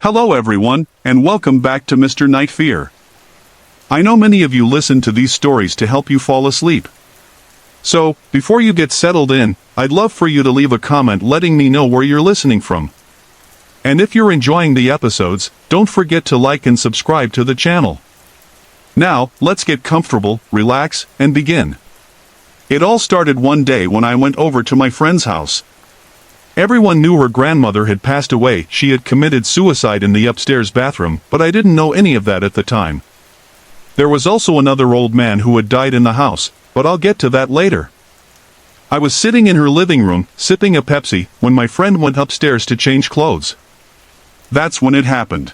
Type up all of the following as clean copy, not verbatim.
Hello everyone, and welcome back to Mr. Night Fear. I know many of you listen to these stories to help you fall asleep. So, before you get settled in, I'd love for you to leave a comment letting me know where you're listening from. And if you're enjoying the episodes, don't forget to like and subscribe to the channel. Now, let's get comfortable, relax, and begin. It all started one day when I went over to my friend's house. Everyone knew her grandmother had passed away. She had committed suicide in the upstairs bathroom, but I didn't know any of that at the time. There was also another old man who had died in the house, but I'll get to that later. I was sitting in her living room, sipping a Pepsi, when my friend went upstairs to change clothes. That's when it happened.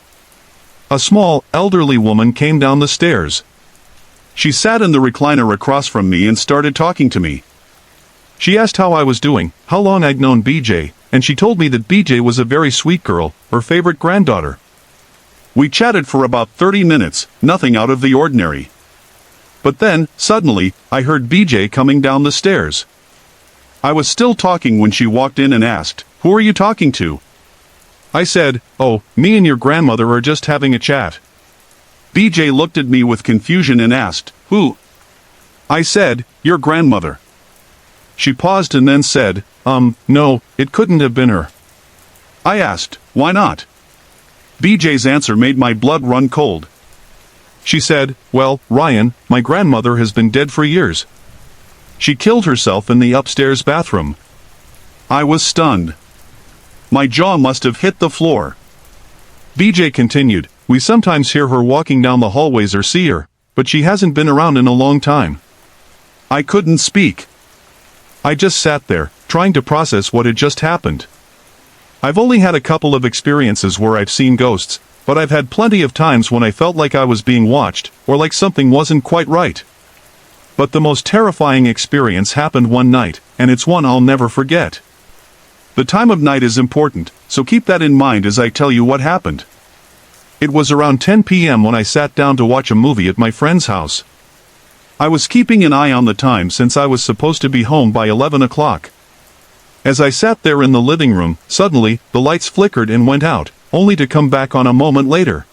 A small, elderly woman came down the stairs. She sat in the recliner across from me and started talking to me. She asked how I was doing, how long I'd known BJ, and she told me that BJ was a very sweet girl, her favorite granddaughter. We chatted for about 30 minutes, nothing out of the ordinary. But then, suddenly, I heard BJ coming down the stairs. I was still talking when she walked in and asked, "Who are you talking to?" I said, "Oh, me and your grandmother are just having a chat." BJ looked at me with confusion and asked, "Who?" I said, "Your grandmother." She paused and then said, No, it couldn't have been her." I asked, "Why not?" BJ's answer made my blood run cold. She said, "Well, Ryan, my grandmother has been dead for years. She killed herself in the upstairs bathroom." I was stunned. My jaw must have hit the floor. BJ continued, "We sometimes hear her walking down the hallways or see her, but she hasn't been around in a long time." I couldn't speak. I just sat there, trying to process what had just happened. I've only had a couple of experiences where I've seen ghosts, but I've had plenty of times when I felt like I was being watched, or like something wasn't quite right. But the most terrifying experience happened one night, and it's one I'll never forget. The time of night is important, so keep that in mind as I tell you what happened. It was around 10 p.m. when I sat down to watch a movie at my friend's house. I was keeping an eye on the time since I was supposed to be home by 11 o'clock. As I sat there in the living room, suddenly, the lights flickered and went out, only to come back on a moment later.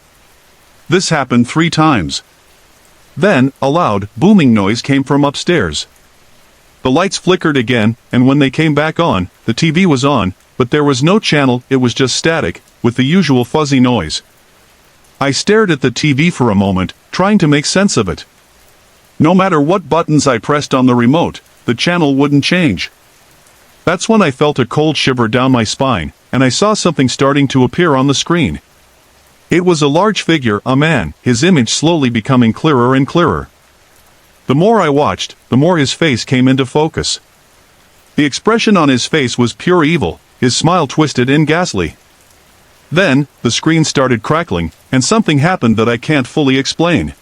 This happened 3 times. Then, a loud, booming noise came from upstairs. The lights flickered again, and when they came back on, the TV was on, but there was no channel, it was just static, with the usual fuzzy noise. I stared at the TV for a moment, trying to make sense of it. No matter what buttons I pressed on the remote, the channel wouldn't change. That's when I felt a cold shiver down my spine, and I saw something starting to appear on the screen. It was a large figure, a man, his image slowly becoming clearer and clearer. The more I watched, the more his face came into focus. The expression on his face was pure evil, his smile twisted and ghastly. Then, the screen started crackling, and something happened that I can't fully explain.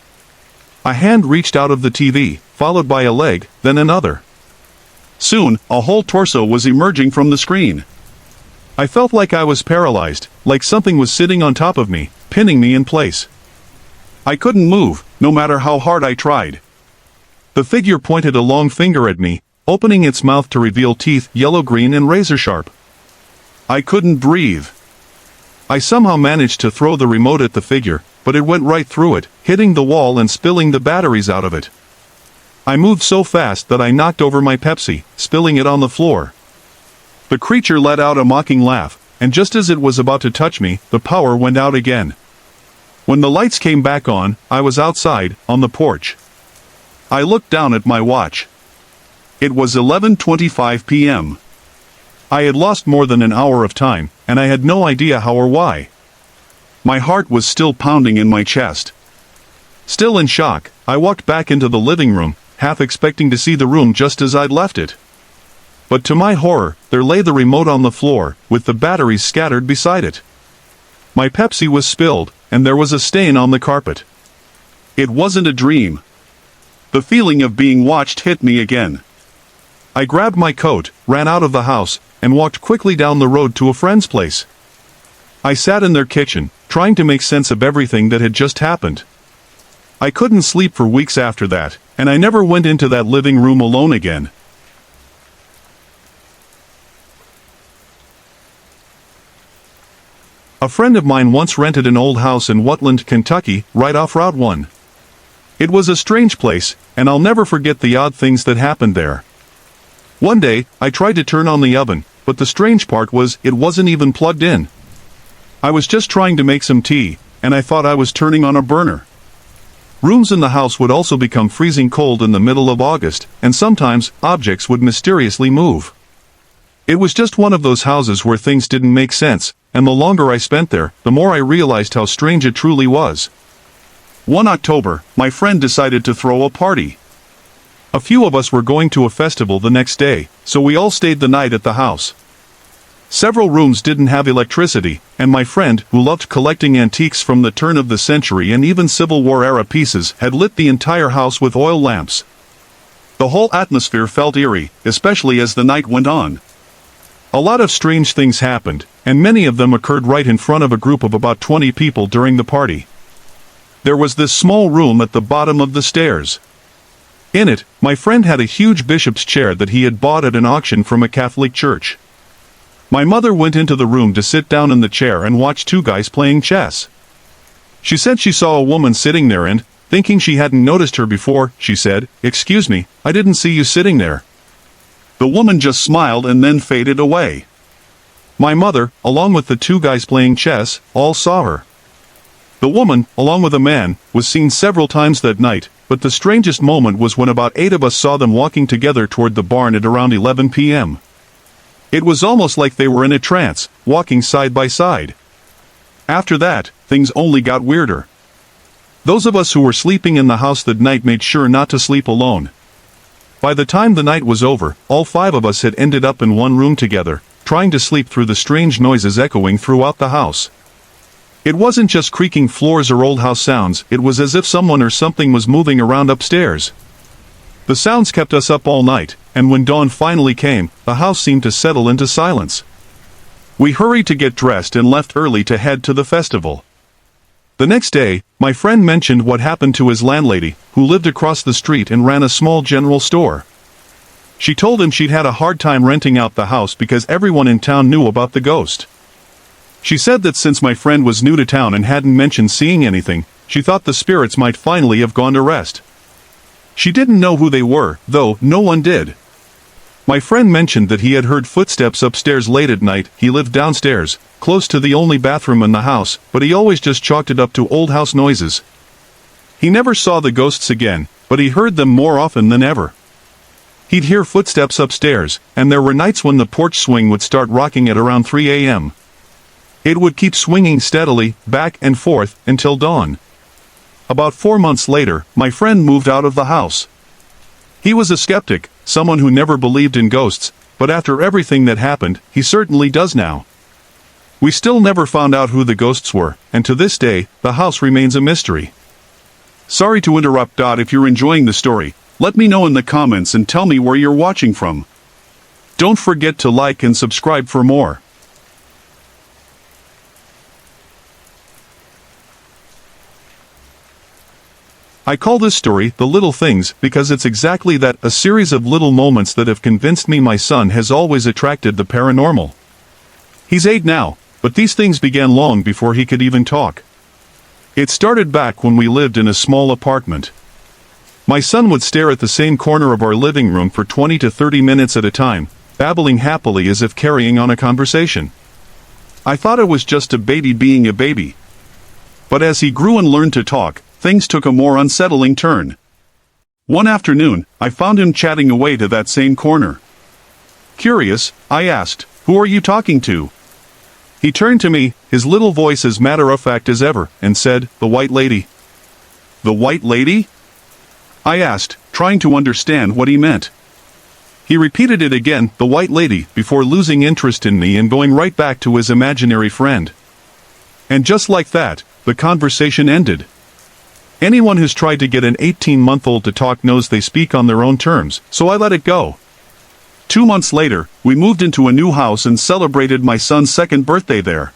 A hand reached out of the TV, followed by a leg, then another. Soon, a whole torso was emerging from the screen. I felt like I was paralyzed, like something was sitting on top of me, pinning me in place. I couldn't move, no matter how hard I tried. The figure pointed a long finger at me, opening its mouth to reveal teeth, yellow-green and razor-sharp. I couldn't breathe. I somehow managed to throw the remote at the figure, but it went right through it, hitting the wall and spilling the batteries out of it. I moved so fast that I knocked over my Pepsi, spilling it on the floor. The creature let out a mocking laugh, and just as it was about to touch me, the power went out again. When the lights came back on, I was outside, on the porch. I looked down at my watch. It was 11:25 p.m. I had lost more than an hour of time, and I had no idea how or why. My heart was still pounding in my chest. Still in shock, I walked back into the living room, half expecting to see the room just as I'd left it. But to my horror, there lay the remote on the floor, with the batteries scattered beside it. My Pepsi was spilled, and there was a stain on the carpet. It wasn't a dream. The feeling of being watched hit me again. I grabbed my coat, ran out of the house, and walked quickly down the road to a friend's place. I sat in their kitchen, trying to make sense of everything that had just happened. I couldn't sleep for weeks after that, and I never went into that living room alone again. A friend of mine once rented an old house in Whatland, Kentucky, right off Route 1. It was a strange place, and I'll never forget the odd things that happened there. One day, I tried to turn on the oven, but the strange part was it wasn't even plugged in. I was just trying to make some tea, and I thought I was turning on a burner. Rooms in the house would also become freezing cold in the middle of August, and sometimes, objects would mysteriously move. It was just one of those houses where things didn't make sense, and the longer I spent there, the more I realized how strange it truly was. One October, my friend decided to throw a party. A few of us were going to a festival the next day, so we all stayed the night at the house. Several rooms didn't have electricity, and my friend, who loved collecting antiques from the turn of the century and even Civil War-era pieces, had lit the entire house with oil lamps. The whole atmosphere felt eerie, especially as the night went on. A lot of strange things happened, and many of them occurred right in front of a group of about 20 people during the party. There was this small room at the bottom of the stairs. In it, my friend had a huge bishop's chair that he had bought at an auction from a Catholic church. My mother went into the room to sit down in the chair and watch two guys playing chess. She said she saw a woman sitting there and, thinking she hadn't noticed her before, she said, "Excuse me, I didn't see you sitting there." The woman just smiled and then faded away. My mother, along with the two guys playing chess, all saw her. The woman, along with a man, was seen several times that night, but the strangest moment was when about 8 of us saw them walking together toward the barn at around 11 p.m. It was almost like they were in a trance, walking side by side. After that, things only got weirder. Those of us who were sleeping in the house that night made sure not to sleep alone. By the time the night was over, all 5 of us had ended up in one room together, trying to sleep through the strange noises echoing throughout the house. It wasn't just creaking floors or old house sounds, it was as if someone or something was moving around upstairs. The sounds kept us up all night, and when dawn finally came, the house seemed to settle into silence. We hurried to get dressed and left early to head to the festival. The next day, my friend mentioned what happened to his landlady, who lived across the street and ran a small general store. She told him she'd had a hard time renting out the house because everyone in town knew about the ghost. She said that since my friend was new to town and hadn't mentioned seeing anything, she thought the spirits might finally have gone to rest. She didn't know who they were, though no one did. My friend mentioned that he had heard footsteps upstairs late at night. He lived downstairs, close to the only bathroom in the house, but he always just chalked it up to old house noises. He never saw the ghosts again, but he heard them more often than ever. He'd hear footsteps upstairs, and there were nights when the porch swing would start rocking at around 3 a.m. It would keep swinging steadily, back and forth, until dawn. About 4 months later, my friend moved out of the house. He was a skeptic, someone who never believed in ghosts, but after everything that happened, he certainly does now. We still never found out who the ghosts were, and to this day, the house remains a mystery. Sorry to interrupt. If you're enjoying the story, let me know in the comments and tell me where you're watching from. Don't forget to like and subscribe for more. I call this story The Little Things because it's exactly that, a series of little moments that have convinced me my son has always attracted the paranormal. He's 8 now, but these things began long before he could even talk. It started back when we lived in a small apartment. My son would stare at the same corner of our living room for 20 to 30 minutes at a time, babbling happily as if carrying on a conversation. I thought it was just a baby being a baby. But as he grew and learned to talk, things took a more unsettling turn. One afternoon, I found him chatting away to that same corner. Curious, I asked, "Who are you talking to?" He turned to me, his little voice as matter-of-fact as ever, and said, "The White Lady." "The White Lady?" I asked, trying to understand what he meant. He repeated it again, "The White Lady," before losing interest in me and going right back to his imaginary friend. And just like that, the conversation ended. Anyone who's tried to get an 18-month-old to talk knows they speak on their own terms, so I let it go. 2 months later, we moved into a new house and celebrated my son's 2nd birthday there.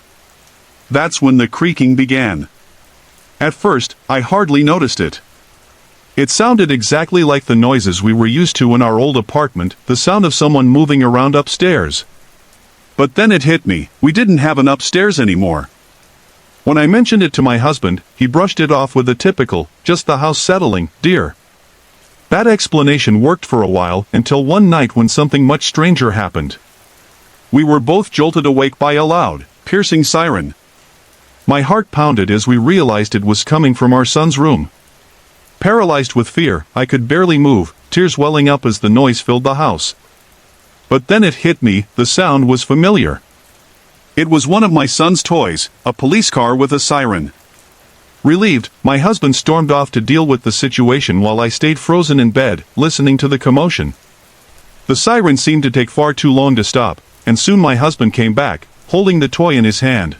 That's when the creaking began. At first, I hardly noticed it. It sounded exactly like the noises we were used to in our old apartment, the sound of someone moving around upstairs. But then it hit me, we didn't have an upstairs anymore. When I mentioned it to my husband, he brushed it off with a typical, "Just the house settling, dear." That explanation worked for a while, until one night when something much stranger happened. We were both jolted awake by a loud, piercing siren. My heart pounded as we realized it was coming from our son's room. Paralyzed with fear, I could barely move, tears welling up as the noise filled the house. But then it hit me, the sound was familiar. It was one of my son's toys, a police car with a siren. Relieved, my husband stormed off to deal with the situation while I stayed frozen in bed, listening to the commotion. The siren seemed to take far too long to stop, and soon my husband came back, holding the toy in his hand.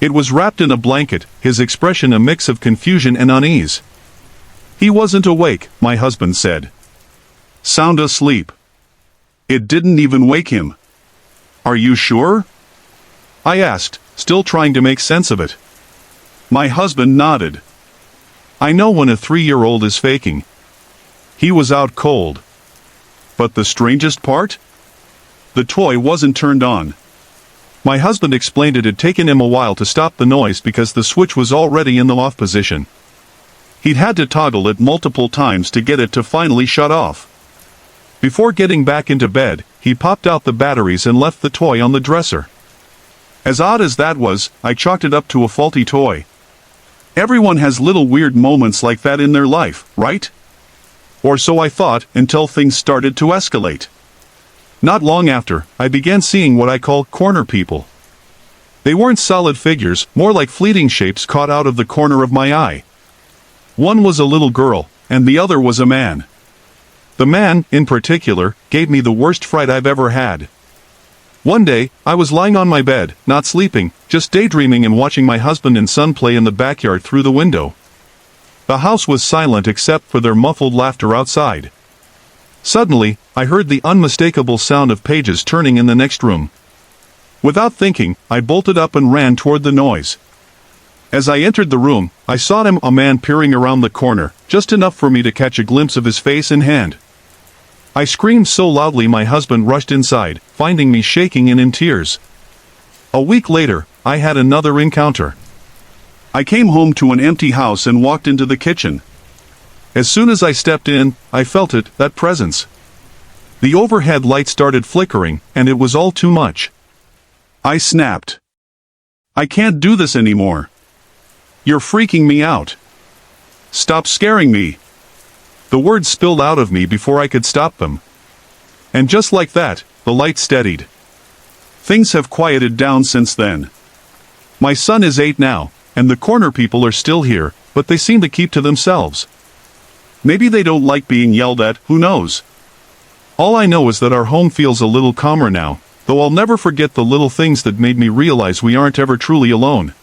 It was wrapped in a blanket, his expression a mix of confusion and unease. "He wasn't awake," my husband said. "Sound asleep. It didn't even wake him." "Are you sure?" I asked, still trying to make sense of it. My husband nodded. "I know when a 3-year-old is faking. He was out cold." But the strangest part? The toy wasn't turned on. My husband explained it had taken him a while to stop the noise because the switch was already in the off position. He'd had to toggle it multiple times to get it to finally shut off. Before getting back into bed, he popped out the batteries and left the toy on the dresser. As odd as that was, I chalked it up to a faulty toy. Everyone has little weird moments like that in their life, right? Or so I thought, until things started to escalate. Not long after, I began seeing what I call corner people. They weren't solid figures, more like fleeting shapes caught out of the corner of my eye. One was a little girl, and the other was a man. The man, in particular, gave me the worst fright I've ever had. One day, I was lying on my bed, not sleeping, just daydreaming and watching my husband and son play in the backyard through the window. The house was silent except for their muffled laughter outside. Suddenly, I heard the unmistakable sound of pages turning in the next room. Without thinking, I bolted up and ran toward the noise. As I entered the room, I saw a man peering around the corner, just enough for me to catch a glimpse of his face and hand. I screamed so loudly my husband rushed inside, finding me shaking and in tears. A week later, I had another encounter. I came home to an empty house and walked into the kitchen. As soon as I stepped in, I felt it, that presence. The overhead light started flickering, and it was all too much. I snapped. "I can't do this anymore. You're freaking me out. Stop scaring me." The words spilled out of me before I could stop them. And just like that, the light steadied. Things have quieted down since then. My son is 8 now, and the corner people are still here, but they seem to keep to themselves. Maybe they don't like being yelled at, who knows? All I know is that our home feels a little calmer now, though I'll never forget the little things that made me realize we aren't ever truly alone.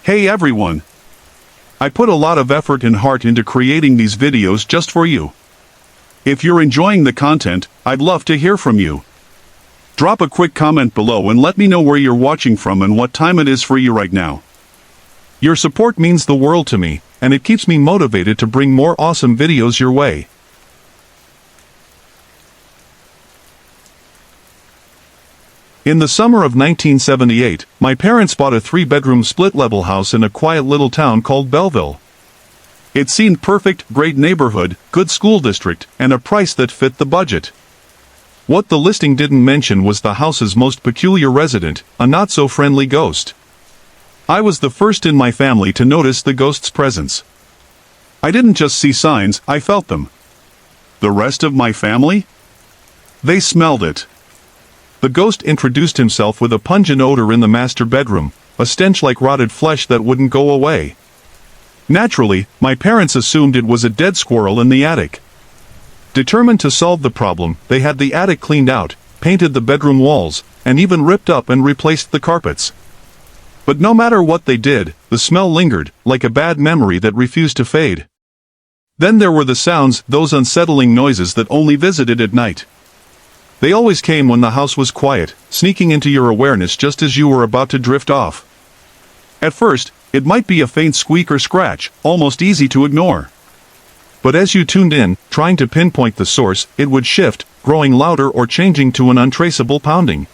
Hey everyone! I put a lot of effort and heart into creating these videos just for you. If you're enjoying the content, I'd love to hear from you. Drop a quick comment below and let me know where you're watching from and what time it is for you right now. Your support means the world to me, and it keeps me motivated to bring more awesome videos your way. In the summer of 1978, my parents bought a 3-bedroom split-level house in a quiet little town called Belleville. It seemed perfect, great neighborhood, good school district, and a price that fit the budget. What the listing didn't mention was the house's most peculiar resident, a not-so-friendly ghost. I was the first in my family to notice the ghost's presence. I didn't just see signs, I felt them. The rest of my family? They smelled it. The ghost introduced himself with a pungent odor in the master bedroom, a stench like rotted flesh that wouldn't go away. Naturally, my parents assumed it was a dead squirrel in the attic. Determined to solve the problem, they had the attic cleaned out, painted the bedroom walls, and even ripped up and replaced the carpets. But no matter what they did, the smell lingered, like a bad memory that refused to fade. Then there were the sounds, those unsettling noises that only visited at night. They always came when the house was quiet, sneaking into your awareness just as you were about to drift off. At first, it might be a faint squeak or scratch, almost easy to ignore. But as you tuned in, trying to pinpoint the source, it would shift, growing louder or changing to an untraceable pounding.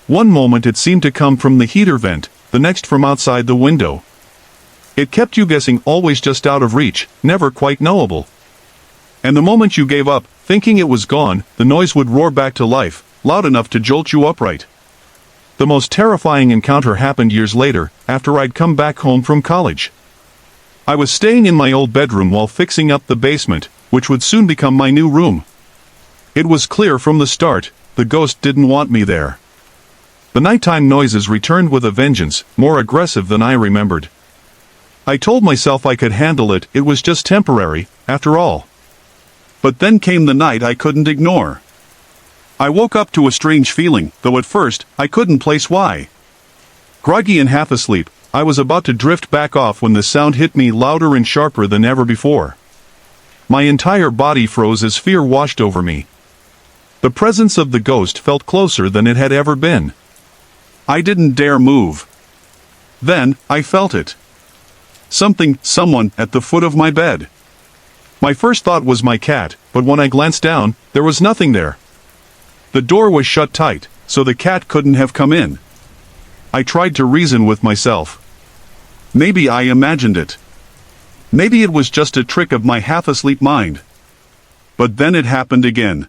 One moment it seemed to come from the heater vent, the next from outside the window. It kept you guessing, always just out of reach, never quite knowable. And the moment you gave up, thinking it was gone, the noise would roar back to life, loud enough to jolt you upright. The most terrifying encounter happened years later, after I'd come back home from college. I was staying in my old bedroom while fixing up the basement, which would soon become my new room. It was clear from the start, the ghost didn't want me there. The nighttime noises returned with a vengeance, more aggressive than I remembered. I told myself I could handle it, it was just temporary, after all. But then came the night I couldn't ignore. I woke up to a strange feeling, though at first, I couldn't place why. Groggy and half asleep, I was about to drift back off when the sound hit me louder and sharper than ever before. My entire body froze as fear washed over me. The presence of the ghost felt closer than it had ever been. I didn't dare move. Then, I felt it. Someone, at the foot of my bed. My first thought was my cat, but when I glanced down, there was nothing there. The door was shut tight, so the cat couldn't have come in. I tried to reason with myself. Maybe I imagined it. Maybe it was just a trick of my half-asleep mind. But then it happened again.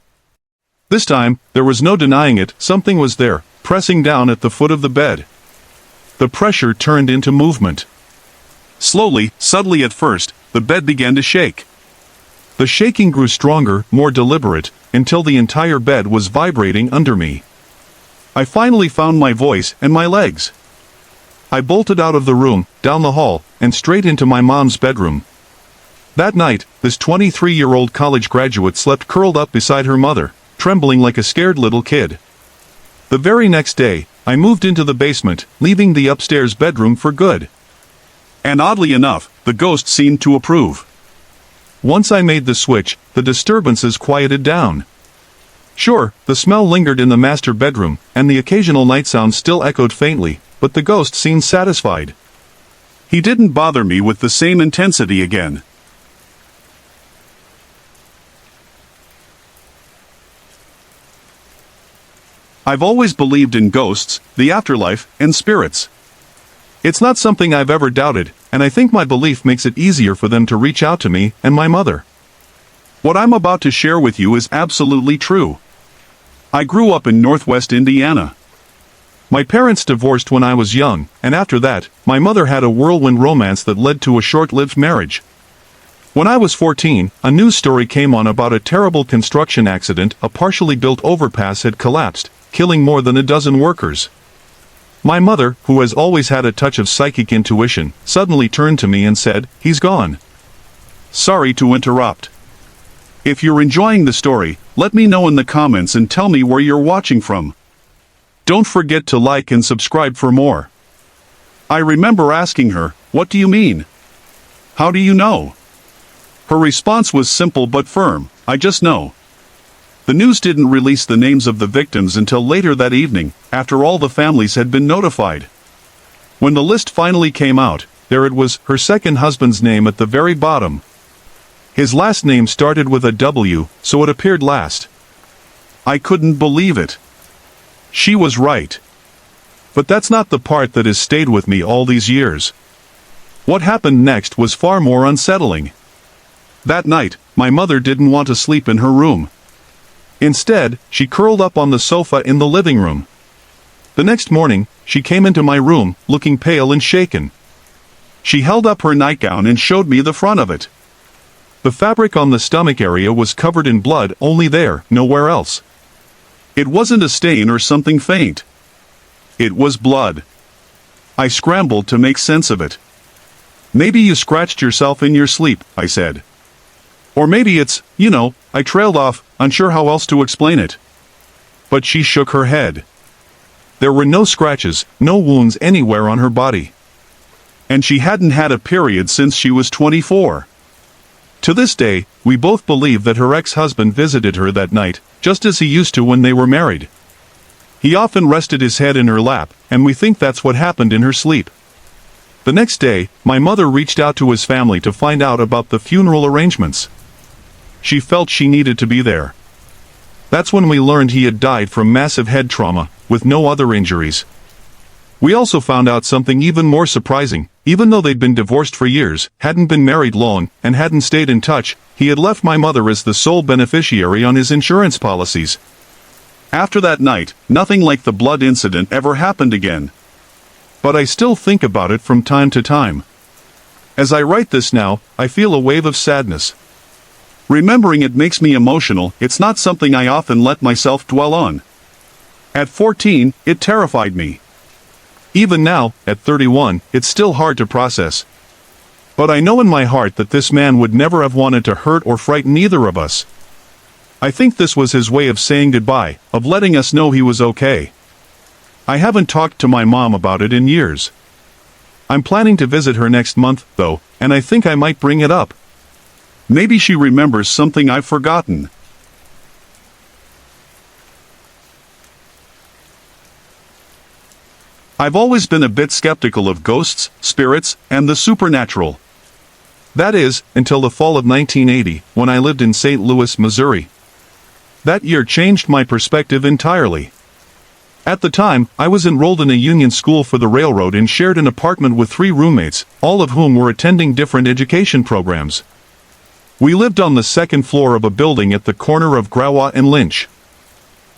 This time, there was no denying it, something was there, pressing down at the foot of the bed. The pressure turned into movement. Slowly, subtly at first, the bed began to shake. The shaking grew stronger, more deliberate, until the entire bed was vibrating under me. I finally found my voice and my legs. I bolted out of the room, down the hall, and straight into my mom's bedroom. That night, this 23-year-old college graduate slept curled up beside her mother, trembling like a scared little kid. The very next day, I moved into the basement, leaving the upstairs bedroom for good. And oddly enough, the ghost seemed to approve. Once I made the switch, the disturbances quieted down. Sure, the smell lingered in the master bedroom, and the occasional night sound still echoed faintly, but the ghost seemed satisfied. He didn't bother me with the same intensity again. I've always believed in ghosts, the afterlife, and spirits. It's not something I've ever doubted, and I think my belief makes it easier for them to reach out to me and my mother. What I'm about to share with you is absolutely true. I grew up in Northwest Indiana. My parents divorced when I was young, and after that, my mother had a whirlwind romance that led to a short-lived marriage. When I was 14, a news story came on about a terrible construction accident. A partially built overpass had collapsed, killing more than a dozen workers. My mother, who has always had a touch of psychic intuition, suddenly turned to me and said, "He's gone." Sorry to interrupt. If you're enjoying the story, let me know in the comments and tell me where you're watching from. Don't forget to like and subscribe for more. I remember asking her, "What do you mean? How do you know?" Her response was simple but firm, "I just know." The news didn't release the names of the victims until later that evening, after all the families had been notified. When the list finally came out, there it was, her second husband's name at the very bottom. His last name started with a W, so it appeared last. I couldn't believe it. She was right. But that's not the part that has stayed with me all these years. What happened next was far more unsettling. That night, my mother didn't want to sleep in her room. Instead, she curled up on the sofa in the living room. The next morning, she came into my room, looking pale and shaken. She held up her nightgown and showed me the front of it. The fabric on the stomach area was covered in blood, only there, nowhere else. It wasn't a stain or something faint. It was blood. I scrambled to make sense of it. "Maybe you scratched yourself in your sleep," I said. "Or maybe it's, I trailed off, unsure how else to explain it." But she shook her head. There were no scratches, no wounds anywhere on her body. And she hadn't had a period since she was 24. To this day, we both believe that her ex-husband visited her that night, just as he used to when they were married. He often rested his head in her lap, and we think that's what happened in her sleep. The next day, my mother reached out to his family to find out about the funeral arrangements. She felt she needed to be there. That's when we learned he had died from massive head trauma, with no other injuries. We also found out something even more surprising. Even though they'd been divorced for years, hadn't been married long, and hadn't stayed in touch, he had left my mother as the sole beneficiary on his insurance policies. After that night, nothing like the blood incident ever happened again. But I still think about it from time to time. As I write this now, I feel a wave of sadness. Remembering it makes me emotional. It's not something I often let myself dwell on. At 14, it terrified me. Even now, at 31, it's still hard to process. But I know in my heart that this man would never have wanted to hurt or frighten either of us. I think this was his way of saying goodbye, of letting us know he was okay. I haven't talked to my mom about it in years. I'm planning to visit her next month, though, and I think I might bring it up. Maybe she remembers something I've forgotten. I've always been a bit skeptical of ghosts, spirits, and the supernatural. That is, until the fall of 1980, when I lived in St. Louis, Missouri. That year changed my perspective entirely. At the time, I was enrolled in a union school for the railroad and shared an apartment with 3 roommates, all of whom were attending different education programs. We lived on the second floor of a building at the corner of Grawa and Lynch.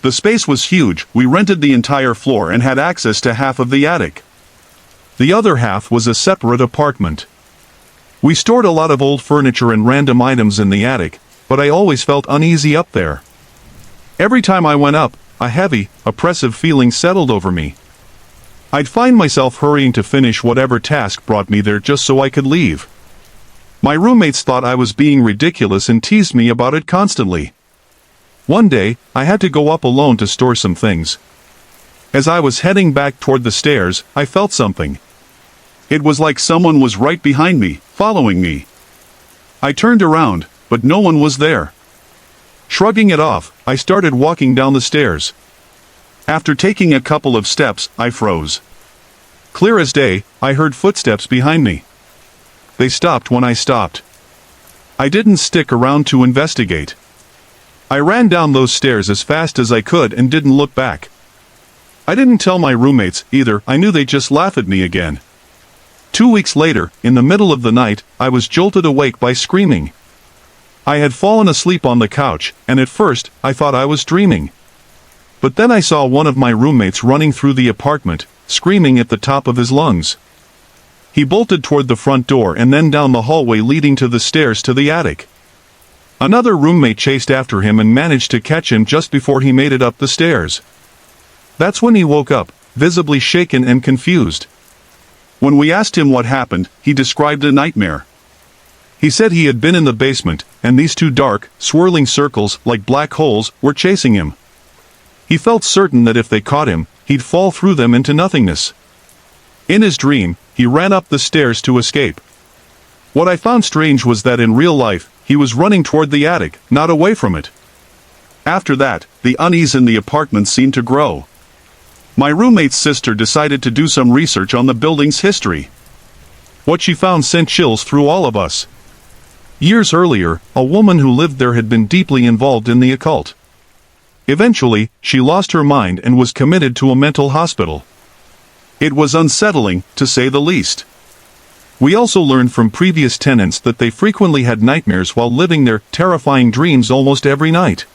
The space was huge. We rented the entire floor and had access to half of the attic. The other half was a separate apartment. We stored a lot of old furniture and random items in the attic, but I always felt uneasy up there. Every time I went up, a heavy, oppressive feeling settled over me. I'd find myself hurrying to finish whatever task brought me there just so I could leave. My roommates thought I was being ridiculous and teased me about it constantly. One day, I had to go up alone to store some things. As I was heading back toward the stairs, I felt something. It was like someone was right behind me, following me. I turned around, but no one was there. Shrugging it off, I started walking down the stairs. After taking a couple of steps, I froze. Clear as day, I heard footsteps behind me. They stopped when I stopped. I didn't stick around to investigate. I ran down those stairs as fast as I could and didn't look back. I didn't tell my roommates either. I knew they'd just laugh at me again. 2 weeks later, in the middle of the night, I was jolted awake by screaming. I had fallen asleep on the couch, and at first, I thought I was dreaming. But then I saw one of my roommates running through the apartment, screaming at the top of his lungs. He bolted toward the front door and then down the hallway leading to the stairs to the attic. Another roommate chased after him and managed to catch him just before he made it up the stairs. That's when he woke up, visibly shaken and confused. When we asked him what happened, he described a nightmare. He said he had been in the basement, and these 2 dark, swirling circles, like black holes, were chasing him. He felt certain that if they caught him, he'd fall through them into nothingness. In his dream, he ran up the stairs to escape. What I found strange was that in real life, he was running toward the attic, not away from it. After that, the unease in the apartment seemed to grow. My roommate's sister decided to do some research on the building's history. What she found sent chills through all of us. Years earlier, a woman who lived there had been deeply involved in the occult. Eventually, she lost her mind and was committed to a mental hospital. It was unsettling, to say the least. We also learned from previous tenants that they frequently had nightmares while living there, terrifying dreams almost every night.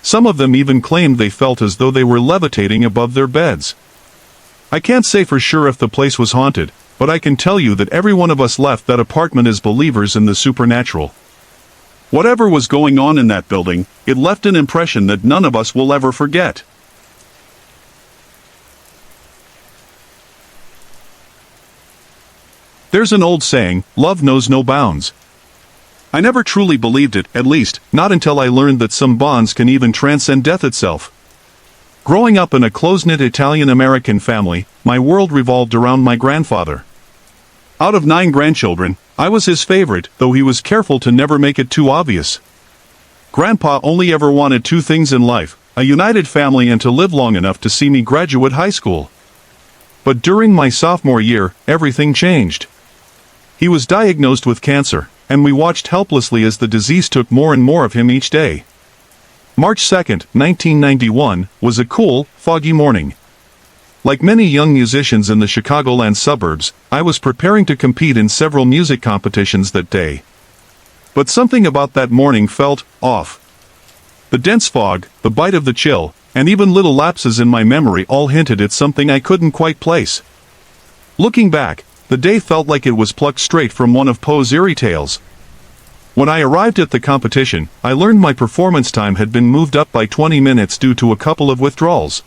Some of them even claimed they felt as though they were levitating above their beds. I can't say for sure if the place was haunted, but I can tell you that every one of us left that apartment as believers in the supernatural. Whatever was going on in that building, it left an impression that none of us will ever forget. There's an old saying, love knows no bounds. I never truly believed it, at least, not until I learned that some bonds can even transcend death itself. Growing up in a close-knit Italian-American family, my world revolved around my grandfather. Out of 9 grandchildren, I was his favorite, though he was careful to never make it too obvious. Grandpa only ever wanted 2 things in life, a united family and to live long enough to see me graduate high school. But during my sophomore year, everything changed. He was diagnosed with cancer, and we watched helplessly as the disease took more and more of him each day. March 2, 1991, was a cool, foggy morning. Like many young musicians in the Chicagoland suburbs, I was preparing to compete in several music competitions that day. But something about that morning felt off. The dense fog, the bite of the chill, and even little lapses in my memory all hinted at something I couldn't quite place. Looking back, the day felt like it was plucked straight from one of Poe's eerie tales. When I arrived at the competition, I learned my performance time had been moved up by 20 minutes due to a couple of withdrawals.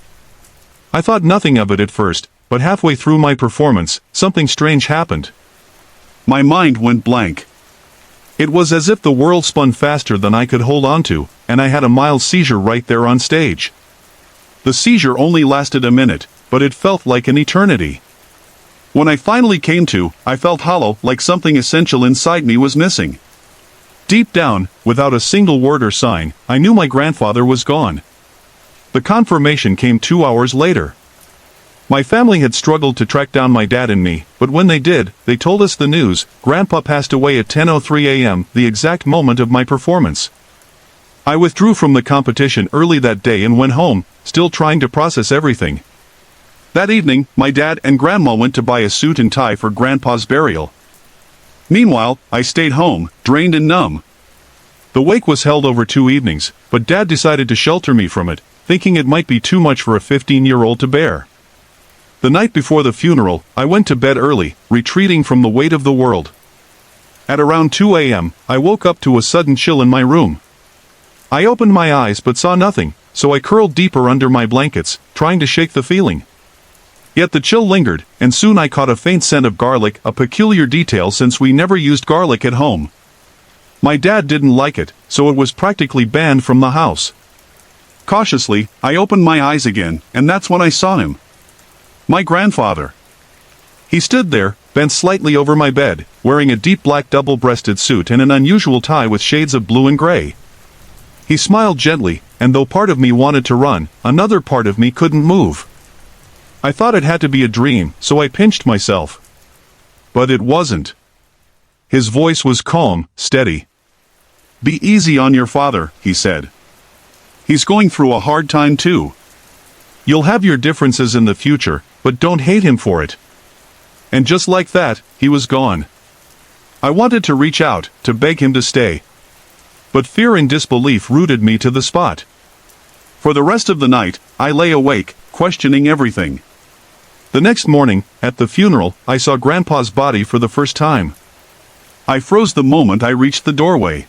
I thought nothing of it at first, but halfway through my performance, something strange happened. My mind went blank. It was as if the world spun faster than I could hold on to, and I had a mild seizure right there on stage. The seizure only lasted a minute, but it felt like an eternity. When I finally came to, I felt hollow, like something essential inside me was missing. Deep down, without a single word or sign, I knew my grandfather was gone. The confirmation came 2 hours later. My family had struggled to track down my dad and me, but when they did, they told us the news: Grandpa passed away at 10:03 a.m., the exact moment of my performance. I withdrew from the competition early that day and went home, still trying to process everything. That evening, my dad and Grandma went to buy a suit and tie for Grandpa's burial. Meanwhile, I stayed home, drained and numb. The wake was held over 2 evenings, but Dad decided to shelter me from it, thinking it might be too much for a 15-year-old to bear. The night before the funeral, I went to bed early, retreating from the weight of the world. At around 2 a.m., I woke up to a sudden chill in my room. I opened my eyes but saw nothing, so I curled deeper under my blankets, trying to shake the feeling. Yet the chill lingered, and soon I caught a faint scent of garlic, a peculiar detail since we never used garlic at home. My dad didn't like it, so it was practically banned from the house. Cautiously, I opened my eyes again, and that's when I saw him. My grandfather. He stood there, bent slightly over my bed, wearing a deep black double-breasted suit and an unusual tie with shades of blue and gray. He smiled gently, and though part of me wanted to run, another part of me couldn't move. I thought it had to be a dream, so I pinched myself. But it wasn't. His voice was calm, steady. "Be easy on your father," he said. "He's going through a hard time too. You'll have your differences in the future, but don't hate him for it." And just like that, he was gone. I wanted to reach out, to beg him to stay. But fear and disbelief rooted me to the spot. For the rest of the night, I lay awake, questioning everything. The next morning, at the funeral, I saw Grandpa's body for the first time. I froze the moment I reached the doorway.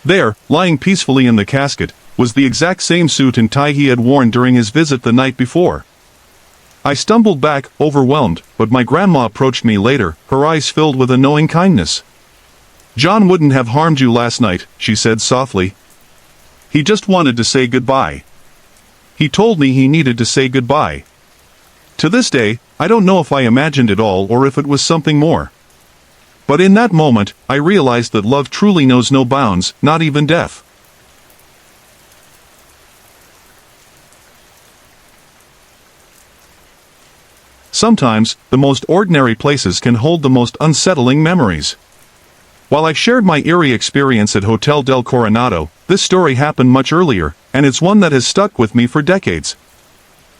There, lying peacefully in the casket, was the exact same suit and tie he had worn during his visit the night before. I stumbled back, overwhelmed, but my grandma approached me later, her eyes filled with a knowing kindness. "John wouldn't have harmed you last night," she said softly. "He just wanted to say goodbye. He told me he needed to say goodbye." To this day, I don't know if I imagined it all or if it was something more. But in that moment, I realized that love truly knows no bounds, not even death. Sometimes, the most ordinary places can hold the most unsettling memories. While I shared my eerie experience at Hotel del Coronado, this story happened much earlier, and it's one that has stuck with me for decades.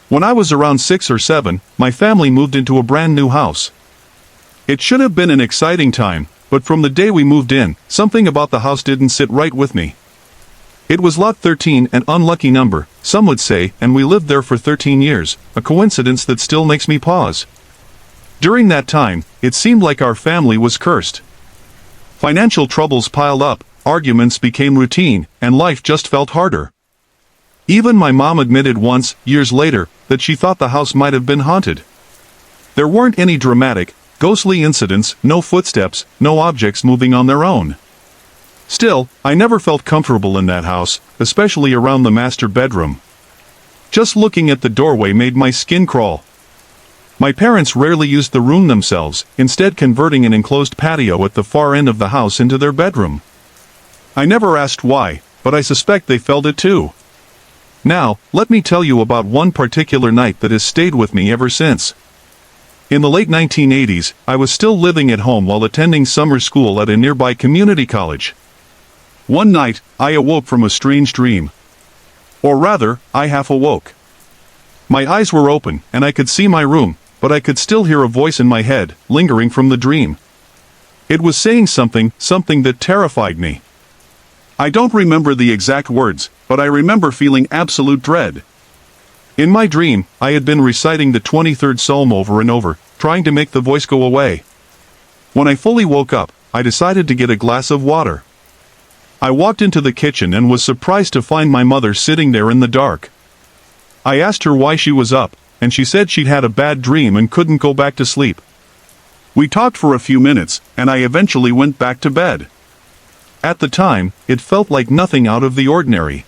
When I was around 6 or 7, my family moved into a brand new house. It should have been an exciting time, but from the day we moved in, something about the house didn't sit right with me. It was lot 13, an unlucky number, some would say, and we lived there for 13 years, a coincidence that still makes me pause. During that time, it seemed like our family was cursed. Financial troubles piled up, arguments became routine, and life just felt harder. Even my mom admitted once, years later, that she thought the house might have been haunted. There weren't any dramatic, ghostly incidents, no footsteps, no objects moving on their own. Still, I never felt comfortable in that house, especially around the master bedroom. Just looking at the doorway made my skin crawl. My parents rarely used the room themselves, instead converting an enclosed patio at the far end of the house into their bedroom. I never asked why, but I suspect they felt it too. Now, let me tell you about one particular night that has stayed with me ever since. In the late 1980s, I was still living at home while attending summer school at a nearby community college. One night, I awoke from a strange dream. Or rather, I half awoke. My eyes were open, and I could see my room, but I could still hear a voice in my head, lingering from the dream. It was saying something that terrified me. I don't remember the exact words, but I remember feeling absolute dread. In my dream, I had been reciting the 23rd Psalm over and over, trying to make the voice go away. When I fully woke up, I decided to get a glass of water. I walked into the kitchen and was surprised to find my mother sitting there in the dark. I asked her why she was up, and she said she'd had a bad dream and couldn't go back to sleep. We talked for a few minutes, and I eventually went back to bed. At the time, it felt like nothing out of the ordinary.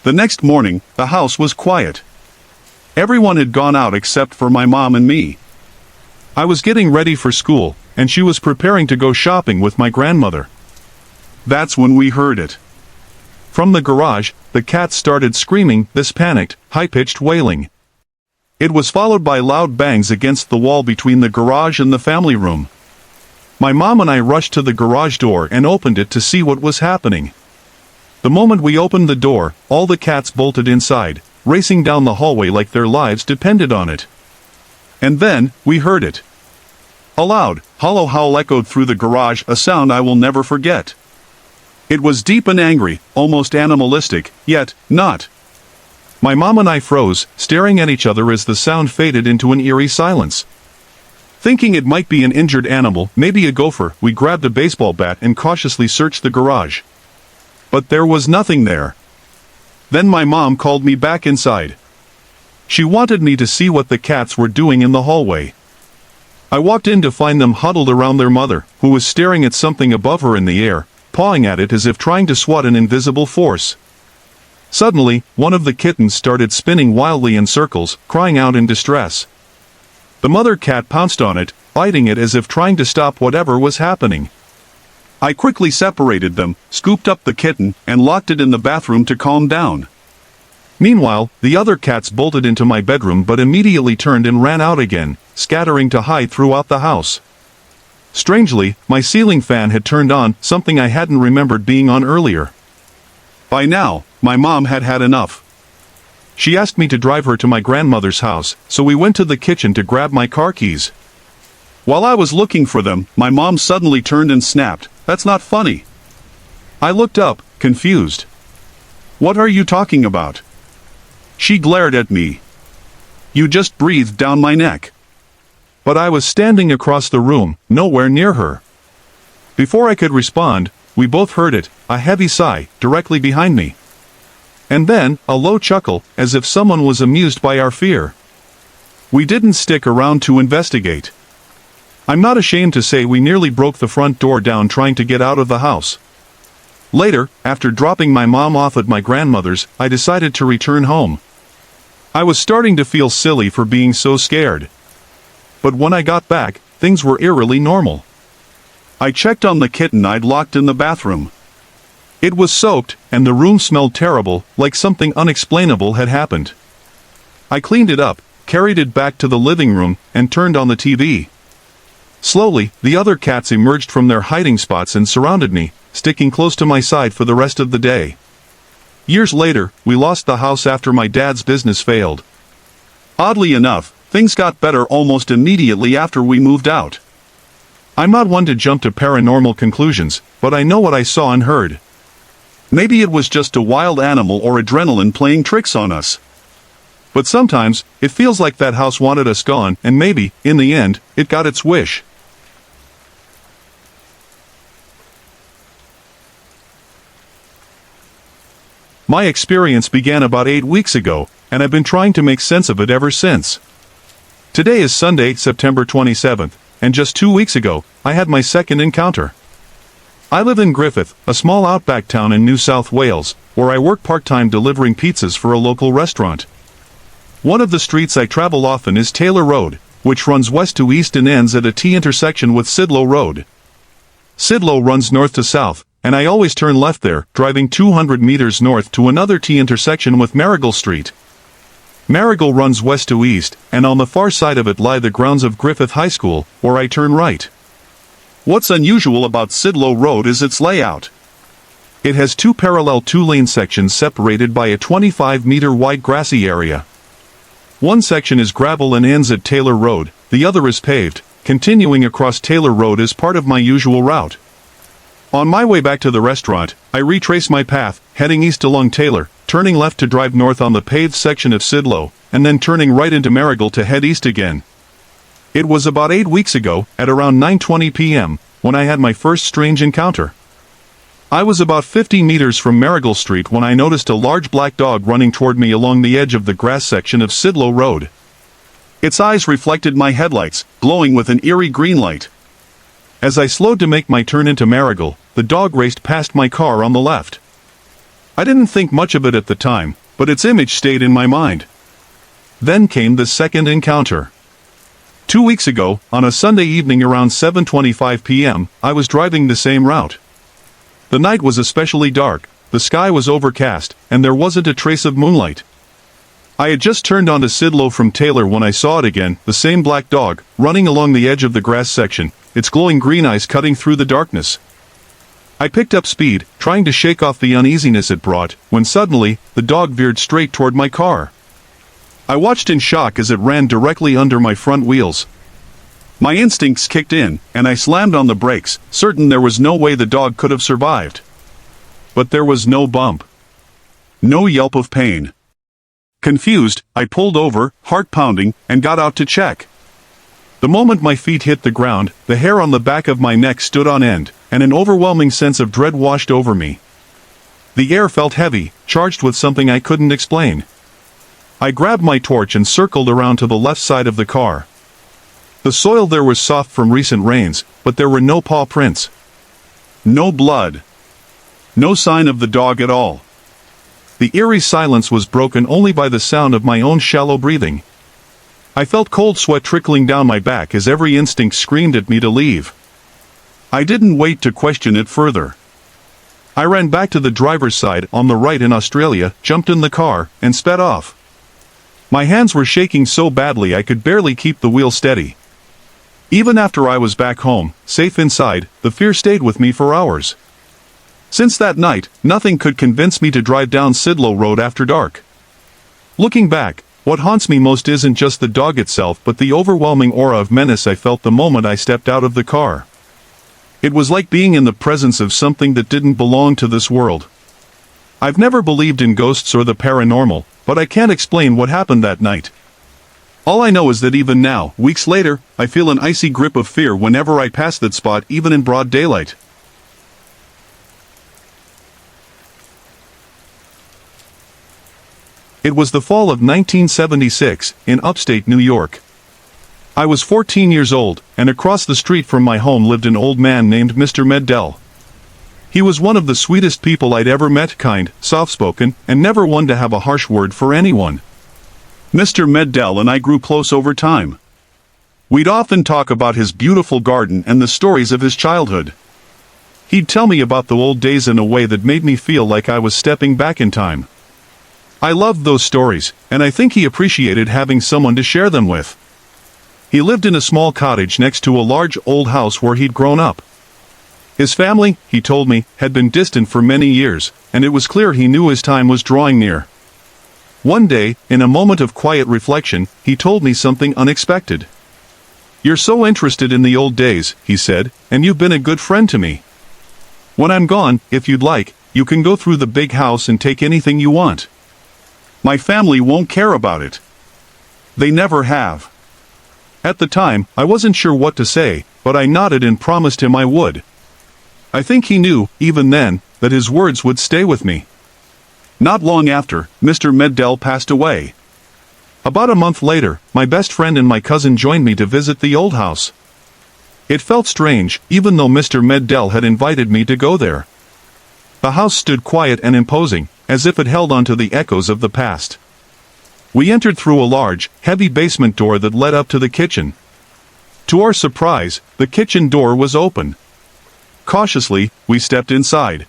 The next morning, the house was quiet. Everyone had gone out except for my mom and me. I was getting ready for school, and she was preparing to go shopping with my grandmother. That's when we heard it. From the garage, the cats started screaming this panicked, high-pitched wailing. It was followed by loud bangs against the wall between the garage and the family room. My mom and I rushed to the garage door and opened it to see what was happening. The moment we opened the door, all the cats bolted inside, racing down the hallway like their lives depended on it. And then, we heard it. A loud, hollow howl echoed through the garage, a sound I will never forget. It was deep and angry, almost animalistic, yet not. My mom and I froze, staring at each other as the sound faded into an eerie silence. Thinking it might be an injured animal, maybe a gopher, we grabbed a baseball bat and cautiously searched the garage. But there was nothing there. Then my mom called me back inside. She wanted me to see what the cats were doing in the hallway. I walked in to find them huddled around their mother, who was staring at something above her in the air, pawing at it as if trying to swat an invisible force. Suddenly, one of the kittens started spinning wildly in circles, crying out in distress. The mother cat pounced on it, biting it as if trying to stop whatever was happening. I quickly separated them, scooped up the kitten, and locked it in the bathroom to calm down. Meanwhile, the other cats bolted into my bedroom but immediately turned and ran out again, scattering to hide throughout the house. Strangely, my ceiling fan had turned on, something I hadn't remembered being on earlier. By now, my mom had had enough. She asked me to drive her to my grandmother's house, so we went to the kitchen to grab my car keys. While I was looking for them, my mom suddenly turned and snapped, "That's not funny." I looked up, confused. "What are you talking about?" She glared at me. "You just breathed down my neck." But I was standing across the room, nowhere near her. Before I could respond, we both heard it, a heavy sigh, directly behind me. And then, a low chuckle, as if someone was amused by our fear. We didn't stick around to investigate. I'm not ashamed to say we nearly broke the front door down trying to get out of the house. Later, after dropping my mom off at my grandmother's, I decided to return home. I was starting to feel silly for being so scared. But when I got back, things were eerily normal. I checked on the kitten I'd locked in the bathroom. It was soaked, and the room smelled terrible, like something unexplainable had happened. I cleaned it up, carried it back to the living room, and turned on the TV. Slowly, the other cats emerged from their hiding spots and surrounded me, sticking close to my side for the rest of the day. Years later, we lost the house after my dad's business failed. Oddly enough, things got better almost immediately after we moved out. I'm not one to jump to paranormal conclusions, but I know what I saw and heard. Maybe it was just a wild animal or adrenaline playing tricks on us. But sometimes, it feels like that house wanted us gone, and maybe, in the end, it got its wish. My experience began about 8 weeks ago, and I've been trying to make sense of it ever since. Today is Sunday, September 27th, and just 2 weeks ago, I had my second encounter. I live in Griffith, a small outback town in New South Wales, where I work part-time delivering pizzas for a local restaurant. One of the streets I travel often is Taylor Road, which runs west to east and ends at a T-intersection with Sidlow Road. Sidlow runs north to south, and I always turn left there, driving 200 meters north to another T-intersection with Marigal Street. Marigal runs west to east, and on the far side of it lie the grounds of Griffith High School, where I turn right. What's unusual about Sidlow Road is its layout. It has two parallel two-lane sections separated by a 25-meter wide grassy area. One section is gravel and ends at Taylor Road, the other is paved. Continuing across Taylor Road is part of my usual route. On my way back to the restaurant, I retrace my path, heading east along Taylor, turning left to drive north on the paved section of Sidlow, and then turning right into Marigold to head east again. It was about 8 weeks ago, at around 9:20 p.m., when I had my first strange encounter. I was about 50 meters from Marigold Street when I noticed a large black dog running toward me along the edge of the grass section of Sidlow Road. Its eyes reflected my headlights, glowing with an eerie green light. As I slowed to make my turn into Marigold, the dog raced past my car on the left. I didn't think much of it at the time, but its image stayed in my mind. Then came the second encounter. 2 weeks ago, on a Sunday evening around 7:25 p.m., I was driving the same route. The night was especially dark, the sky was overcast, and there wasn't a trace of moonlight. I had just turned onto Sidlow from Taylor when I saw it again, the same black dog, running along the edge of the grass section, its glowing green eyes cutting through the darkness. I picked up speed, trying to shake off the uneasiness it brought, when suddenly, the dog veered straight toward my car. I watched in shock as it ran directly under my front wheels. My instincts kicked in, and I slammed on the brakes, certain there was no way the dog could have survived. But there was no bump. No yelp of pain. Confused, I pulled over, heart pounding, and got out to check. The moment my feet hit the ground, the hair on the back of my neck stood on end, and an overwhelming sense of dread washed over me. The air felt heavy, charged with something I couldn't explain. I grabbed my torch and circled around to the left side of the car. The soil there was soft from recent rains, but there were no paw prints. No blood. No sign of the dog at all. The eerie silence was broken only by the sound of my own shallow breathing. I felt cold sweat trickling down my back as every instinct screamed at me to leave. I didn't wait to question it further. I ran back to the driver's side on the right in Australia, jumped in the car, and sped off. My hands were shaking so badly I could barely keep the wheel steady. Even after I was back home, safe inside, the fear stayed with me for hours. Since that night, nothing could convince me to drive down Sidlow Road after dark. Looking back, what haunts me most isn't just the dog itself but the overwhelming aura of menace I felt the moment I stepped out of the car. It was like being in the presence of something that didn't belong to this world. I've never believed in ghosts or the paranormal, but I can't explain what happened that night. All I know is that even now, weeks later, I feel an icy grip of fear whenever I pass that spot, even in broad daylight. It was the fall of 1976, in upstate New York. I was 14 years old, and across the street from my home lived an old man named Mr. Meddell. He was one of the sweetest people I'd ever met, kind, soft-spoken, and never one to have a harsh word for anyone. Mr. Meddell and I grew close over time. We'd often talk about his beautiful garden and the stories of his childhood. He'd tell me about the old days in a way that made me feel like I was stepping back in time. I loved those stories, and I think he appreciated having someone to share them with. He lived in a small cottage next to a large old house where he'd grown up. His family, he told me, had been distant for many years, and it was clear he knew his time was drawing near. One day, in a moment of quiet reflection, he told me something unexpected. "You're so interested in the old days," he said, "and you've been a good friend to me. When I'm gone, if you'd like, you can go through the big house and take anything you want. My family won't care about it. They never have." At the time, I wasn't sure what to say, but I nodded and promised him I would. I think he knew, even then, that his words would stay with me. Not long after, Mr. Meddell passed away. About a month later, my best friend and my cousin joined me to visit the old house. It felt strange, even though Mr. Meddell had invited me to go there. The house stood quiet and imposing, as if it held on to the echoes of the past. We entered through a large, heavy basement door that led up to the kitchen. To our surprise, the kitchen door was open. Cautiously, we stepped inside.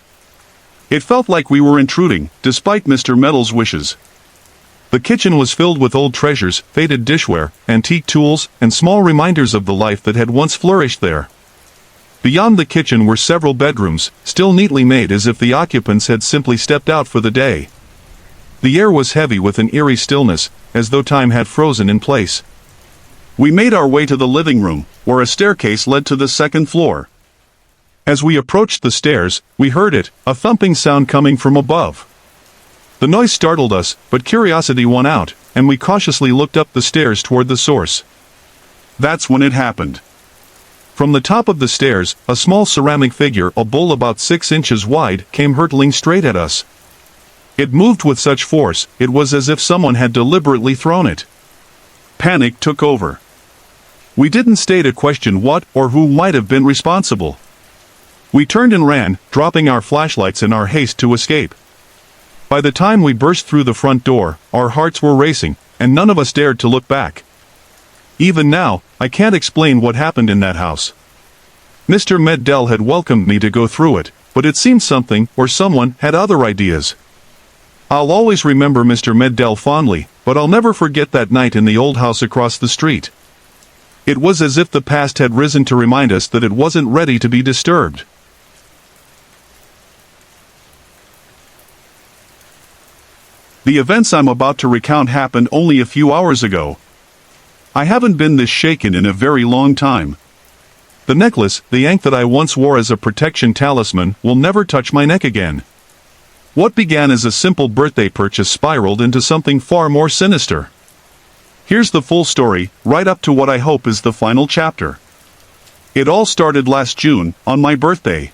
It felt like we were intruding, despite Mr. Meddell's wishes. The kitchen was filled with old treasures, faded dishware, antique tools, and small reminders of the life that had once flourished there. Beyond the kitchen were several bedrooms, still neatly made as if the occupants had simply stepped out for the day. The air was heavy with an eerie stillness, as though time had frozen in place. We made our way to the living room, where a staircase led to the second floor. As we approached the stairs, we heard it, a thumping sound coming from above. The noise startled us, but curiosity won out, and we cautiously looked up the stairs toward the source. That's when it happened. From the top of the stairs, a small ceramic figure, a bowl about 6 inches wide, came hurtling straight at us. It moved with such force, it was as if someone had deliberately thrown it. Panic took over. We didn't stay to question what or who might have been responsible. We turned and ran, dropping our flashlights in our haste to escape. By the time we burst through the front door, our hearts were racing, and none of us dared to look back. Even now, I can't explain what happened in that house. Mr. Meddell had welcomed me to go through it, but it seemed something or someone had other ideas. I'll always remember Mr. Meddell fondly, but I'll never forget that night in the old house across the street. It was as if the past had risen to remind us that it wasn't ready to be disturbed. The events I'm about to recount happened only a few hours ago. I haven't been this shaken in a very long time. The necklace, the ankh that I once wore as a protection talisman, will never touch my neck again. What began as a simple birthday purchase spiraled into something far more sinister. Here's the full story, right up to what I hope is the final chapter. It all started last June, on my birthday.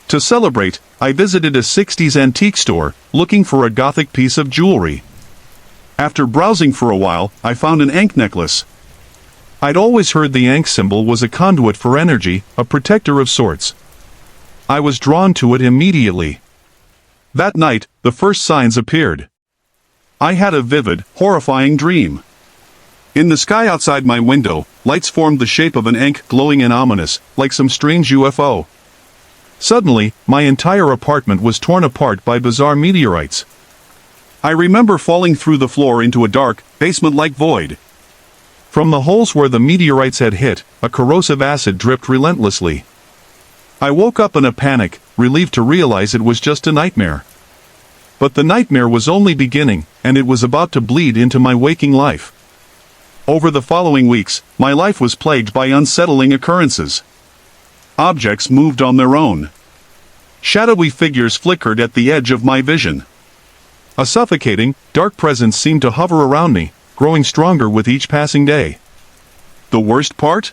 To celebrate, I visited a 60s antique store, looking for a Gothic piece of jewelry. After browsing for a while, I found an ankh necklace. I'd always heard the ankh symbol was a conduit for energy, a protector of sorts. I was drawn to it immediately. That night, the first signs appeared. I had a vivid, horrifying dream. In the sky outside my window, lights formed the shape of an ankh, glowing and ominous, like some strange UFO. Suddenly, my entire apartment was torn apart by bizarre meteorites. I remember falling through the floor into a dark, basement-like void. From the holes where the meteorites had hit, a corrosive acid dripped relentlessly. I woke up in a panic, relieved to realize it was just a nightmare. But the nightmare was only beginning, and it was about to bleed into my waking life. Over the following weeks, my life was plagued by unsettling occurrences. Objects moved on their own. Shadowy figures flickered at the edge of my vision. A suffocating, dark presence seemed to hover around me, growing stronger with each passing day. The worst part?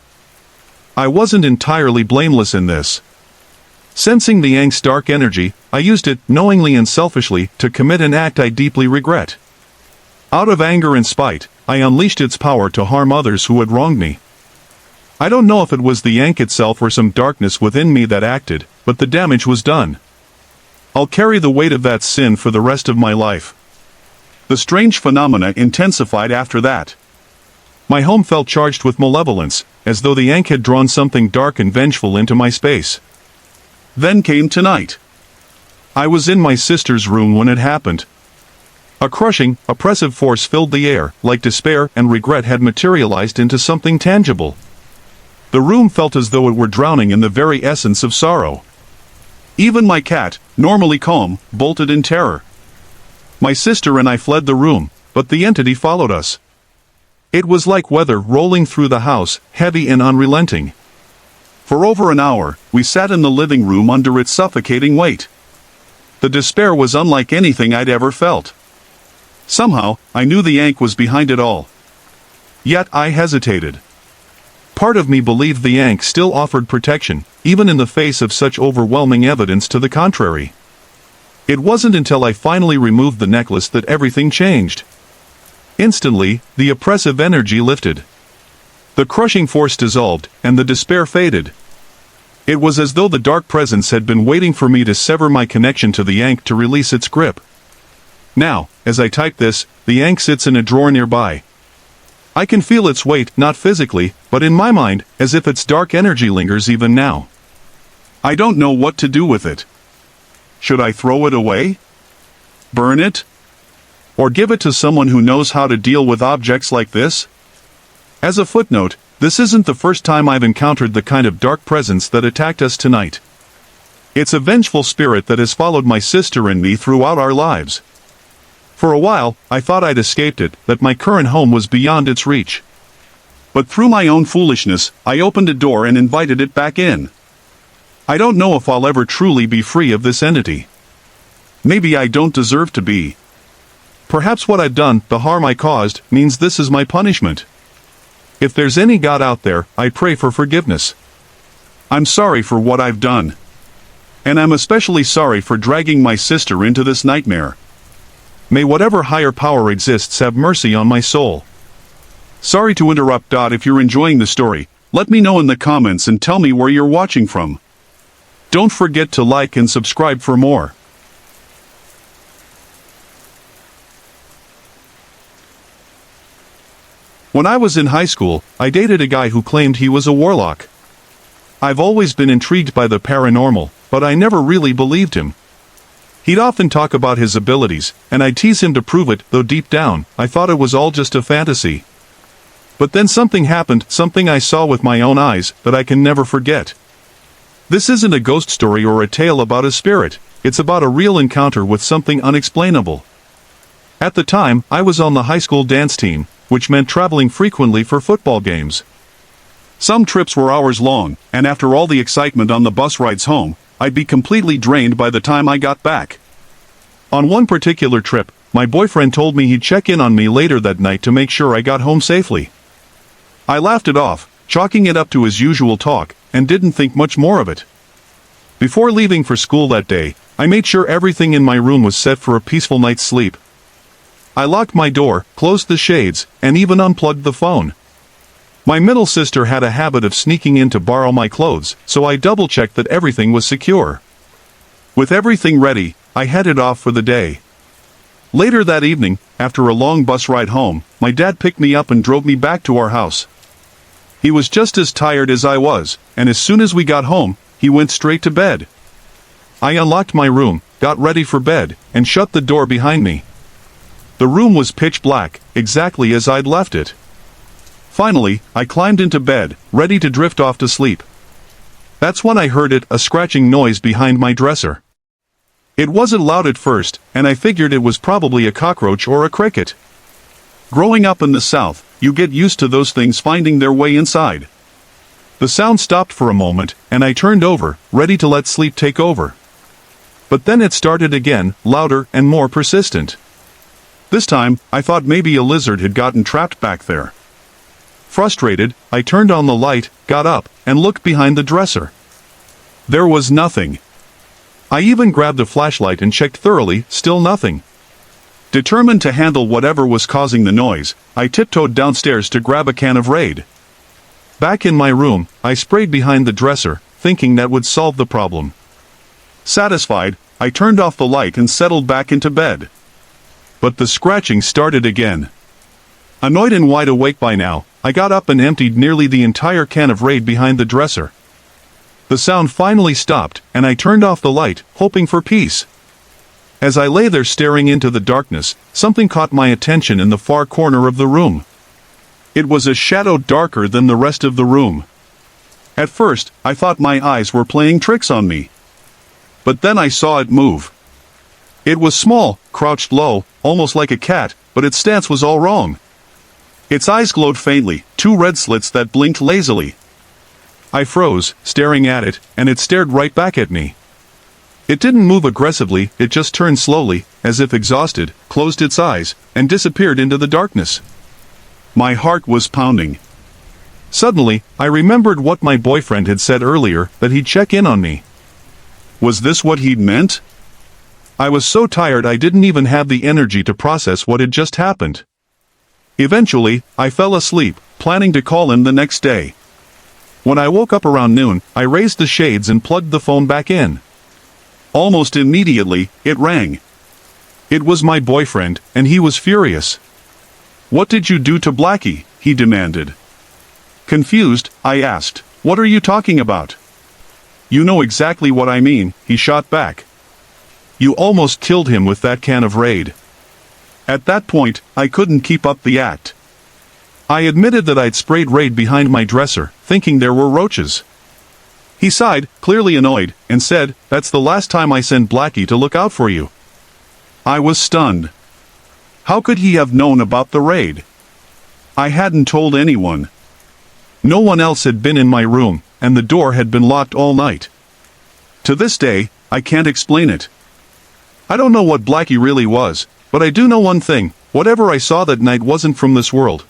I wasn't entirely blameless in this. Sensing the ankh's dark energy, I used it, knowingly and selfishly, to commit an act I deeply regret. Out of anger and spite, I unleashed its power to harm others who had wronged me. I don't know if it was the ankh itself or some darkness within me that acted, but the damage was done. I'll carry the weight of that sin for the rest of my life. The strange phenomena intensified after that. My home felt charged with malevolence, as though the ankh had drawn something dark and vengeful into my space. Then came tonight. I was in my sister's room when it happened. A crushing, oppressive force filled the air, like despair and regret had materialized into something tangible. The room felt as though it were drowning in the very essence of sorrow. Even my cat, normally calm, bolted in terror. My sister and I fled the room, but the entity followed us. It was like weather rolling through the house, heavy and unrelenting. For over an hour, we sat in the living room under its suffocating weight. The despair was unlike anything I'd ever felt. Somehow, I knew the ankh was behind it all. Yet I hesitated. Part of me believed the ankh still offered protection, even in the face of such overwhelming evidence to the contrary. It wasn't until I finally removed the necklace that everything changed. Instantly, the oppressive energy lifted. The crushing force dissolved, and the despair faded. It was as though the dark presence had been waiting for me to sever my connection to the ankh to release its grip. Now, as I type this, the ankh sits in a drawer nearby. I can feel its weight, not physically, but in my mind, as if its dark energy lingers even now. I don't know what to do with it. Should I throw it away? Burn it? Or give it to someone who knows how to deal with objects like this? As a footnote, this isn't the first time I've encountered the kind of dark presence that attacked us tonight. It's a vengeful spirit that has followed my sister and me throughout our lives. For a while, I thought I'd escaped it, that my current home was beyond its reach. But through my own foolishness, I opened a door and invited it back in. I don't know if I'll ever truly be free of this entity. Maybe I don't deserve to be. Perhaps what I've done, the harm I caused, means this is my punishment. If there's any God out there, I pray for forgiveness. I'm sorry for what I've done. And I'm especially sorry for dragging my sister into this nightmare. May whatever higher power exists have mercy on my soul. Sorry to interrupt. If you're enjoying the story, let me know in the comments and tell me where you're watching from. Don't forget to like and subscribe for more. When I was in high school, I dated a guy who claimed he was a warlock. I've always been intrigued by the paranormal, but I never really believed him. He'd often talk about his abilities, and I'd tease him to prove it, though deep down, I thought it was all just a fantasy. But then something happened, something I saw with my own eyes, that I can never forget. This isn't a ghost story or a tale about a spirit, it's about a real encounter with something unexplainable. At the time, I was on the high school dance team, which meant traveling frequently for football games. Some trips were hours long, and after all the excitement on the bus rides home, I'd be completely drained by the time I got back. On one particular trip, my boyfriend told me he'd check in on me later that night to make sure I got home safely. I laughed it off, chalking it up to his usual talk, and didn't think much more of it. Before leaving for school that day, I made sure everything in my room was set for a peaceful night's sleep. I locked my door, closed the shades, and even unplugged the phone. My middle sister had a habit of sneaking in to borrow my clothes, so I double-checked that everything was secure. With everything ready, I headed off for the day. Later that evening, after a long bus ride home, my dad picked me up and drove me back to our house. He was just as tired as I was, and as soon as we got home, he went straight to bed. I unlocked my room, got ready for bed, and shut the door behind me. The room was pitch black, exactly as I'd left it. Finally, I climbed into bed, ready to drift off to sleep. That's when I heard a scratching noise behind my dresser. It wasn't loud at first, and I figured it was probably a cockroach or a cricket. Growing up in the South, you get used to those things finding their way inside. The sound stopped for a moment, and I turned over, ready to let sleep take over. But then it started again, louder and more persistent. This time, I thought maybe a lizard had gotten trapped back there. Frustrated, I turned on the light, got up, and looked behind the dresser. There was nothing. I even grabbed a flashlight and checked thoroughly, still nothing. Determined to handle whatever was causing the noise, I tiptoed downstairs to grab a can of Raid. Back in my room, I sprayed behind the dresser, thinking that would solve the problem. Satisfied, I turned off the light and settled back into bed. But the scratching started again. Annoyed and wide awake by now, I got up and emptied nearly the entire can of Raid behind the dresser. The sound finally stopped, and I turned off the light, hoping for peace. As I lay there staring into the darkness, something caught my attention in the far corner of the room. It was a shadow darker than the rest of the room. At first, I thought my eyes were playing tricks on me. But then I saw it move. It was small, crouched low, almost like a cat, but its stance was all wrong. Its eyes glowed faintly, two red slits that blinked lazily. I froze, staring at it, and it stared right back at me. It didn't move aggressively, it just turned slowly, as if exhausted, closed its eyes, and disappeared into the darkness. My heart was pounding. Suddenly, I remembered what my boyfriend had said earlier, that he'd check in on me. Was this what he'd meant? I was so tired I didn't even have the energy to process what had just happened. Eventually, I fell asleep, planning to call him the next day. When I woke up around noon, I raised the shades and plugged the phone back in. Almost immediately, it rang. It was my boyfriend, and he was furious. "What did you do to Blackie?" he demanded. Confused, I asked, "What are you talking about?" "You know exactly what I mean," he shot back. "You almost killed him with that can of Raid." At that point, I couldn't keep up the act. I admitted that I'd sprayed Raid behind my dresser, thinking there were roaches. He sighed, clearly annoyed, and said, "That's the last time I send Blackie to look out for you." I was stunned. How could he have known about the raid? I hadn't told anyone. No one else had been in my room, and the door had been locked all night. To this day, I can't explain it. I don't know what Blackie really was, but I do know one thing: whatever I saw that night wasn't from this world.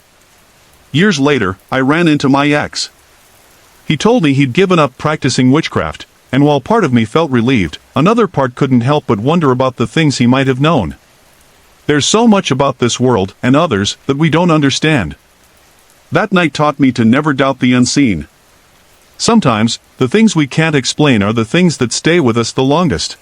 Years later, I ran into my ex. He told me he'd given up practicing witchcraft, and while part of me felt relieved, another part couldn't help but wonder about the things he might have known. There's so much about this world, and others, that we don't understand. That night taught me to never doubt the unseen. Sometimes, the things we can't explain are the things that stay with us the longest.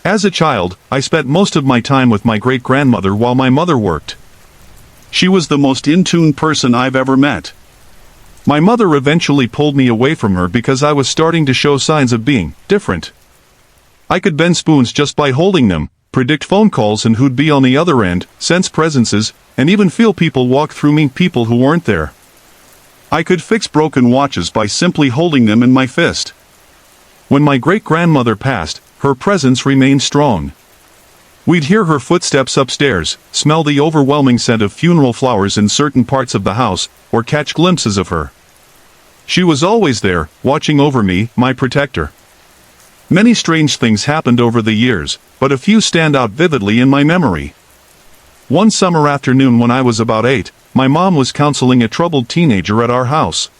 As a child, I spent most of my time with my great-grandmother while my mother worked. She was the most in-tune person I've ever met. My mother eventually pulled me away from her because I was starting to show signs of being different. I could bend spoons just by holding them, predict phone calls and who'd be on the other end, sense presences, and even feel people walk through me, people who weren't there. I could fix broken watches by simply holding them in my fist. When my great-grandmother passed, her presence remained strong. We'd hear her footsteps upstairs, smell the overwhelming scent of funeral flowers in certain parts of the house, or catch glimpses of her. She was always there, watching over me, my protector. Many strange things happened over the years, but a few stand out vividly in my memory. One summer afternoon when I was about 8, my mom was counseling a troubled teenager at our house.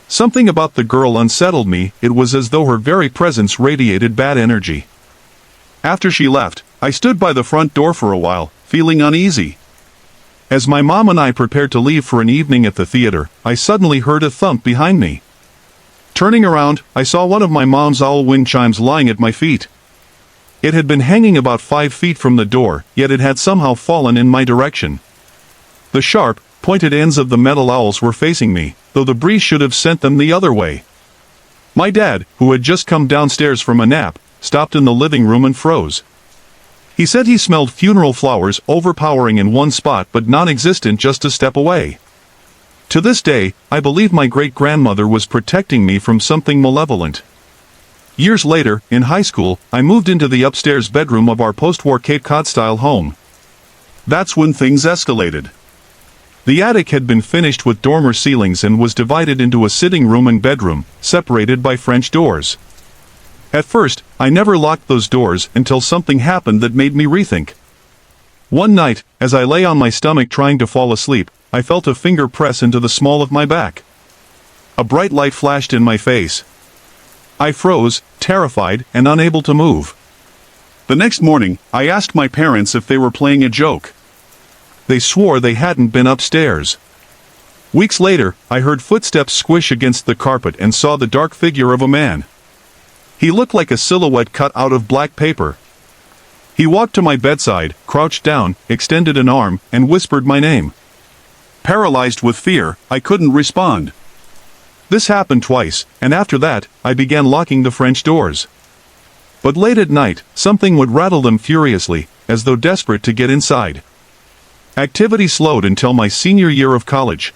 Something about the girl unsettled me. It was as though her very presence radiated bad energy. After she left, I stood by the front door for a while, feeling uneasy. As my mom and I prepared to leave for an evening at the theater, I suddenly heard a thump behind me. Turning around, I saw one of my mom's owl wind chimes lying at my feet. It had been hanging about 5 feet from the door, yet it had somehow fallen in my direction. The sharp, pointed ends of the metal owls were facing me, though the breeze should have sent them the other way. My dad, who had just come downstairs from a nap, stopped in the living room and froze. He said he smelled funeral flowers overpowering in one spot but non-existent just a step away. To this day, I believe my great-grandmother was protecting me from something malevolent. Years later, in high school, I moved into the upstairs bedroom of our post-war Cape Cod-style home. That's when things escalated. The attic had been finished with dormer ceilings and was divided into a sitting room and bedroom, separated by French doors. At first, I never locked those doors until something happened that made me rethink. One night, as I lay on my stomach trying to fall asleep, I felt a finger press into the small of my back. A bright light flashed in my face. I froze, terrified, and unable to move. The next morning, I asked my parents if they were playing a joke. They swore they hadn't been upstairs. Weeks later, I heard footsteps squish against the carpet and saw the dark figure of a man. He looked like a silhouette cut out of black paper. He walked to my bedside, crouched down, extended an arm, and whispered my name. Paralyzed with fear, I couldn't respond. This happened twice, and after that, I began locking the French doors. But late at night, something would rattle them furiously, as though desperate to get inside. Activity slowed until my senior year of college.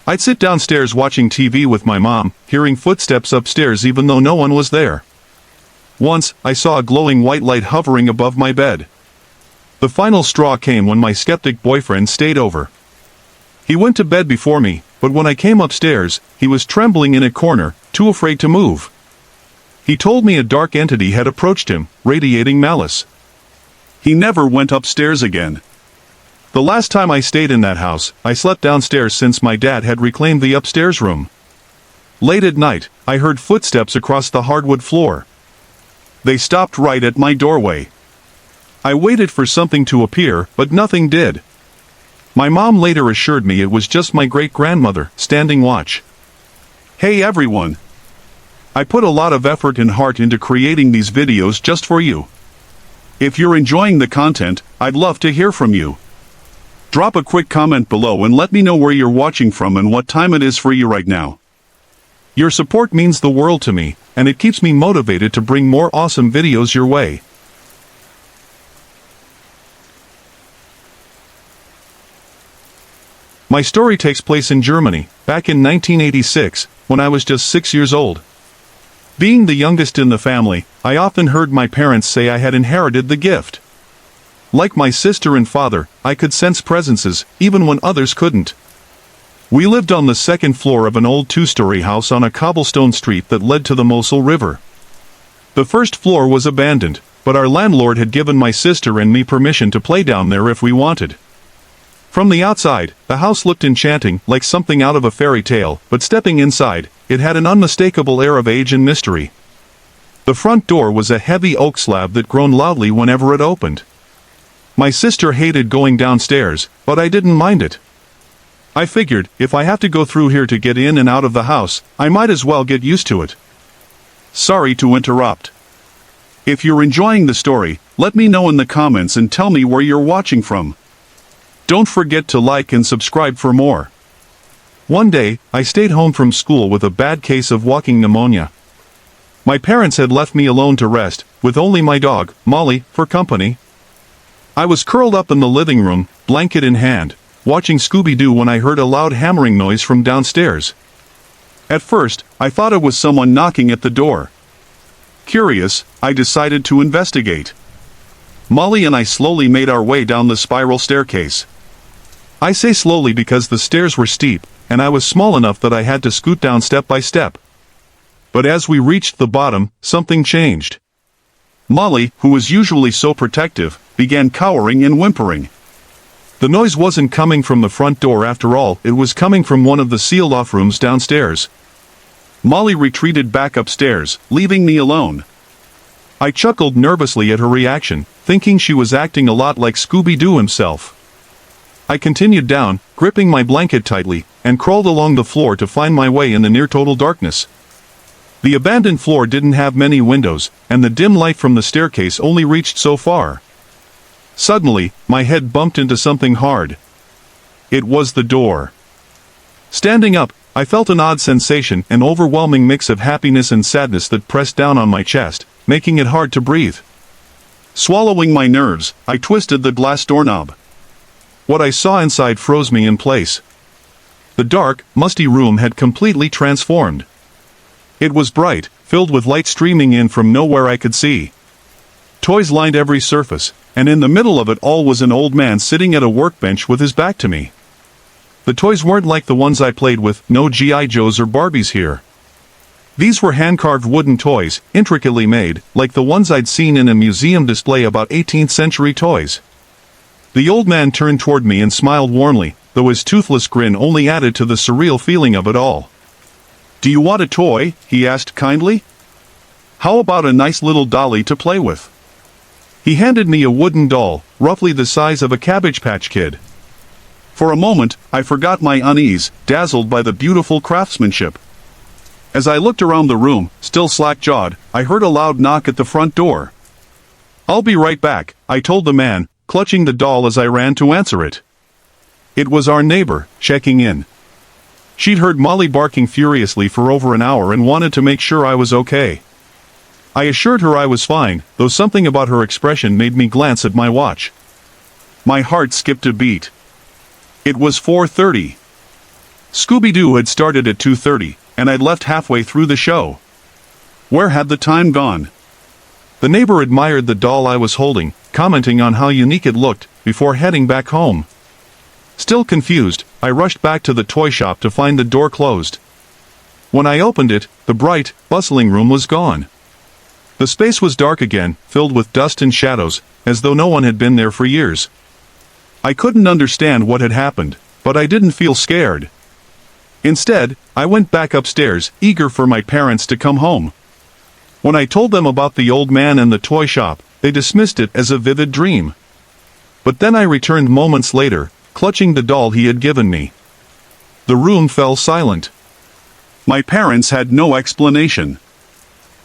I'd sit downstairs watching TV with my mom, hearing footsteps upstairs even though no one was there. Once, I saw a glowing white light hovering above my bed. The final straw came when my skeptic boyfriend stayed over. He went to bed before me, but when I came upstairs, he was trembling in a corner, too afraid to move. He told me a dark entity had approached him, radiating malice. He never went upstairs again. The last time I stayed in that house, I slept downstairs since my dad had reclaimed the upstairs room. Late at night, I heard footsteps across the hardwood floor. They stopped right at my doorway. I waited for something to appear, but nothing did. My mom later assured me it was just my great-grandmother, standing watch. Hey everyone! I put a lot of effort and heart into creating these videos just for you. If you're enjoying the content, I'd love to hear from you. Drop a quick comment below and let me know where you're watching from and what time it is for you right now. Your support means the world to me, and it keeps me motivated to bring more awesome videos your way. My story takes place in Germany, back in 1986, when I was just 6 years old. Being the youngest in the family, I often heard my parents say I had inherited the gift. Like my sister and father, I could sense presences, even when others couldn't. We lived on the second floor of an old two-story house on a cobblestone street that led to the Mosul River. The first floor was abandoned, but our landlord had given my sister and me permission to play down there if we wanted. From the outside, the house looked enchanting, like something out of a fairy tale, but stepping inside, it had an unmistakable air of age and mystery. The front door was a heavy oak slab that groaned loudly whenever it opened. My sister hated going downstairs, but I didn't mind it. I figured, if I have to go through here to get in and out of the house, I might as well get used to it. Sorry to interrupt. If you're enjoying the story, let me know in the comments and tell me where you're watching from. Don't forget to like and subscribe for more. One day, I stayed home from school with a bad case of walking pneumonia. My parents had left me alone to rest, with only my dog, Molly, for company. I was curled up in the living room, blanket in hand, watching Scooby-Doo when I heard a loud hammering noise from downstairs. At first, I thought it was someone knocking at the door. Curious, I decided to investigate. Molly and I slowly made our way down the spiral staircase. I say slowly because the stairs were steep, and I was small enough that I had to scoot down step by step. But as we reached the bottom, something changed. Molly, who was usually so protective, began cowering and whimpering. The noise wasn't coming from the front door after all, it was coming from one of the sealed-off rooms downstairs. Molly retreated back upstairs, leaving me alone. I chuckled nervously at her reaction, thinking she was acting a lot like Scooby-Doo himself. I continued down, gripping my blanket tightly, and crawled along the floor to find my way in the near-total darkness. The abandoned floor didn't have many windows, and the dim light from the staircase only reached so far. Suddenly, my head bumped into something hard. It was the door. Standing up, I felt an odd sensation, an overwhelming mix of happiness and sadness that pressed down on my chest, making it hard to breathe. Swallowing my nerves, I twisted the glass doorknob. What I saw inside froze me in place. The dark, musty room had completely transformed. It was bright, filled with light streaming in from nowhere I could see. Toys lined every surface, and in the middle of it all was an old man sitting at a workbench with his back to me. The toys weren't like the ones I played with, no G.I. Joes or Barbies here. These were hand-carved wooden toys, intricately made, like the ones I'd seen in a museum display about 18th century toys. The old man turned toward me and smiled warmly, though his toothless grin only added to the surreal feeling of it all. "Do you want a toy?" he asked kindly. "How about a nice little dolly to play with?" He handed me a wooden doll, roughly the size of a Cabbage Patch Kid. For a moment, I forgot my unease, dazzled by the beautiful craftsmanship. As I looked around the room, still slack-jawed, I heard a loud knock at the front door. "I'll be right back," I told the man, clutching the doll as I ran to answer it. It was our neighbor, checking in. She'd heard Molly barking furiously for over an hour and wanted to make sure I was okay. I assured her I was fine, though something about her expression made me glance at my watch. My heart skipped a beat. It was 4:30. Scooby-Doo had started at 2:30, and I'd left halfway through the show. Where had the time gone? The neighbor admired the doll I was holding, commenting on how unique it looked, before heading back home. Still confused, I rushed back to the toy shop to find the door closed. When I opened it, the bright, bustling room was gone. The space was dark again, filled with dust and shadows, as though no one had been there for years. I couldn't understand what had happened, but I didn't feel scared. Instead, I went back upstairs, eager for my parents to come home. When I told them about the old man and the toy shop, they dismissed it as a vivid dream. But then I returned moments later, clutching the doll he had given me. The room fell silent. My parents had no explanation.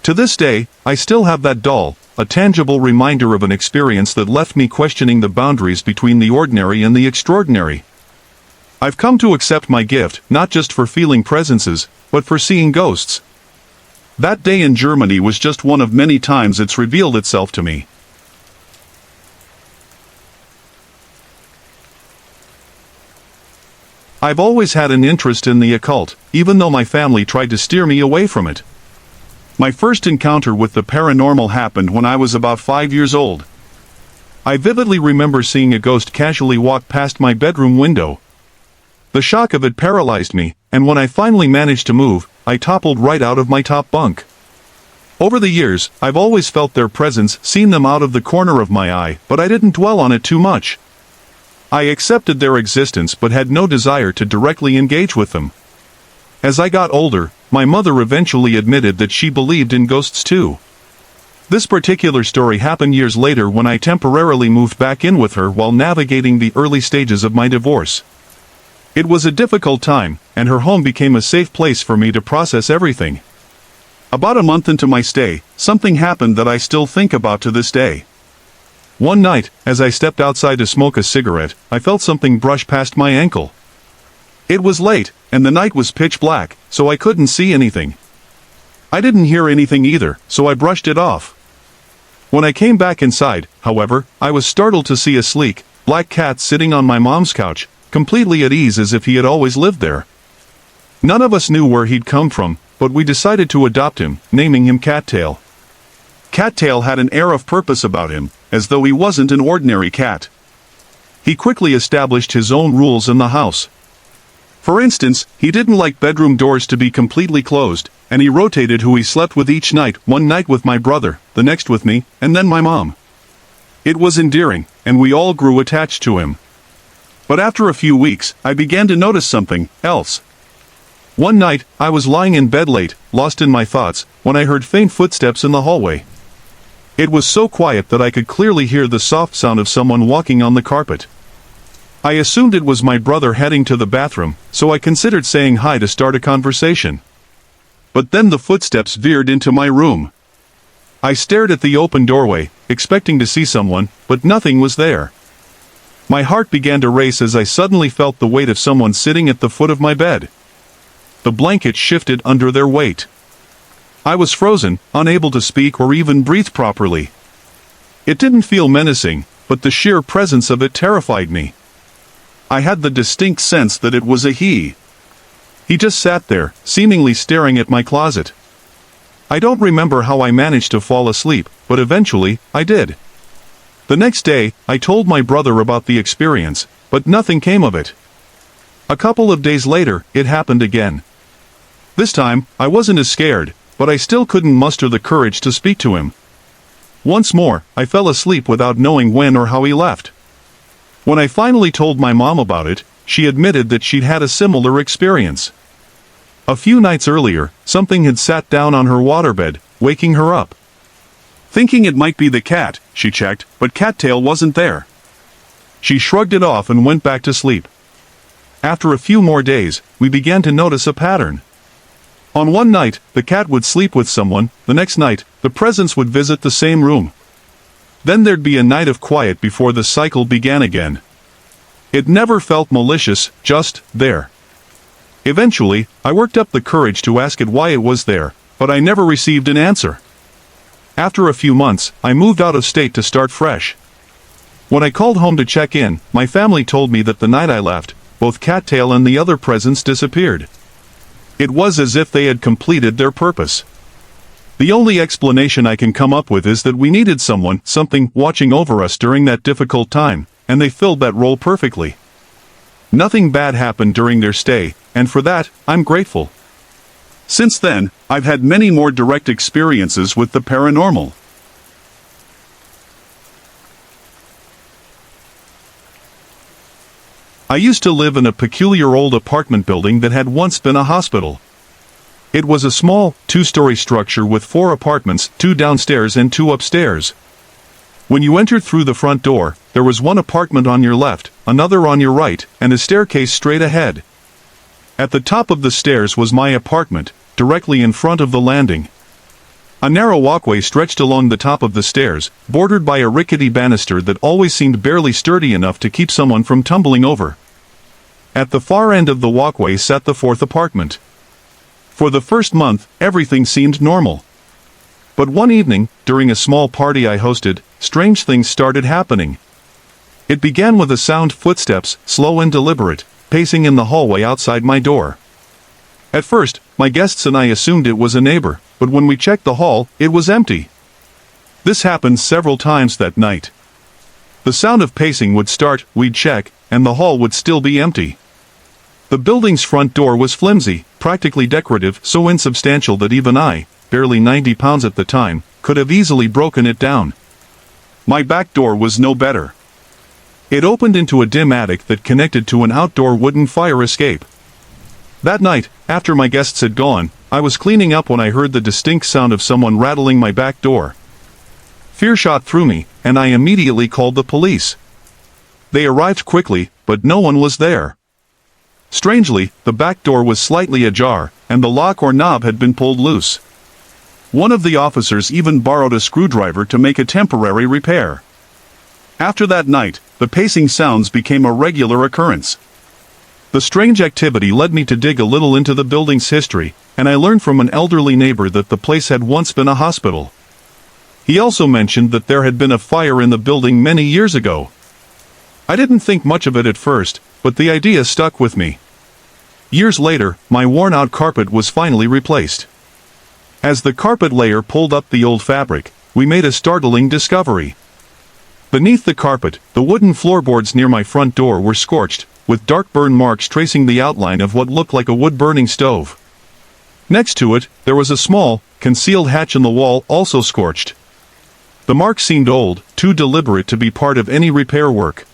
To this day, I still have that doll, a tangible reminder of an experience that left me questioning the boundaries between the ordinary and the extraordinary. I've come to accept my gift, not just for feeling presences, but for seeing ghosts. That day in Germany was just one of many times it's revealed itself to me. I've always had an interest in the occult, even though my family tried to steer me away from it. My first encounter with the paranormal happened when I was about 5 years old. I vividly remember seeing a ghost casually walk past my bedroom window. The shock of it paralyzed me, and when I finally managed to move, I toppled right out of my top bunk. Over the years, I've always felt their presence, seen them out of the corner of my eye, but I didn't dwell on it too much. I accepted their existence but had no desire to directly engage with them. As I got older, my mother eventually admitted that she believed in ghosts too. This particular story happened years later when I temporarily moved back in with her while navigating the early stages of my divorce. It was a difficult time, and her home became a safe place for me to process everything. About a month into my stay, something happened that I still think about to this day. One night, as I stepped outside to smoke a cigarette, I felt something brush past my ankle. It was late, and the night was pitch black, so I couldn't see anything. I didn't hear anything either, so I brushed it off. When I came back inside, however, I was startled to see a sleek, black cat sitting on my mom's couch, completely at ease as if he had always lived there. None of us knew where he'd come from, but we decided to adopt him, naming him Cattail. Cattail had an air of purpose about him, as though he wasn't an ordinary cat. He quickly established his own rules in the house. For instance, he didn't like bedroom doors to be completely closed, and he rotated who he slept with each night, one night with my brother, the next with me, and then my mom. It was endearing, and we all grew attached to him. But after a few weeks, I began to notice something else. One night, I was lying in bed late, lost in my thoughts, when I heard faint footsteps in the hallway. It was so quiet that I could clearly hear the soft sound of someone walking on the carpet. I assumed it was my brother heading to the bathroom, so I considered saying hi to start a conversation. But then the footsteps veered into my room. I stared at the open doorway, expecting to see someone, but nothing was there. My heart began to race as I suddenly felt the weight of someone sitting at the foot of my bed. The blanket shifted under their weight. I was frozen, unable to speak or even breathe properly. It didn't feel menacing, but the sheer presence of it terrified me. I had the distinct sense that it was a he. He just sat there, seemingly staring at my closet. I don't remember how I managed to fall asleep, but eventually, I did. The next day, I told my brother about the experience, but nothing came of it. A couple of days later, it happened again. This time, I wasn't as scared, but I still couldn't muster the courage to speak to him. Once more, I fell asleep without knowing when or how he left. When I finally told my mom about it, she admitted that she'd had a similar experience. A few nights earlier, something had sat down on her waterbed, waking her up. Thinking it might be the cat, she checked, but Cattail wasn't there. She shrugged it off and went back to sleep. After a few more days, we began to notice a pattern. On one night, the cat would sleep with someone, the next night, the presence would visit the same room. Then there'd be a night of quiet before the cycle began again. It never felt malicious, just there. Eventually, I worked up the courage to ask it why it was there, but I never received an answer. After a few months, I moved out of state to start fresh. When I called home to check in, my family told me that the night I left, both Cattail and the other presence disappeared. It was as if they had completed their purpose. The only explanation I can come up with is that we needed something watching over us during that difficult time, and they filled that role perfectly. Nothing bad happened during their stay, and for that, I'm grateful. Since then, I've had many more direct experiences with the paranormal. I used to live in a peculiar old apartment building that had once been a hospital. It was a small, two-story structure with 4 apartments, 2 downstairs and 2 upstairs. When you entered through the front door, there was one apartment on your left, another on your right, and a staircase straight ahead. At the top of the stairs was my apartment, directly in front of the landing. A narrow walkway stretched along the top of the stairs, bordered by a rickety banister that always seemed barely sturdy enough to keep someone from tumbling over. At the far end of the walkway sat the 4th apartment. For the first month, everything seemed normal. But one evening, during a small party I hosted, strange things started happening. It began with a sound footsteps, slow and deliberate, pacing in the hallway outside my door. At first, my guests and I assumed it was a neighbor, but when we checked the hall, it was empty. This happened several times that night. The sound of pacing would start, we'd check, and the hall would still be empty. The building's front door was flimsy, practically decorative, so insubstantial that even I, barely 90 pounds at the time, could have easily broken it down. My back door was no better. It opened into a dim attic that connected to an outdoor wooden fire escape. That night, after my guests had gone, I was cleaning up when I heard the distinct sound of someone rattling my back door. Fear shot through me, and I immediately called the police. They arrived quickly, but no one was there. Strangely, the back door was slightly ajar, and the lock or knob had been pulled loose. One of the officers even borrowed a screwdriver to make a temporary repair. After that night, the pacing sounds became a regular occurrence. The strange activity led me to dig a little into the building's history, and I learned from an elderly neighbor that the place had once been a hospital. He also mentioned that there had been a fire in the building many years ago. I didn't think much of it at first, but the idea stuck with me. Years later, my worn-out carpet was finally replaced. As the carpet layer pulled up the old fabric, we made a startling discovery. Beneath the carpet, the wooden floorboards near my front door were scorched, with dark burn marks tracing the outline of what looked like a wood-burning stove. Next to it, there was a small, concealed hatch in the wall, also scorched. The mark seemed old, too deliberate to be part of any repair work.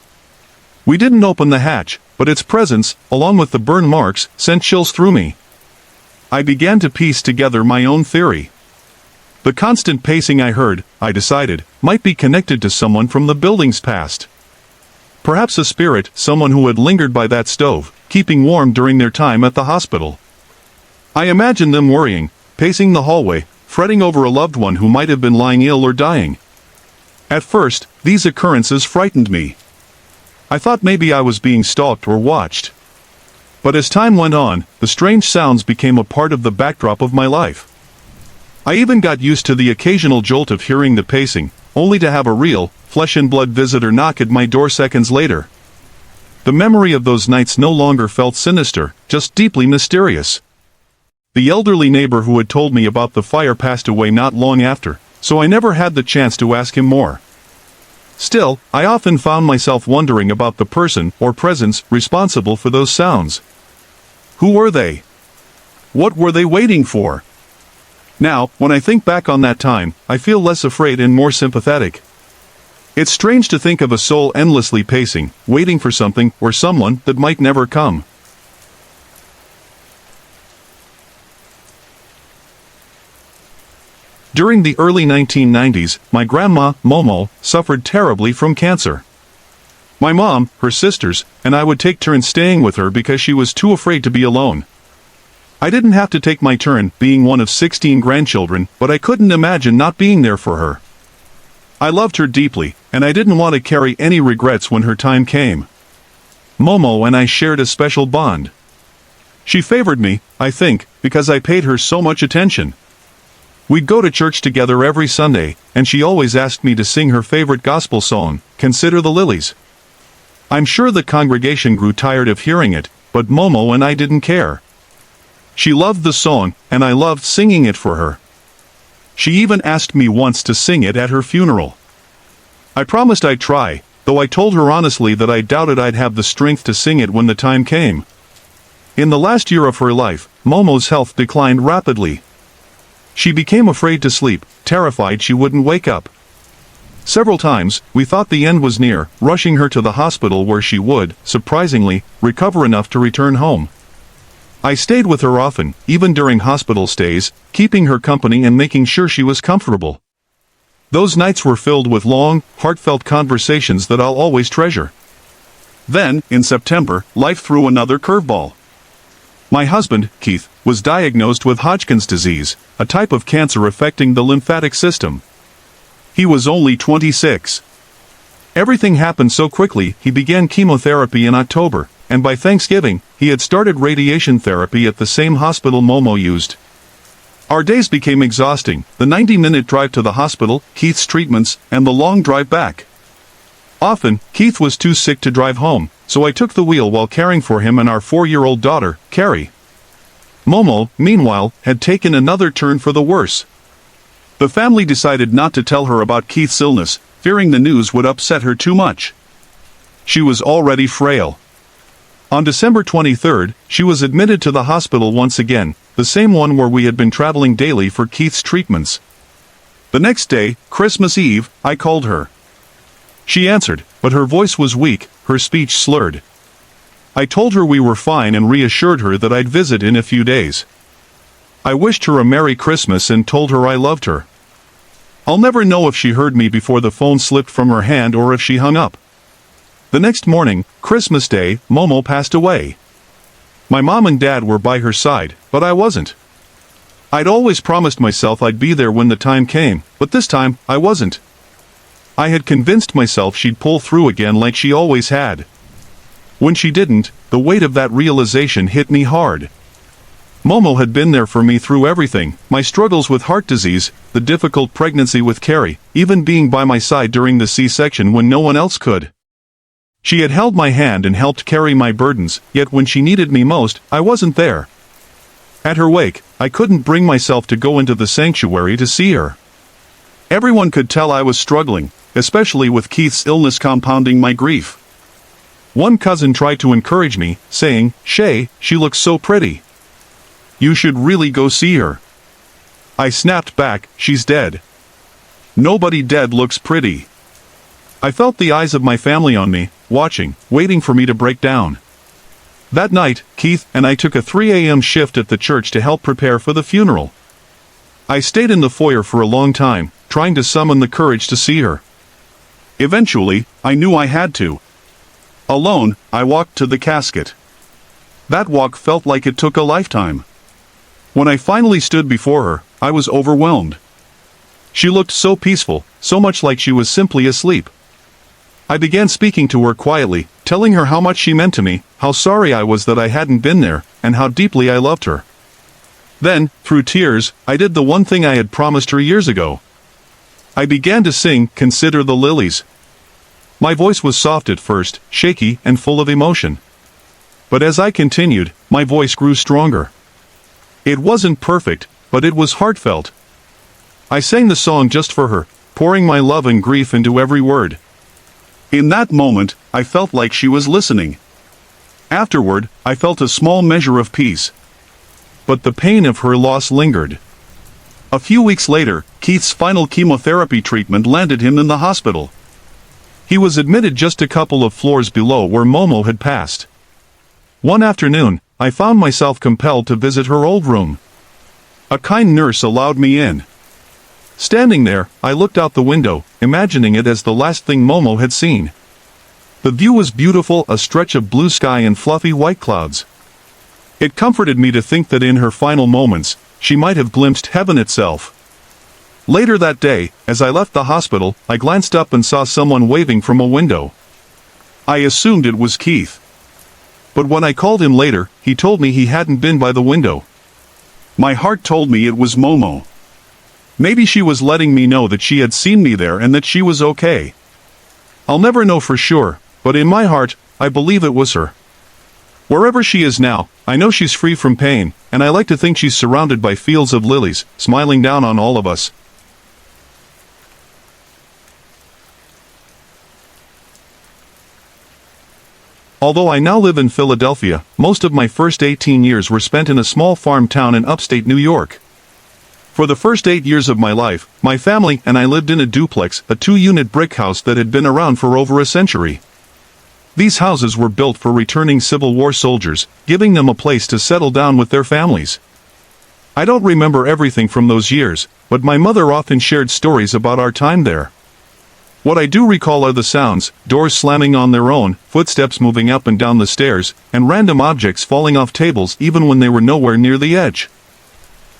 We didn't open the hatch, but its presence, along with the burn marks, sent chills through me. I began to piece together my own theory. The constant pacing I heard, I decided, might be connected to someone from the building's past. Perhaps a spirit, someone who had lingered by that stove, keeping warm during their time at the hospital. I imagined them worrying, pacing the hallway, fretting over a loved one who might have been lying ill or dying. At first, these occurrences frightened me. I thought maybe I was being stalked or watched. But as time went on, the strange sounds became a part of the backdrop of my life. I even got used to the occasional jolt of hearing the pacing, only to have a real, flesh-and-blood visitor knock at my door seconds later. The memory of those nights no longer felt sinister, just deeply mysterious. The elderly neighbor who had told me about the fire passed away not long after, so I never had the chance to ask him more. Still, I often found myself wondering about the person or presence responsible for those sounds. Who were they? What were they waiting for? Now, when I think back on that time, I feel less afraid and more sympathetic. It's strange to think of a soul endlessly pacing, waiting for something or someone that might never come. During the early 1990s, my grandma, Momo, suffered terribly from cancer. My mom, her sisters, and I would take turns staying with her because she was too afraid to be alone. I didn't have to take my turn, being one of 16 grandchildren, but I couldn't imagine not being there for her. I loved her deeply, and I didn't want to carry any regrets when her time came. Momo and I shared a special bond. She favored me, I think, because I paid her so much attention. We'd go to church together every Sunday, and she always asked me to sing her favorite gospel song, "Consider the Lilies." I'm sure the congregation grew tired of hearing it, but Momo and I didn't care. She loved the song, and I loved singing it for her. She even asked me once to sing it at her funeral. I promised I'd try, though I told her honestly that I doubted I'd have the strength to sing it when the time came. In the last year of her life, Momo's health declined rapidly. She became afraid to sleep, terrified she wouldn't wake up. Several times, we thought the end was near, rushing her to the hospital where she would, surprisingly, recover enough to return home. I stayed with her often, even during hospital stays, keeping her company and making sure she was comfortable. Those nights were filled with long, heartfelt conversations that I'll always treasure. Then, in September, life threw another curveball. My husband, Keith, was diagnosed with Hodgkin's disease, a type of cancer affecting the lymphatic system. He was only 26. Everything happened so quickly. He began chemotherapy in October, and by Thanksgiving, he had started radiation therapy at the same hospital Momo used. Our days became exhausting, the 90-minute drive to the hospital, Keith's treatments, and the long drive back. Often, Keith was too sick to drive home, so I took the wheel while caring for him and our 4-year-old daughter, Carrie. Momo, meanwhile, had taken another turn for the worse. The family decided not to tell her about Keith's illness, fearing the news would upset her too much. She was already frail. On December 23rd, she was admitted to the hospital once again, the same one where we had been traveling daily for Keith's treatments. The next day, Christmas Eve, I called her. She answered, but her voice was weak, her speech slurred. I told her we were fine and reassured her that I'd visit in a few days. I wished her a Merry Christmas and told her I loved her. I'll never know if she heard me before the phone slipped from her hand or if she hung up. The next morning, Christmas Day, Momo passed away. My mom and dad were by her side, but I wasn't. I'd always promised myself I'd be there when the time came, but this time, I wasn't. I had convinced myself she'd pull through again like she always had. When she didn't, the weight of that realization hit me hard. Momo had been there for me through everything, my struggles with heart disease, the difficult pregnancy with Carrie, even being by my side during the C-section when no one else could. She had held my hand and helped carry my burdens, yet when she needed me most, I wasn't there. At her wake, I couldn't bring myself to go into the sanctuary to see her. Everyone could tell I was struggling, especially with Keith's illness compounding my grief. One cousin tried to encourage me, saying, "Shay, she looks so pretty. You should really go see her." I snapped back, "She's dead. Nobody dead looks pretty." I felt the eyes of my family on me, watching, waiting for me to break down. That night, Keith and I took a 3 a.m. shift at the church to help prepare for the funeral. I stayed in the foyer for a long time, trying to summon the courage to see her. Eventually, I knew I had to. Alone, I walked to the casket. That walk felt like it took a lifetime. When I finally stood before her, I was overwhelmed. She looked so peaceful, so much like she was simply asleep. I began speaking to her quietly, telling her how much she meant to me, how sorry I was that I hadn't been there, and how deeply I loved her. Then, through tears, I did the one thing I had promised her years ago. I began to sing, "Consider the Lilies." My voice was soft at first, shaky and full of emotion. But as I continued, my voice grew stronger. It wasn't perfect, but it was heartfelt. I sang the song just for her, pouring my love and grief into every word. In that moment, I felt like she was listening. Afterward, I felt a small measure of peace. But the pain of her loss lingered. A few weeks later, Keith's final chemotherapy treatment landed him in the hospital. He was admitted just a couple of floors below where Momo had passed. One afternoon, I found myself compelled to visit her old room. A kind nurse allowed me in. Standing there, I looked out the window, imagining it as the last thing Momo had seen. The view was beautiful, a stretch of blue sky and fluffy white clouds. It comforted me to think that in her final moments, she might have glimpsed heaven itself. Later that day, as I left the hospital, I glanced up and saw someone waving from a window. I assumed it was Keith. But when I called him later, he told me he hadn't been by the window. My heart told me it was Momo. Maybe she was letting me know that she had seen me there and that she was okay. I'll never know for sure, but in my heart, I believe it was her. Wherever she is now, I know she's free from pain, and I like to think she's surrounded by fields of lilies, smiling down on all of us. Although I now live in Philadelphia, most of my first 18 years were spent in a small farm town in upstate New York. For the first 8 years of my life, my family and I lived in a duplex, a 2-unit brick house that had been around for over a century. These houses were built for returning Civil War soldiers, giving them a place to settle down with their families. I don't remember everything from those years, but my mother often shared stories about our time there. What I do recall are the sounds, doors slamming on their own, footsteps moving up and down the stairs, and random objects falling off tables even when they were nowhere near the edge.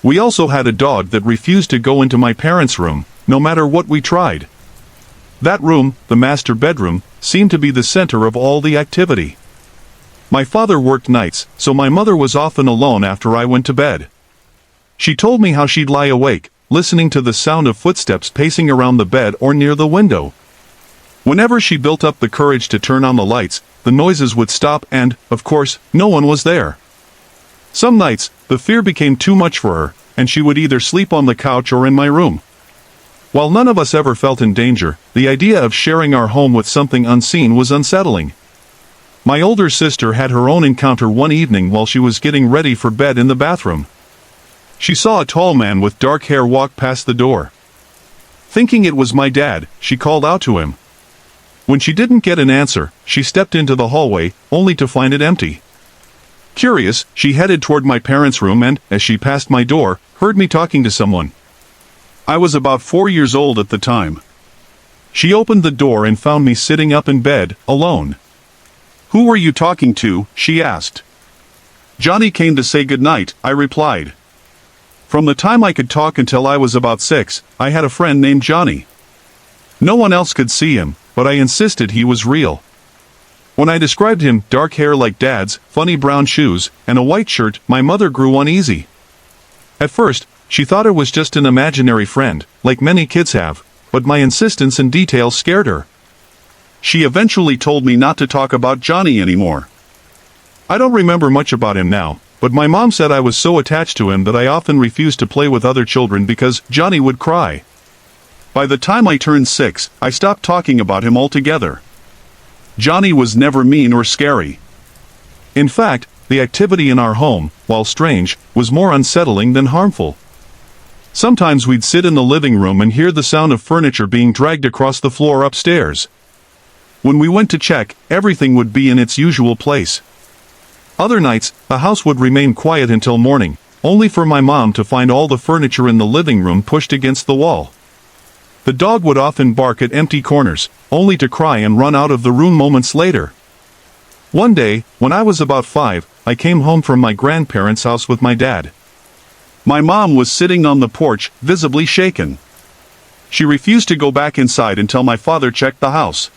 We also had a dog that refused to go into my parents' room, no matter what we tried. That room, the master bedroom, seemed to be the center of all the activity. My father worked nights, so my mother was often alone after I went to bed. She told me how she'd lie awake, listening to the sound of footsteps pacing around the bed or near the window. Whenever she built up the courage to turn on the lights, the noises would stop and, of course, no one was there. Some nights, the fear became too much for her, and she would either sleep on the couch or in my room. While none of us ever felt in danger, the idea of sharing our home with something unseen was unsettling. My older sister had her own encounter one evening while she was getting ready for bed in the bathroom. She saw a tall man with dark hair walk past the door. Thinking it was my dad, she called out to him. When she didn't get an answer, she stepped into the hallway, only to find it empty. Curious, she headed toward my parents' room and, as she passed my door, heard me talking to someone. I was about 4 years old at the time. She opened the door and found me sitting up in bed, alone. "Who were you talking to?" she asked. "Johnny came to say goodnight," I replied. From the time I could talk until I was about 6, I had a friend named Johnny. No one else could see him, but I insisted he was real. When I described him, dark hair like Dad's, funny brown shoes, and a white shirt, my mother grew uneasy. At first, she thought it was just an imaginary friend, like many kids have, but my insistence and details scared her. She eventually told me not to talk about Johnny anymore. I don't remember much about him now, but my mom said I was so attached to him that I often refused to play with other children because Johnny would cry. By the time I turned 6, I stopped talking about him altogether. Johnny was never mean or scary. In fact, the activity in our home, while strange, was more unsettling than harmful. Sometimes we'd sit in the living room and hear the sound of furniture being dragged across the floor upstairs. When we went to check, everything would be in its usual place. Other nights, the house would remain quiet until morning, only for my mom to find all the furniture in the living room pushed against the wall. The dog would often bark at empty corners, only to cry and run out of the room moments later. One day, when I was about 5, I came home from my grandparents' house with my dad. My mom was sitting on the porch, visibly shaken. She refused to go back inside until my father checked the house.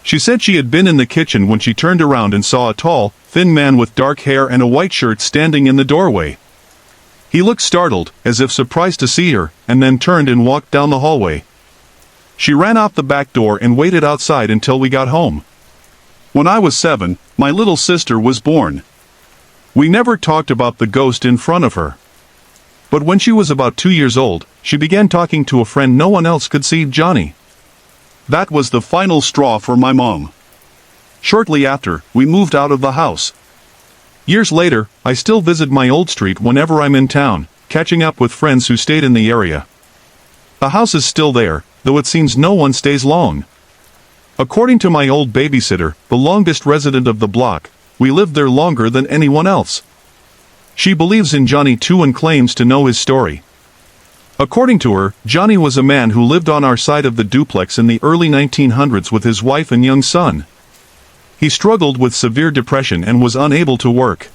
She said she had been in the kitchen when she turned around and saw a tall, thin man with dark hair and a white shirt standing in the doorway. He looked startled, as if surprised to see her, and then turned and walked down the hallway. She ran out the back door and waited outside until we got home. When I was 7, my little sister was born. We never talked about the ghost in front of her. But when she was about 2 years old, she began talking to a friend no one else could see, Johnny. That was the final straw for my mom. Shortly after, we moved out of the house. Years later, I still visit my old street whenever I'm in town, catching up with friends who stayed in the area. The house is still there, though it seems no one stays long. According to my old babysitter, the longest resident of the block, we lived there longer than anyone else. She believes in Johnny too and claims to know his story. According to her, Johnny was a man who lived on our side of the duplex in the early 1900s with his wife and young son. He struggled with severe depression and was unable to work.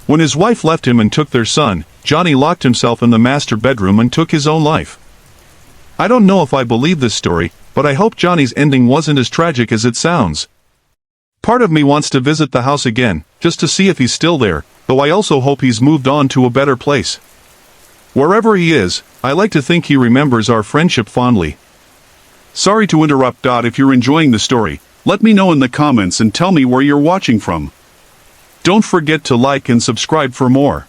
When his wife left him and took their son, Johnny locked himself in the master bedroom and took his own life. I don't know if I believe this story, but I hope Johnny's ending wasn't as tragic as it sounds. Part of me wants to visit the house again, just to see if he's still there, though I also hope he's moved on to a better place. Wherever he is, I like to think he remembers our friendship fondly. Sorry to interrupt. If you're enjoying the story, let me know in the comments and tell me where you're watching from. Don't forget to like and subscribe for more.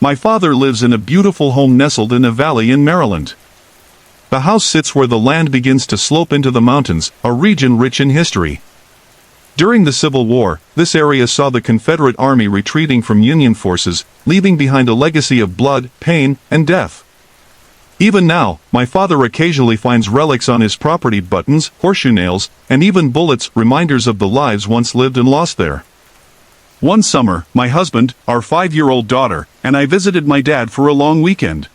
My father lives in a beautiful home nestled in a valley in Maryland. The house sits where the land begins to slope into the mountains, a region rich in history. During the Civil War, this area saw the Confederate Army retreating from Union forces, leaving behind a legacy of blood, pain, and death. Even now, my father occasionally finds relics on his property: buttons, horseshoe nails, and even bullets, reminders of the lives once lived and lost there. One summer, my husband, our 5-year-old daughter, and I visited my dad for a long weekend.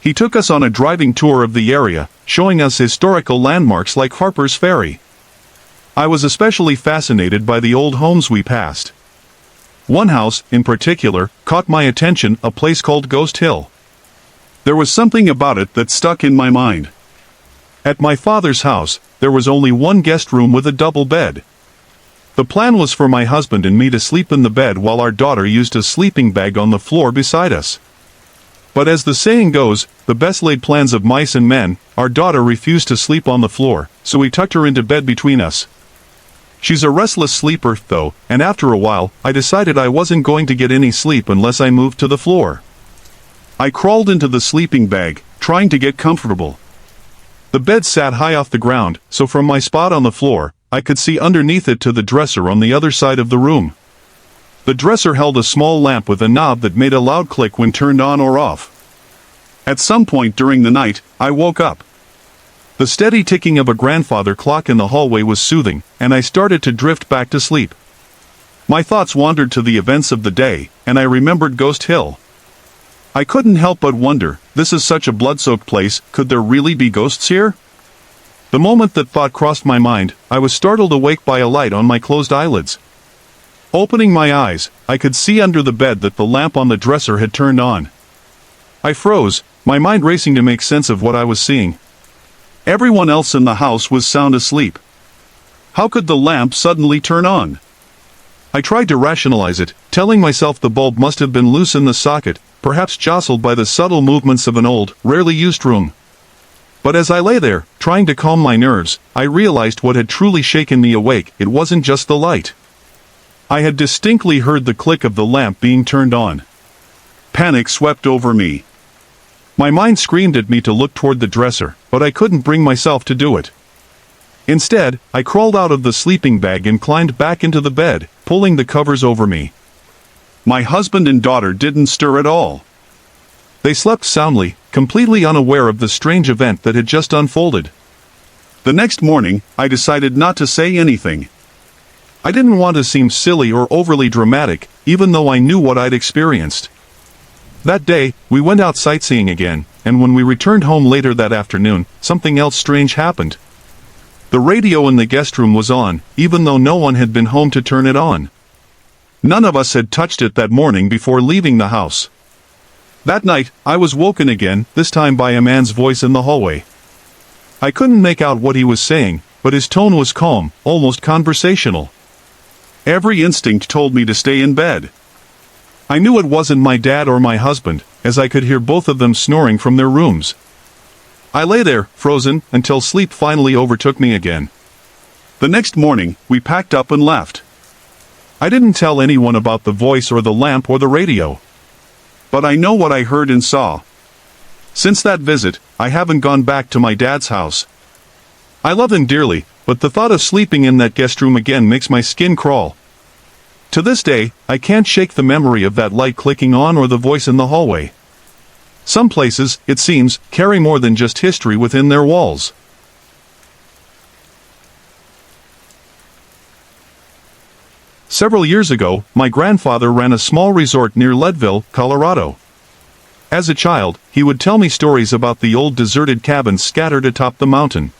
He took us on a driving tour of the area, showing us historical landmarks like Harper's Ferry. I was especially fascinated by the old homes we passed. One house, in particular, caught my attention, a place called Ghost Hill. There was something about it that stuck in my mind. At my father's house, there was only one guest room with a double bed. The plan was for my husband and me to sleep in the bed while our daughter used a sleeping bag on the floor beside us. But as the saying goes, the best laid plans of mice and men, our daughter refused to sleep on the floor, so we tucked her into bed between us. She's a restless sleeper, though, and after a while, I decided I wasn't going to get any sleep unless I moved to the floor. I crawled into the sleeping bag, trying to get comfortable. The bed sat high off the ground, so from my spot on the floor, I could see underneath it to the dresser on the other side of the room. The dresser held a small lamp with a knob that made a loud click when turned on or off. At some point during the night, I woke up. The steady ticking of a grandfather clock in the hallway was soothing, and I started to drift back to sleep. My thoughts wandered to the events of the day, and I remembered Ghost Hill. I couldn't help but wonder, this is such a blood-soaked place, could there really be ghosts here? The moment that thought crossed my mind, I was startled awake by a light on my closed eyelids. Opening my eyes, I could see under the bed that the lamp on the dresser had turned on. I froze, my mind racing to make sense of what I was seeing. Everyone else in the house was sound asleep. How could the lamp suddenly turn on? I tried to rationalize it, telling myself the bulb must have been loose in the socket, perhaps jostled by the subtle movements of an old, rarely used room. But as I lay there, trying to calm my nerves, I realized what had truly shaken me awake. It wasn't just the light. I had distinctly heard the click of the lamp being turned on. Panic swept over me. My mind screamed at me to look toward the dresser, but I couldn't bring myself to do it. Instead, I crawled out of the sleeping bag and climbed back into the bed, pulling the covers over me. My husband and daughter didn't stir at all. They slept soundly, completely unaware of the strange event that had just unfolded. The next morning, I decided not to say anything. I didn't want to seem silly or overly dramatic, even though I knew what I'd experienced. That day, we went out sightseeing again, and when we returned home later that afternoon, something else strange happened. The radio in the guest room was on, even though no one had been home to turn it on. None of us had touched it that morning before leaving the house. That night, I was woken again, this time by a man's voice in the hallway. I couldn't make out what he was saying, but his tone was calm, almost conversational. Every instinct told me to stay in bed. I knew it wasn't my dad or my husband, as I could hear both of them snoring from their rooms. I lay there, frozen, until sleep finally overtook me again. The next morning, we packed up and left. I didn't tell anyone about the voice or the lamp or the radio. But I know what I heard and saw. Since that visit, I haven't gone back to my dad's house. I love him dearly, but the thought of sleeping in that guest room again makes my skin crawl. To this day, I can't shake the memory of that light clicking on or the voice in the hallway. Some places, it seems, carry more than just history within their walls. Several years ago, my grandfather ran a small resort near Leadville, Colorado. As a child, he would tell me stories about the old deserted cabins scattered atop the mountain.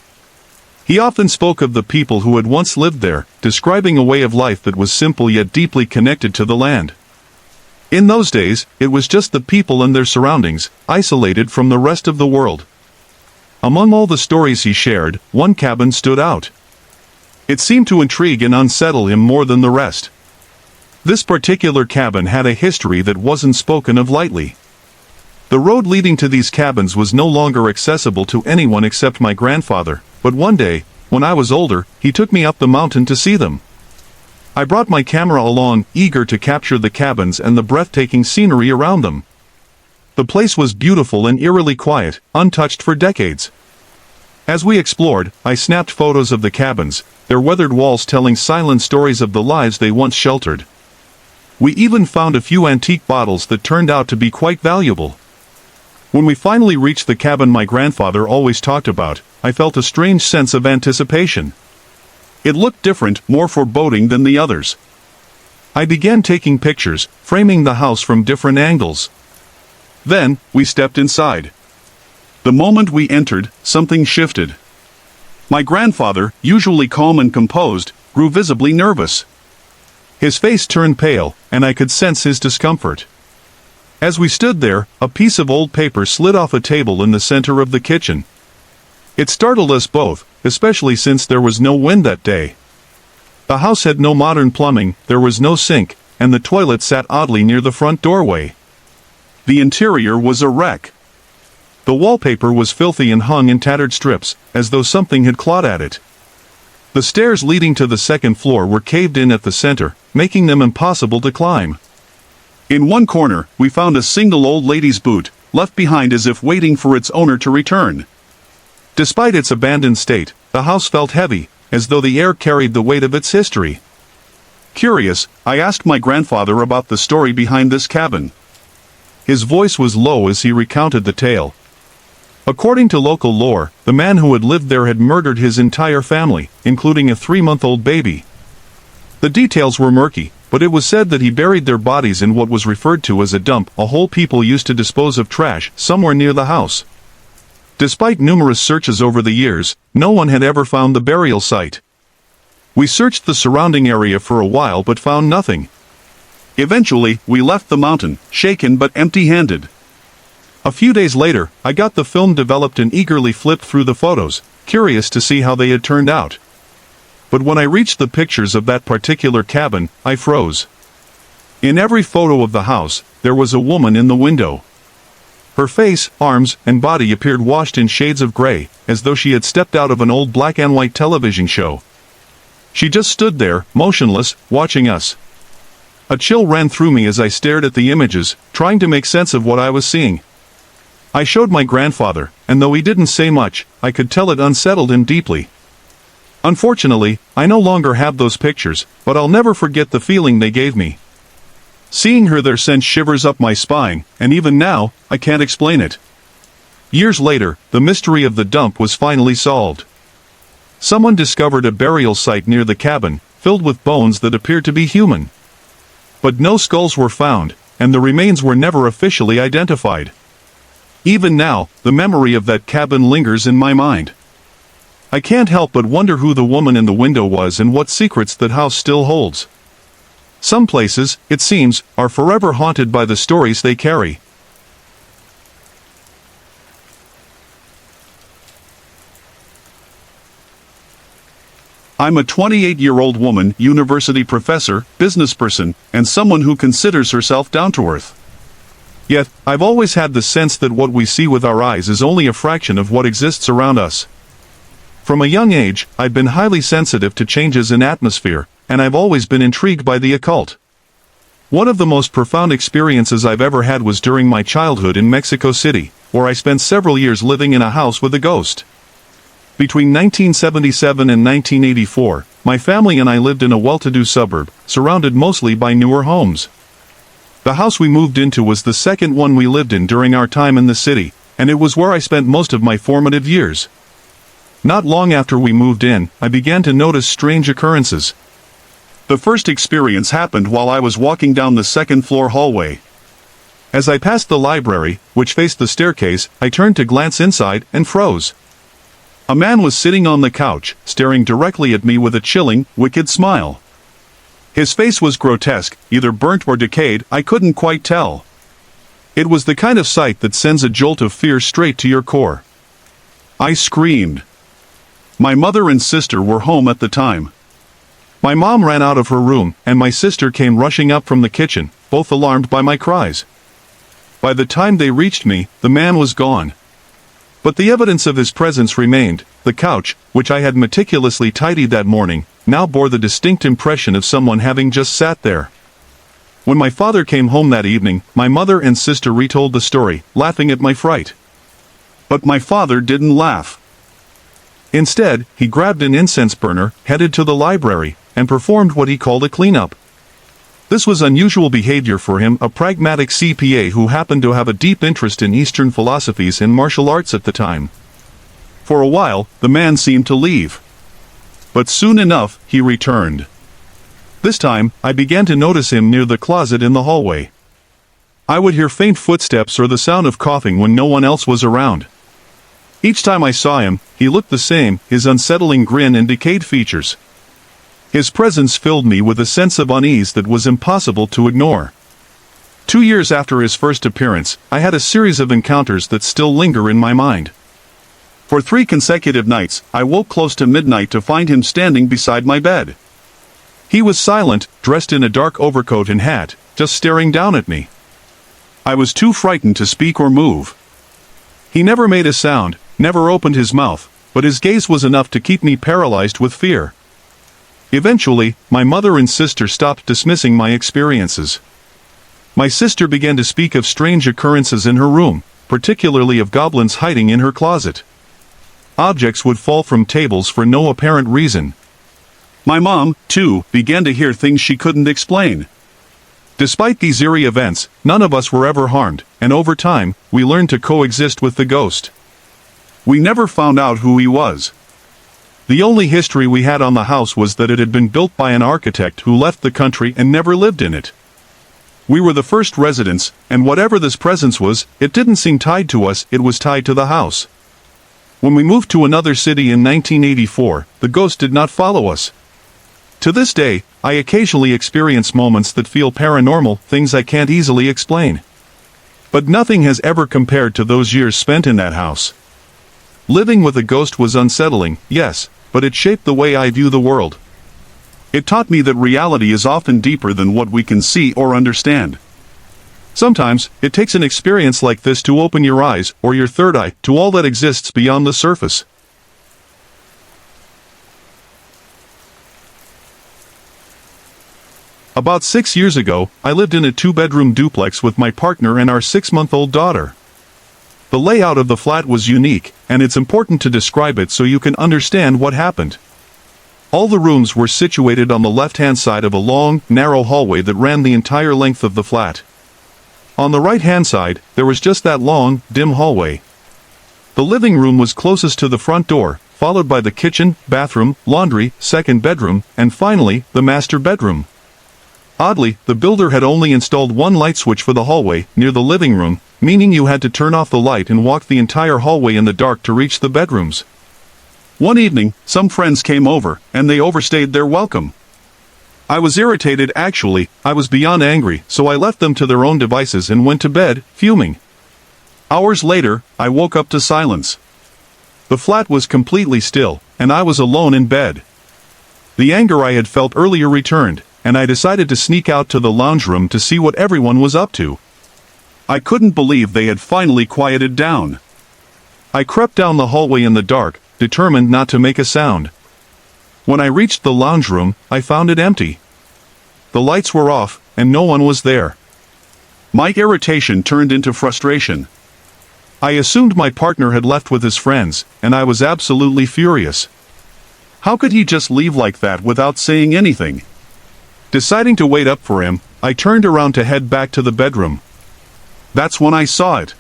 He often spoke of the people who had once lived there, describing a way of life that was simple yet deeply connected to the land. In those days, it was just the people and their surroundings, isolated from the rest of the world. Among all the stories he shared, one cabin stood out. It seemed to intrigue and unsettle him more than the rest. This particular cabin had a history that wasn't spoken of lightly. The road leading to these cabins was no longer accessible to anyone except my grandfather, but one day, when I was older, he took me up the mountain to see them. I brought my camera along, eager to capture the cabins and the breathtaking scenery around them. The place was beautiful and eerily quiet, untouched for decades. As we explored, I snapped photos of the cabins, their weathered walls telling silent stories of the lives they once sheltered. We even found a few antique bottles that turned out to be quite valuable. When we finally reached the cabin my grandfather always talked about, I felt a strange sense of anticipation. It looked different, more foreboding than the others. I began taking pictures, framing the house from different angles. Then, we stepped inside. The moment we entered, something shifted. My grandfather, usually calm and composed, grew visibly nervous. His face turned pale, and I could sense his discomfort. As we stood there, a piece of old paper slid off a table in the center of the kitchen. It startled us both, especially since there was no wind that day. The house had no modern plumbing, there was no sink, and the toilet sat oddly near the front doorway. The interior was a wreck. The wallpaper was filthy and hung in tattered strips, as though something had clawed at it. The stairs leading to the second floor were caved in at the center, making them impossible to climb. In one corner, we found a single old lady's boot, left behind as if waiting for its owner to return. Despite its abandoned state, the house felt heavy, as though the air carried the weight of its history. Curious, I asked my grandfather about the story behind this cabin. His voice was low as he recounted the tale. According to local lore, the man who had lived there had murdered his entire family, including a 3-month-old baby. The details were murky, but it was said that he buried their bodies in what was referred to as a dump, a hole people used to dispose of trash, somewhere near the house. Despite numerous searches over the years, no one had ever found the burial site. We searched the surrounding area for a while but found nothing. Eventually, we left the mountain, shaken but empty-handed. A few days later, I got the film developed and eagerly flipped through the photos, curious to see how they had turned out. But when I reached the pictures of that particular cabin, I froze. In every photo of the house, there was a woman in the window. Her face, arms, and body appeared washed in shades of gray, as though she had stepped out of an old black-and-white television show. She just stood there, motionless, watching us. A chill ran through me as I stared at the images, trying to make sense of what I was seeing. I showed my grandfather, and though he didn't say much, I could tell it unsettled him deeply. Unfortunately, I no longer have those pictures, but I'll never forget the feeling they gave me. Seeing her there sent shivers up my spine, and even now, I can't explain it. Years later, the mystery of the dump was finally solved. Someone discovered a burial site near the cabin, filled with bones that appeared to be human. But no skulls were found, and the remains were never officially identified. Even now, the memory of that cabin lingers in my mind. I can't help but wonder who the woman in the window was and what secrets that house still holds. Some places, it seems, are forever haunted by the stories they carry. I'm a 28-year-old woman, university professor, businessperson, and someone who considers herself down to earth. Yet, I've always had the sense that what we see with our eyes is only a fraction of what exists around us. From a young age, I've been highly sensitive to changes in atmosphere, and I've always been intrigued by the occult. One of the most profound experiences I've ever had was during my childhood in Mexico City, where I spent several years living in a house with a ghost. Between 1977 and 1984, my family and I lived in a well-to-do suburb, surrounded mostly by newer homes. The house we moved into was the second one we lived in during our time in the city, and it was where I spent most of my formative years. Not long after we moved in, I began to notice strange occurrences. The first experience happened while I was walking down the second-floor hallway. As I passed the library, which faced the staircase, I turned to glance inside and froze. A man was sitting on the couch, staring directly at me with a chilling, wicked smile. His face was grotesque, either burnt or decayed, I couldn't quite tell. It was the kind of sight that sends a jolt of fear straight to your core. I screamed. My mother and sister were home at the time. My mom ran out of her room, and my sister came rushing up from the kitchen, both alarmed by my cries. By the time they reached me, the man was gone. But the evidence of his presence remained. The couch, which I had meticulously tidied that morning, now bore the distinct impression of someone having just sat there. When my father came home that evening, my mother and sister retold the story, laughing at my fright. But my father didn't laugh. Instead, he grabbed an incense burner, headed to the library, and performed what he called a cleanup. This was unusual behavior for him, a pragmatic CPA who happened to have a deep interest in Eastern philosophies and martial arts at the time. For a while, the man seemed to leave. But soon enough, he returned. This time, I began to notice him near the closet in the hallway. I would hear faint footsteps or the sound of coughing when no one else was around. Each time I saw him, he looked the same, his unsettling grin and decayed features. His presence filled me with a sense of unease that was impossible to ignore. 2 years after his first appearance, I had a series of encounters that still linger in my mind. For 3 consecutive nights, I woke close to midnight to find him standing beside my bed. He was silent, dressed in a dark overcoat and hat, just staring down at me. I was too frightened to speak or move. He never made a sound, never opened his mouth, but his gaze was enough to keep me paralyzed with fear. Eventually, my mother and sister stopped dismissing my experiences. My sister began to speak of strange occurrences in her room, particularly of goblins hiding in her closet. Objects would fall from tables for no apparent reason. My mom, too, began to hear things she couldn't explain. Despite these eerie events, none of us were ever harmed, and over time, we learned to coexist with the ghost. We never found out who he was. The only history we had on the house was that it had been built by an architect who left the country and never lived in it. We were the first residents, and whatever this presence was, it didn't seem tied to us, it was tied to the house. When we moved to another city in 1984, the ghost did not follow us. To this day, I occasionally experience moments that feel paranormal, things I can't easily explain. But nothing has ever compared to those years spent in that house. Living with a ghost was unsettling, yes, but it shaped the way I view the world. It taught me that reality is often deeper than what we can see or understand. Sometimes, it takes an experience like this to open your eyes, or your third eye, to all that exists beyond the surface. About 6 years ago, I lived in a 2-bedroom duplex with my partner and our 6-month-old daughter. The layout of the flat was unique, and it's important to describe it so you can understand what happened. All the rooms were situated on the left-hand side of a long, narrow hallway that ran the entire length of the flat. On the right-hand side, there was just that long, dim hallway. The living room was closest to the front door, followed by the kitchen, bathroom, laundry, second bedroom, and finally, the master bedroom. Oddly, the builder had only installed one light switch for the hallway, near the living room, meaning you had to turn off the light and walk the entire hallway in the dark to reach the bedrooms. One evening, some friends came over, and they overstayed their welcome. I was irritated actually, I was beyond angry, so I left them to their own devices and went to bed, fuming. Hours later, I woke up to silence. The flat was completely still, and I was alone in bed. The anger I had felt earlier returned, and I decided to sneak out to the lounge room to see what everyone was up to. I couldn't believe they had finally quieted down. I crept down the hallway in the dark, determined not to make a sound. When I reached the lounge room, I found it empty. The lights were off, and no one was there. My irritation turned into frustration. I assumed my partner had left with his friends, and I was absolutely furious. How could he just leave like that without saying anything? Deciding to wait up for him, I turned around to head back to the bedroom. That's when I saw it.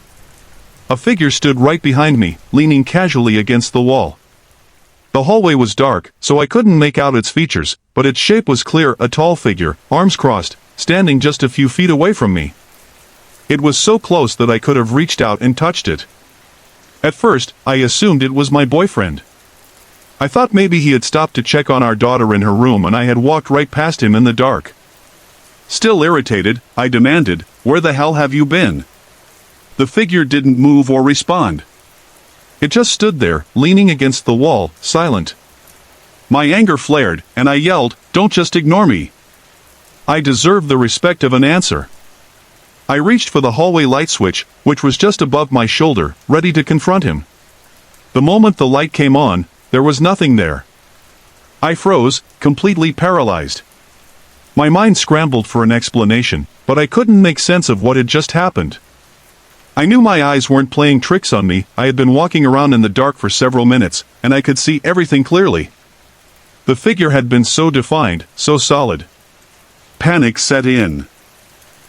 A figure stood right behind me, leaning casually against the wall. The hallway was dark, so I couldn't make out its features, but its shape was clear, a tall figure, arms crossed, standing just a few feet away from me. It was so close that I could have reached out and touched it. At first, I assumed it was my boyfriend. I thought maybe he had stopped to check on our daughter in her room and I had walked right past him in the dark. Still irritated, I demanded, "Where the hell have you been?" The figure didn't move or respond. It just stood there, leaning against the wall, silent. My anger flared, and I yelled, "Don't just ignore me. I deserve the respect of an answer." I reached for the hallway light switch, which was just above my shoulder, ready to confront him. The moment the light came on, there was nothing there. I froze, completely paralyzed. My mind scrambled for an explanation, but I couldn't make sense of what had just happened. I knew my eyes weren't playing tricks on me. I had been walking around in the dark for several minutes, and I could see everything clearly. The figure had been so defined, so solid. Panic set in.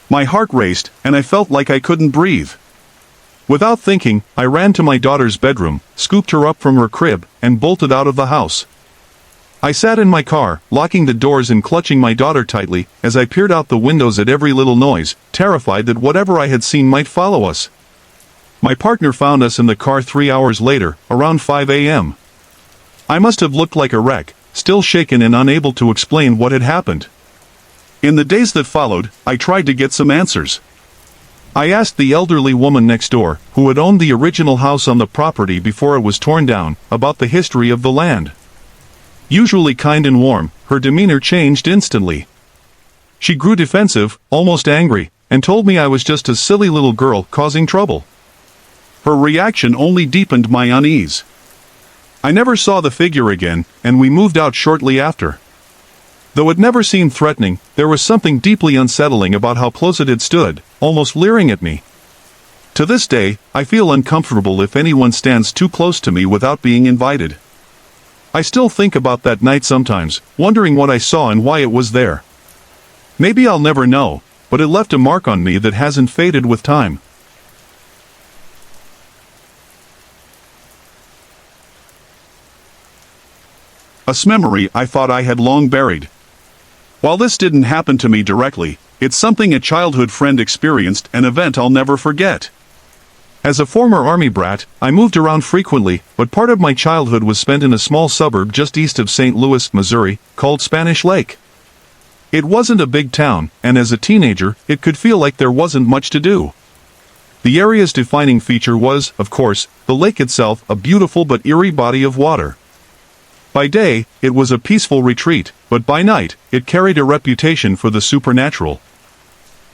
My heart raced, and I felt like I couldn't breathe. Without thinking, I ran to my daughter's bedroom, scooped her up from her crib, and bolted out of the house. I sat in my car, locking the doors and clutching my daughter tightly, as I peered out the windows at every little noise, terrified that whatever I had seen might follow us. My partner found us in the car 3 hours later, around 5 a.m. I must have looked like a wreck, still shaken and unable to explain what had happened. In the days that followed, I tried to get some answers. I asked the elderly woman next door, who had owned the original house on the property before it was torn down, about the history of the land. Usually kind and warm, her demeanor changed instantly. She grew defensive, almost angry, and told me I was just a silly little girl causing trouble. Her reaction only deepened my unease. I never saw the figure again, and we moved out shortly after. Though it never seemed threatening, there was something deeply unsettling about how close it had stood, almost leering at me. To this day, I feel uncomfortable if anyone stands too close to me without being invited. I still think about that night sometimes, wondering what I saw and why it was there. Maybe I'll never know, but it left a mark on me that hasn't faded with time. A memory I thought I had long buried. While this didn't happen to me directly, it's something a childhood friend experienced, an event I'll never forget. As a former army brat, I moved around frequently, but part of my childhood was spent in a small suburb just east of St. Louis, Missouri, called Spanish Lake. It wasn't a big town, and as a teenager, it could feel like there wasn't much to do. The area's defining feature was, of course, the lake itself, a beautiful but eerie body of water. By day, it was a peaceful retreat, but by night, it carried a reputation for the supernatural.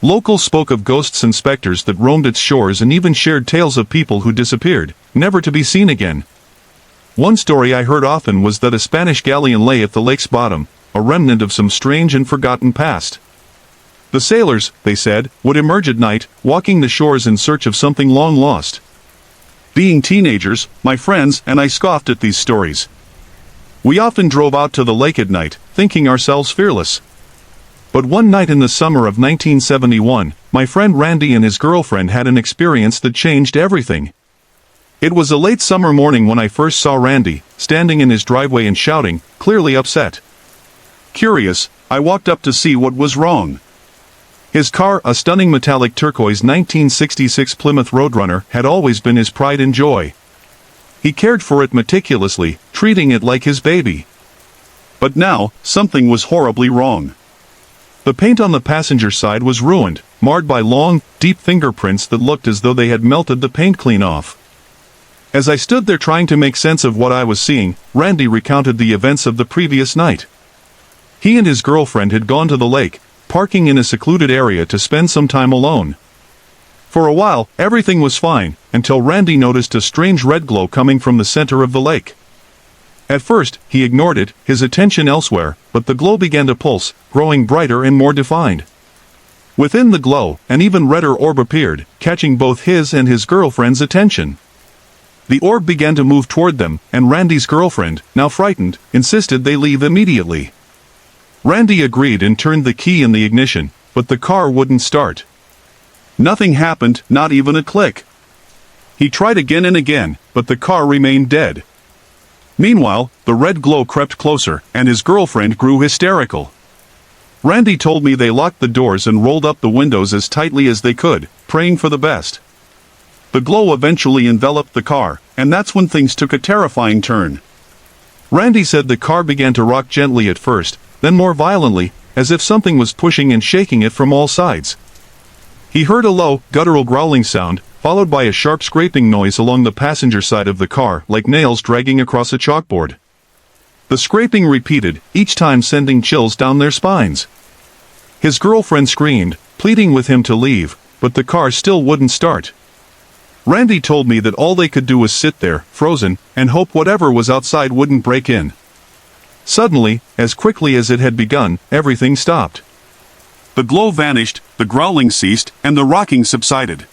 Locals spoke of ghosts and specters that roamed its shores and even shared tales of people who disappeared, never to be seen again. One story I heard often was that a Spanish galleon lay at the lake's bottom, a remnant of some strange and forgotten past. The sailors, they said, would emerge at night, walking the shores in search of something long lost. Being teenagers, my friends and I scoffed at these stories. We often drove out to the lake at night, thinking ourselves fearless. But one night in the summer of 1971, my friend Randy and his girlfriend had an experience that changed everything. It was a late summer morning when I first saw Randy, standing in his driveway and shouting, clearly upset. Curious, I walked up to see what was wrong. His car, a stunning metallic turquoise 1966 Plymouth Roadrunner, had always been his pride and joy. He cared for it meticulously, treating it like his baby. But now, something was horribly wrong. The paint on the passenger side was ruined, marred by long, deep fingerprints that looked as though they had melted the paint clean off. As I stood there trying to make sense of what I was seeing, Randy recounted the events of the previous night. He and his girlfriend had gone to the lake, parking in a secluded area to spend some time alone. For a while, everything was fine, until Randy noticed a strange red glow coming from the center of the lake. At first, he ignored it, his attention elsewhere, but the glow began to pulse, growing brighter and more defined. Within the glow, an even redder orb appeared, catching both his and his girlfriend's attention. The orb began to move toward them, and Randy's girlfriend, now frightened, insisted they leave immediately. Randy agreed and turned the key in the ignition, but the car wouldn't start. Nothing happened, not even a click. He tried again and again, but the car remained dead. Meanwhile, the red glow crept closer, and his girlfriend grew hysterical. Randy told me they locked the doors and rolled up the windows as tightly as they could, praying for the best. The glow eventually enveloped the car, and that's when things took a terrifying turn. Randy said the car began to rock gently at first, then more violently, as if something was pushing and shaking it from all sides. He heard a low, guttural growling sound, followed by a sharp scraping noise along the passenger side of the car, like nails dragging across a chalkboard. The scraping repeated, each time sending chills down their spines. His girlfriend screamed, pleading with him to leave, but the car still wouldn't start. Randy told me that all they could do was sit there, frozen, and hope whatever was outside wouldn't break in. Suddenly, as quickly as it had begun, everything stopped. The glow vanished, the growling ceased, and the rocking subsided.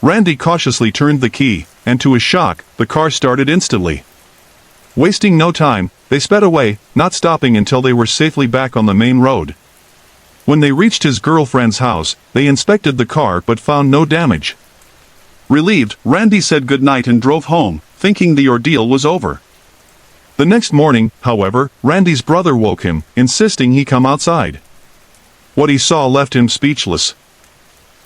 Randy cautiously turned the key, and to his shock, the car started instantly. Wasting no time, they sped away, not stopping until they were safely back on the main road. When they reached his girlfriend's house, they inspected the car but found no damage. Relieved, Randy said goodnight and drove home, thinking the ordeal was over. The next morning, however, Randy's brother woke him, insisting he come outside. What he saw left him speechless.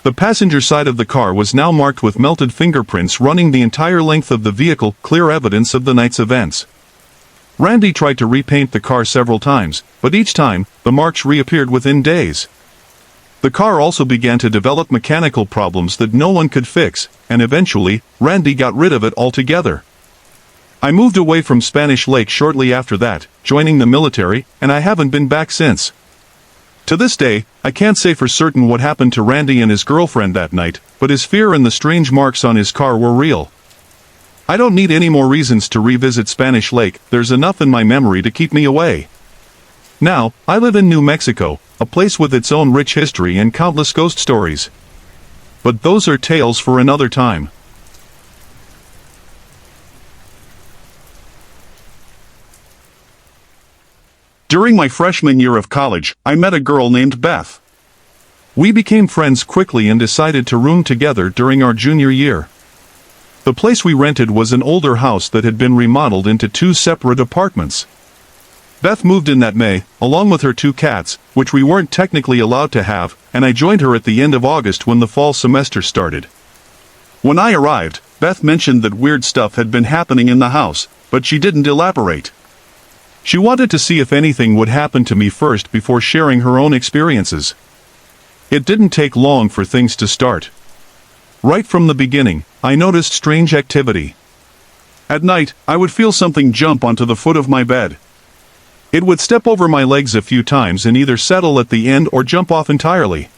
The passenger side of the car was now marked with melted fingerprints running the entire length of the vehicle, clear evidence of the night's events. Randy tried to repaint the car several times, but each time, the marks reappeared within days. The car also began to develop mechanical problems that no one could fix, and eventually, Randy got rid of it altogether. I moved away from Spanish Lake shortly after that, joining the military, and I haven't been back since. To this day, I can't say for certain what happened to Randy and his girlfriend that night, but his fear and the strange marks on his car were real. I don't need any more reasons to revisit Spanish Lake, there's enough in my memory to keep me away. Now, I live in New Mexico, a place with its own rich history and countless ghost stories. But those are tales for another time. During my freshman year of college, I met a girl named Beth. We became friends quickly and decided to room together during our junior year. The place we rented was an older house that had been remodeled into 2 separate apartments. Beth moved in that May, along with her 2 cats, which we weren't technically allowed to have, and I joined her at the end of August when the fall semester started. When I arrived, Beth mentioned that weird stuff had been happening in the house, but she didn't elaborate. She wanted to see if anything would happen to me first before sharing her own experiences. It didn't take long for things to start. Right from the beginning, I noticed strange activity. At night, I would feel something jump onto the foot of my bed. It would step over my legs a few times and either settle at the end or jump off entirely.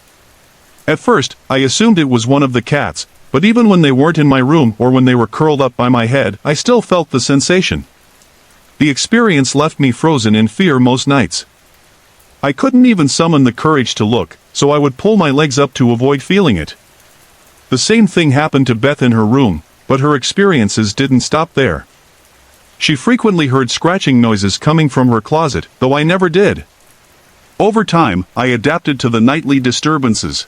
At first, I assumed it was one of the cats, but even when they weren't in my room or when they were curled up by my head, I still felt the sensation. The experience left me frozen in fear most nights. I couldn't even summon the courage to look, so I would pull my legs up to avoid feeling it. The same thing happened to Beth in her room, but her experiences didn't stop there. She frequently heard scratching noises coming from her closet, though I never did. Over time, I adapted to the nightly disturbances.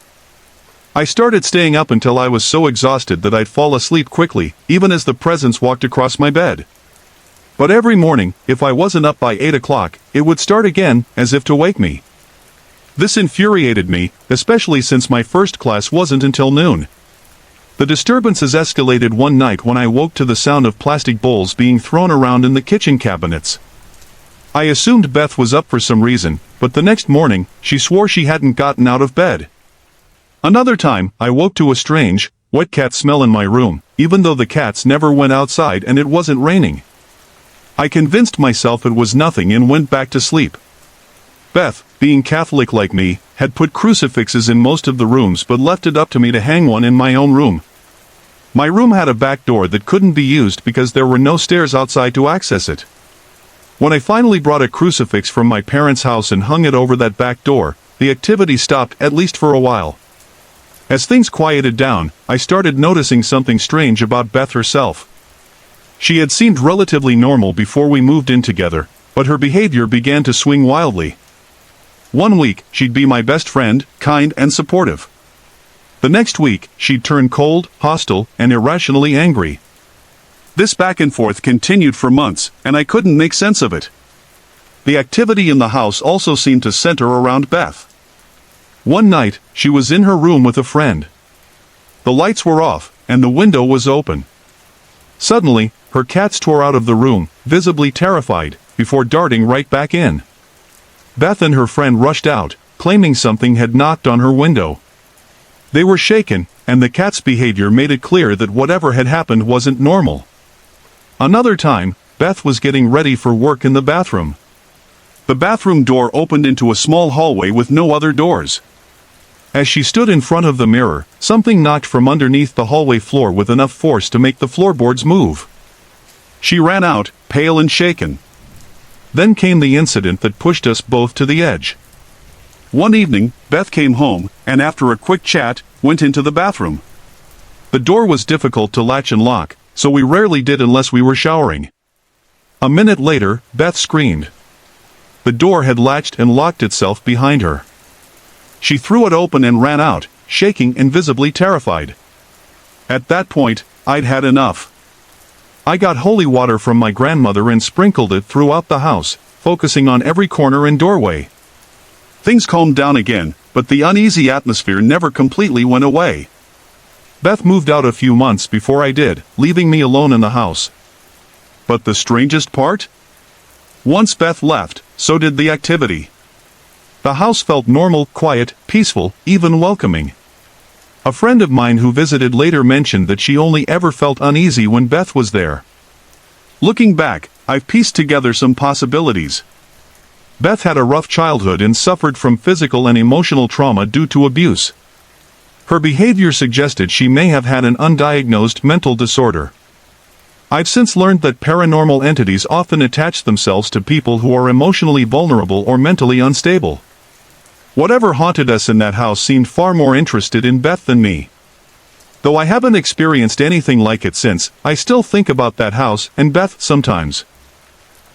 I started staying up until I was so exhausted that I'd fall asleep quickly, even as the presence walked across my bed. But every morning, if I wasn't up by 8 o'clock, it would start again, as if to wake me. This infuriated me, especially since my first class wasn't until noon. The disturbances escalated one night when I woke to the sound of plastic bowls being thrown around in the kitchen cabinets. I assumed Beth was up for some reason, but the next morning, she swore she hadn't gotten out of bed. Another time, I woke to a strange, wet cat smell in my room, even though the cats never went outside and it wasn't raining. I convinced myself it was nothing and went back to sleep. Beth, being Catholic like me, had put crucifixes in most of the rooms but left it up to me to hang one in my own room. My room had a back door that couldn't be used because there were no stairs outside to access it. When I finally brought a crucifix from my parents' house and hung it over that back door, the activity stopped, at least for a while. As things quieted down, I started noticing something strange about Beth herself. She had seemed relatively normal before we moved in together, but her behavior began to swing wildly. One week, she'd be my best friend, kind and supportive. The next week, she'd turn cold, hostile, and irrationally angry. This back and forth continued for months, and I couldn't make sense of it. The activity in the house also seemed to center around Beth. One night, she was in her room with a friend. The lights were off, and the window was open. Suddenly, her cats tore out of the room, visibly terrified, before darting right back in. Beth and her friend rushed out, claiming something had knocked on her window. They were shaken, and the cat's behavior made it clear that whatever had happened wasn't normal. Another time, Beth was getting ready for work in the bathroom. The bathroom door opened into a small hallway with no other doors. As she stood in front of the mirror, something knocked from underneath the hallway floor with enough force to make the floorboards move. She ran out, pale and shaken. Then came the incident that pushed us both to the edge. One evening, Beth came home, and after a quick chat, went into the bathroom. The door was difficult to latch and lock, so we rarely did unless we were showering. A minute later, Beth screamed. The door had latched and locked itself behind her. She threw it open and ran out, shaking and visibly terrified. At that point, I'd had enough. I got holy water from my grandmother and sprinkled it throughout the house, focusing on every corner and doorway. Things calmed down again, but the uneasy atmosphere never completely went away. Beth moved out a few months before I did, leaving me alone in the house. But the strangest part? Once Beth left, so did the activity. The house felt normal, quiet, peaceful, even welcoming. A friend of mine who visited later mentioned that she only ever felt uneasy when Beth was there. Looking back, I've pieced together some possibilities. Beth had a rough childhood and suffered from physical and emotional trauma due to abuse. Her behavior suggested she may have had an undiagnosed mental disorder. I've since learned that paranormal entities often attach themselves to people who are emotionally vulnerable or mentally unstable. Whatever haunted us in that house seemed far more interested in Beth than me. Though I haven't experienced anything like it since, I still think about that house and Beth sometimes.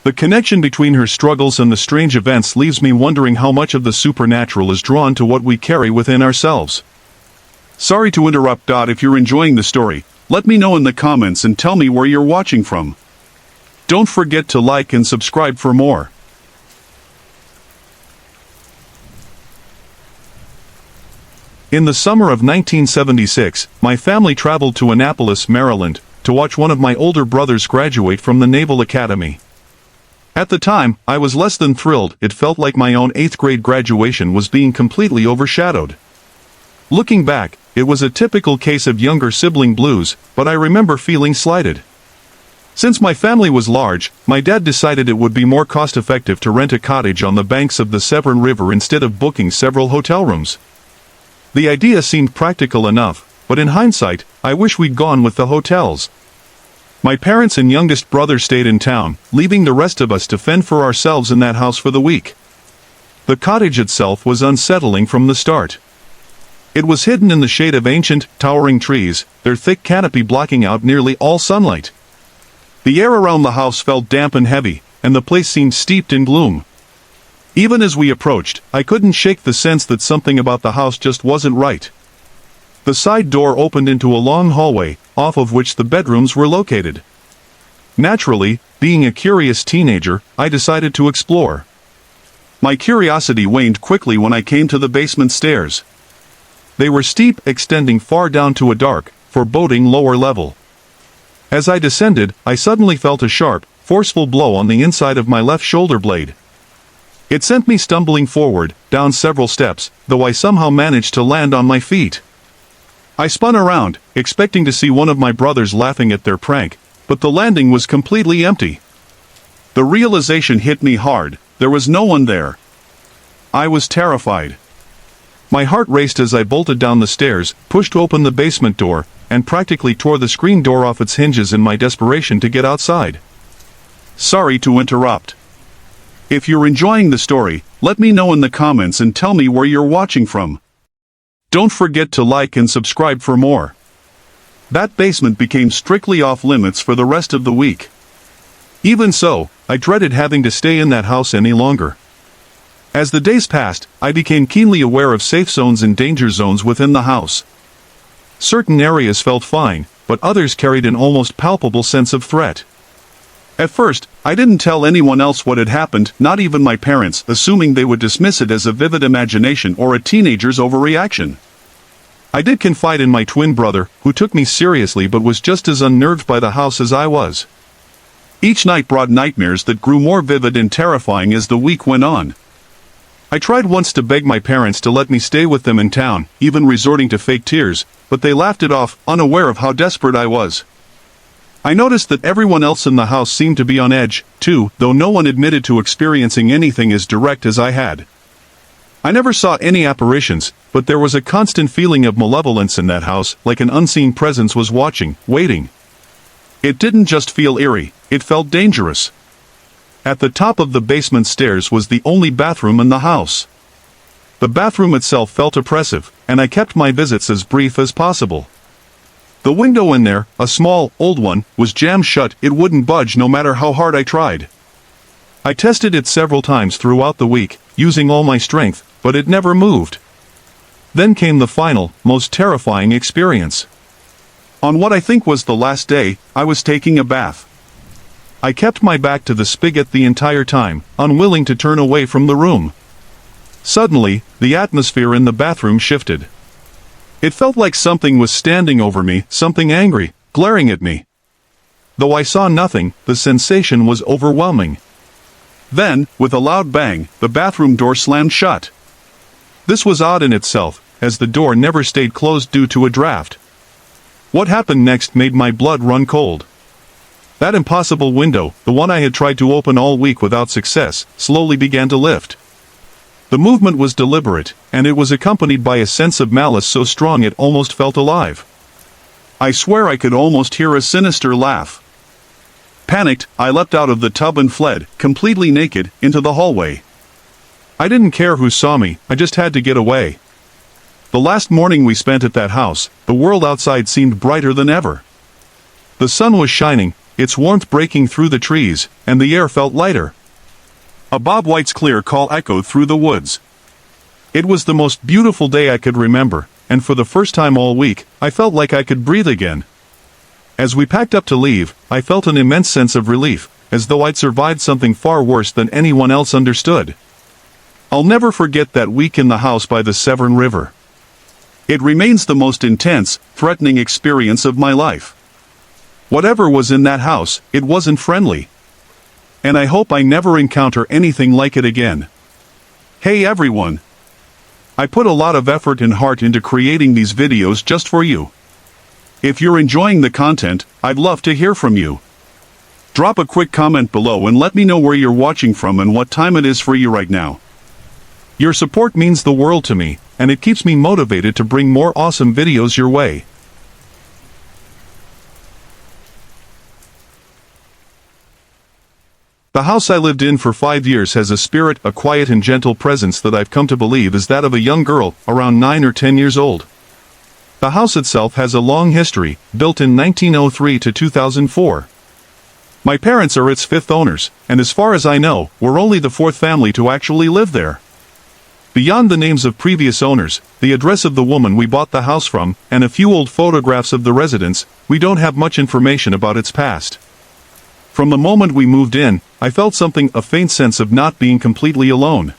The connection between her struggles and the strange events leaves me wondering how much of the supernatural is drawn to what we carry within ourselves. Sorry to interrupt. If you're enjoying the story, let me know in the comments and tell me where you're watching from. Don't forget to like and subscribe for more. In the summer of 1976, my family traveled to Annapolis, Maryland, to watch one of my older brothers graduate from the Naval Academy. At the time, I was less than thrilled. It felt like my own 8th grade graduation was being completely overshadowed. Looking back, it was a typical case of younger sibling blues, but I remember feeling slighted. Since my family was large, my dad decided it would be more cost-effective to rent a cottage on the banks of the Severn River instead of booking several hotel rooms. The idea seemed practical enough, but in hindsight, I wish we'd gone with the hotels. My parents and youngest brother stayed in town, leaving the rest of us to fend for ourselves in that house for the week. The cottage itself was unsettling from the start. It was hidden in the shade of ancient, towering trees, their thick canopy blocking out nearly all sunlight. The air around the house felt damp and heavy, and the place seemed steeped in gloom. Even as we approached, I couldn't shake the sense that something about the house just wasn't right. The side door opened into a long hallway, off of which the bedrooms were located. Naturally, being a curious teenager, I decided to explore. My curiosity waned quickly when I came to the basement stairs. They were steep, extending far down to a dark, foreboding lower level. As I descended, I suddenly felt a sharp, forceful blow on the inside of my left shoulder blade. It sent me stumbling forward, down several steps, though I somehow managed to land on my feet. I spun around, expecting to see one of my brothers laughing at their prank, but the landing was completely empty. The realization hit me hard. There was no one there. I was terrified. My heart raced as I bolted down the stairs, pushed open the basement door, and practically tore the screen door off its hinges in my desperation to get outside. Sorry to interrupt. If you're enjoying the story, let me know in the comments and tell me where you're watching from. Don't forget to like and subscribe for more. That basement became strictly off limits for the rest of the week. Even so, I dreaded having to stay in that house any longer. As the days passed, I became keenly aware of safe zones and danger zones within the house. Certain areas felt fine, but others carried an almost palpable sense of threat. At first, I didn't tell anyone else what had happened, not even my parents, assuming they would dismiss it as a vivid imagination or a teenager's overreaction. I did confide in my twin brother, who took me seriously but was just as unnerved by the house as I was. Each night brought nightmares that grew more vivid and terrifying as the week went on. I tried once to beg my parents to let me stay with them in town, even resorting to fake tears, but they laughed it off, unaware of how desperate I was. I noticed that everyone else in the house seemed to be on edge, too, though no one admitted to experiencing anything as direct as I had. I never saw any apparitions, but there was a constant feeling of malevolence in that house, like an unseen presence was watching, waiting. It didn't just feel eerie, it felt dangerous. At the top of the basement stairs was the only bathroom in the house. The bathroom itself felt oppressive, and I kept my visits as brief as possible. The window in there, a small, old one, was jammed shut. It wouldn't budge no matter how hard I tried. I tested it several times throughout the week, using all my strength, but it never moved. Then came the final, most terrifying experience. On what I think was the last day, I was taking a bath. I kept my back to the spigot the entire time, unwilling to turn away from the room. Suddenly, the atmosphere in the bathroom shifted. It felt like something was standing over me, something angry, glaring at me. Though I saw nothing, the sensation was overwhelming. Then, with a loud bang, the bathroom door slammed shut. This was odd in itself, as the door never stayed closed due to a draft. What happened next made my blood run cold. That impossible window, the one I had tried to open all week without success, slowly began to lift. The movement was deliberate, and it was accompanied by a sense of malice so strong it almost felt alive. I swear I could almost hear a sinister laugh. Panicked, I leapt out of the tub and fled, completely naked, into the hallway. I didn't care who saw me, I just had to get away. The last morning we spent at that house, the world outside seemed brighter than ever. The sun was shining, its warmth breaking through the trees, and the air felt lighter. A Bob White's clear call echoed through the woods. It was the most beautiful day I could remember, and for the first time all week, I felt like I could breathe again. As we packed up to leave, I felt an immense sense of relief, as though I'd survived something far worse than anyone else understood. I'll never forget that week in the house by the Severn River. It remains the most intense, threatening experience of my life. Whatever was in that house, it wasn't friendly. And I hope I never encounter anything like it again. Hey everyone! I put a lot of effort and heart into creating these videos just for you. If you're enjoying the content, I'd love to hear from you. Drop a quick comment below and let me know where you're watching from and what time it is for you right now. Your support means the world to me, and it keeps me motivated to bring more awesome videos your way. The house I lived in for 5 years has a spirit, a quiet and gentle presence that I've come to believe is that of a young girl, around 9 or 10 years old. The house itself has a long history, built in 1903 to 2004. My parents are its 5th owners, and as far as I know, we're only the 4th family to actually live there. Beyond the names of previous owners, the address of the woman we bought the house from, and a few old photographs of the residence, we don't have much information about its past. From the moment we moved in, I felt something, a faint sense of not being completely alone.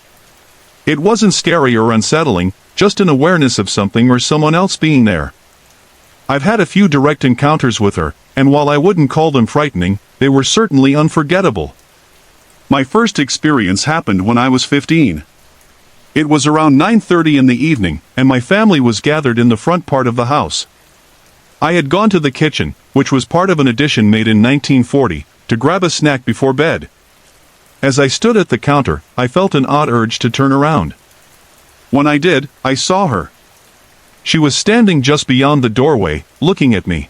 It wasn't scary or unsettling, just an awareness of something or someone else being there. I've had a few direct encounters with her, and while I wouldn't call them frightening, they were certainly unforgettable. My first experience happened when I was 15. It was around 9:30 in the evening, and my family was gathered in the front part of the house. I had gone to the kitchen, which was part of an addition made in 1940, to grab a snack before bed. As I stood at the counter, I felt an odd urge to turn around. When I did, I saw her. She was standing just beyond the doorway, looking at me.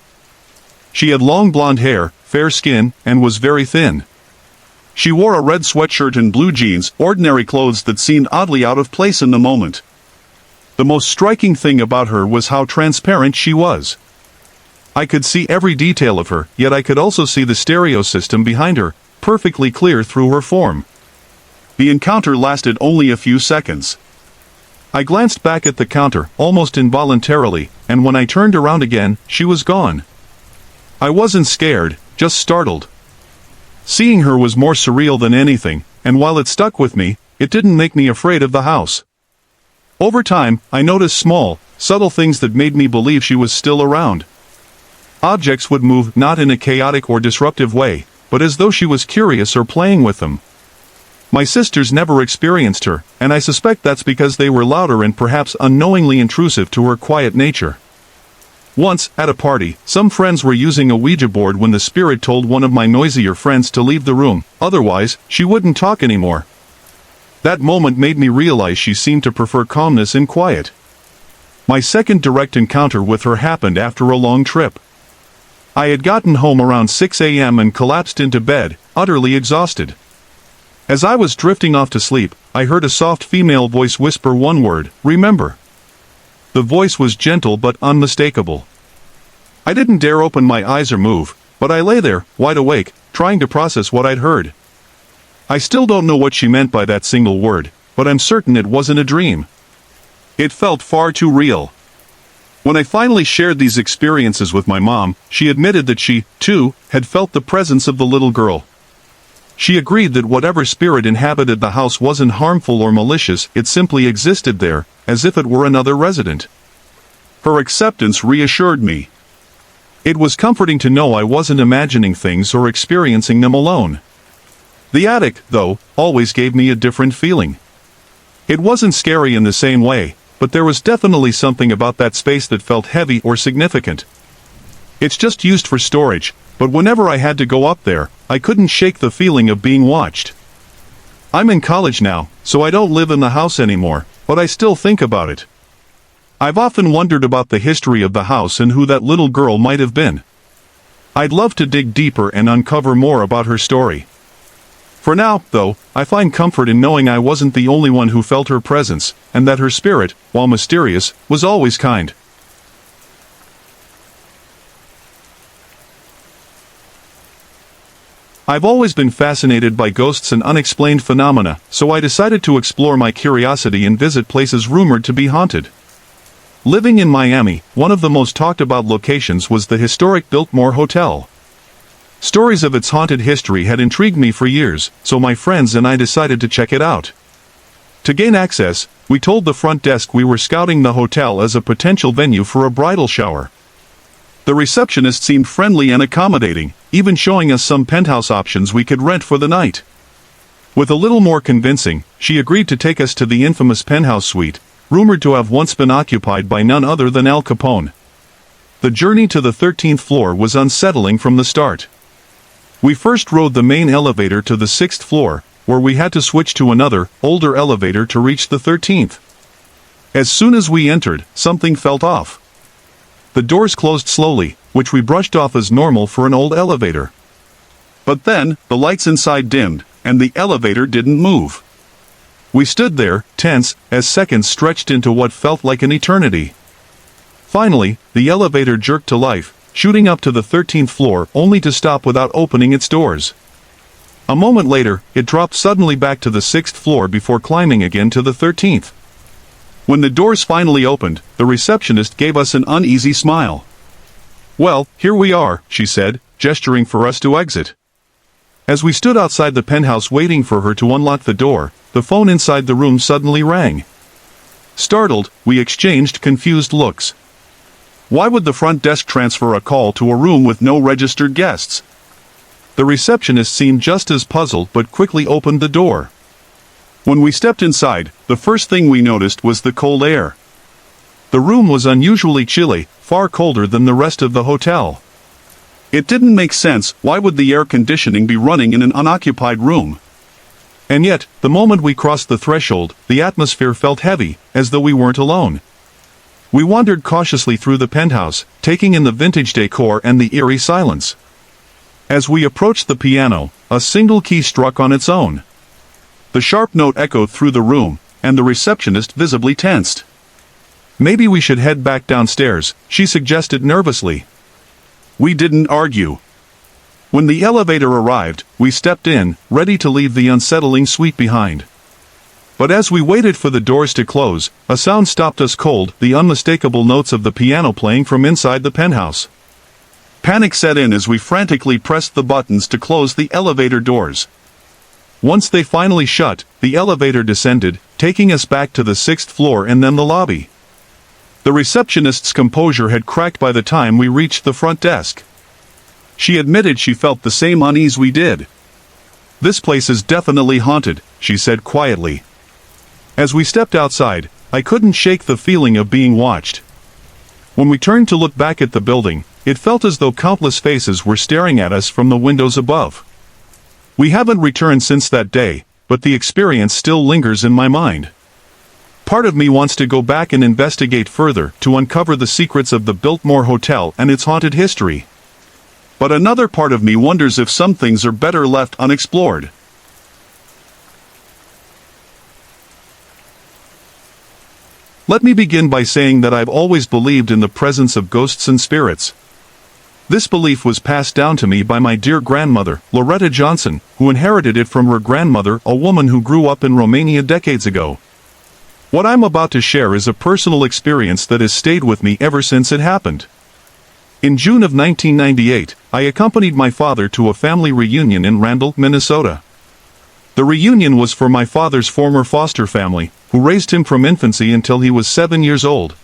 She had long blonde hair, fair skin, and was very thin. She wore a red sweatshirt and blue jeans, ordinary clothes that seemed oddly out of place in the moment. The most striking thing about her was how transparent she was. I could see every detail of her, yet I could also see the stereo system behind her, perfectly clear through her form. The encounter lasted only a few seconds. I glanced back at the counter, almost involuntarily, and when I turned around again, she was gone. I wasn't scared, just startled. Seeing her was more surreal than anything, and while it stuck with me, it didn't make me afraid of the house. Over time, I noticed small, subtle things that made me believe she was still around. Objects would move not in a chaotic or disruptive way, but as though she was curious or playing with them. My sisters never experienced her, and I suspect that's because they were louder and perhaps unknowingly intrusive to her quiet nature. Once, at a party, some friends were using a Ouija board when the spirit told one of my noisier friends to leave the room, otherwise, she wouldn't talk anymore. That moment made me realize she seemed to prefer calmness and quiet. My second direct encounter with her happened after a long trip. I had gotten home around 6 a.m. and collapsed into bed, utterly exhausted. As I was drifting off to sleep, I heard a soft female voice whisper one word, "Remember." The voice was gentle but unmistakable. I didn't dare open my eyes or move, but I lay there, wide awake, trying to process what I'd heard. I still don't know what she meant by that single word, but I'm certain it wasn't a dream. It felt far too real. When I finally shared these experiences with my mom, she admitted that she, too, had felt the presence of the little girl. She agreed that whatever spirit inhabited the house wasn't harmful or malicious, it simply existed there, as if it were another resident. Her acceptance reassured me. It was comforting to know I wasn't imagining things or experiencing them alone. The attic, though, always gave me a different feeling. It wasn't scary in the same way, but there was definitely something about that space that felt heavy or significant. It's just used for storage, But whenever I had to go up there, I couldn't shake the feeling of being watched. I'm in college now, so I don't live in the house anymore, but I still think about it. I've often wondered about the history of the house and who that little girl might have been. I'd love to dig deeper and uncover more about her story. For now, though, I find comfort in knowing I wasn't the only one who felt her presence, and that her spirit, while mysterious, was always kind. I've always been fascinated by ghosts and unexplained phenomena, so I decided to explore my curiosity and visit places rumored to be haunted. Living in Miami, one of the most talked about locations was the historic Biltmore Hotel. Stories of its haunted history had intrigued me for years, so my friends and I decided to check it out. To gain access, we told the front desk we were scouting the hotel as a potential venue for a bridal shower. The receptionist seemed friendly and accommodating, even showing us some penthouse options we could rent for the night. With a little more convincing, she agreed to take us to the infamous penthouse suite, rumored to have once been occupied by none other than Al Capone. The journey to the 13th floor was unsettling from the start. We first rode the main elevator to the 6th floor, where we had to switch to another, older elevator to reach the 13th. As soon as we entered, something felt off. The doors closed slowly, which we brushed off as normal for an old elevator. But then, the lights inside dimmed, and the elevator didn't move. We stood there, tense, as seconds stretched into what felt like an eternity. Finally, the elevator jerked to life, shooting up to the 13th floor only to stop without opening its doors. A moment later, it dropped suddenly back to the 6th floor before climbing again to the 13th. When the doors finally opened, the receptionist gave us an uneasy smile. "Well, here we are," she said, gesturing for us to exit. As we stood outside the penthouse waiting for her to unlock the door, the phone inside the room suddenly rang. Startled, we exchanged confused looks. Why would the front desk transfer a call to a room with no registered guests? The receptionist seemed just as puzzled but quickly opened the door. When we stepped inside, the first thing we noticed was the cold air. The room was unusually chilly, far colder than the rest of the hotel. It didn't make sense. Why would the air conditioning be running in an unoccupied room? And yet, the moment we crossed the threshold, the atmosphere felt heavy, as though we weren't alone. We wandered cautiously through the penthouse, taking in the vintage decor and the eerie silence. As we approached the piano, a single key struck on its own. The sharp note echoed through the room, and the receptionist visibly tensed. "Maybe we should head back downstairs," she suggested nervously. We didn't argue. When the elevator arrived, we stepped in, ready to leave the unsettling suite behind. But as we waited for the doors to close, a sound stopped us cold, the unmistakable notes of the piano playing from inside the penthouse. Panic set in as we frantically pressed the buttons to close the elevator doors. Once they finally shut, the elevator descended, taking us back to the 6th floor and then the lobby. The receptionist's composure had cracked by the time we reached the front desk. She admitted she felt the same unease we did. "This place is definitely haunted," she said quietly. As we stepped outside, I couldn't shake the feeling of being watched. When we turned to look back at the building, it felt as though countless faces were staring at us from the windows above. We haven't returned since that day, but the experience still lingers in my mind. Part of me wants to go back and investigate further to uncover the secrets of the Biltmore Hotel and its haunted history. But another part of me wonders if some things are better left unexplored. Let me begin by saying that I've always believed in the presence of ghosts and spirits. This belief was passed down to me by my dear grandmother, Loretta Johnson, who inherited it from her grandmother, a woman who grew up in Romania decades ago. What I'm about to share is a personal experience that has stayed with me ever since it happened. In June of 1998, I accompanied my father to a family reunion in Randall, Minnesota. The reunion was for my father's former foster family, who raised him from infancy until he was 7 years old.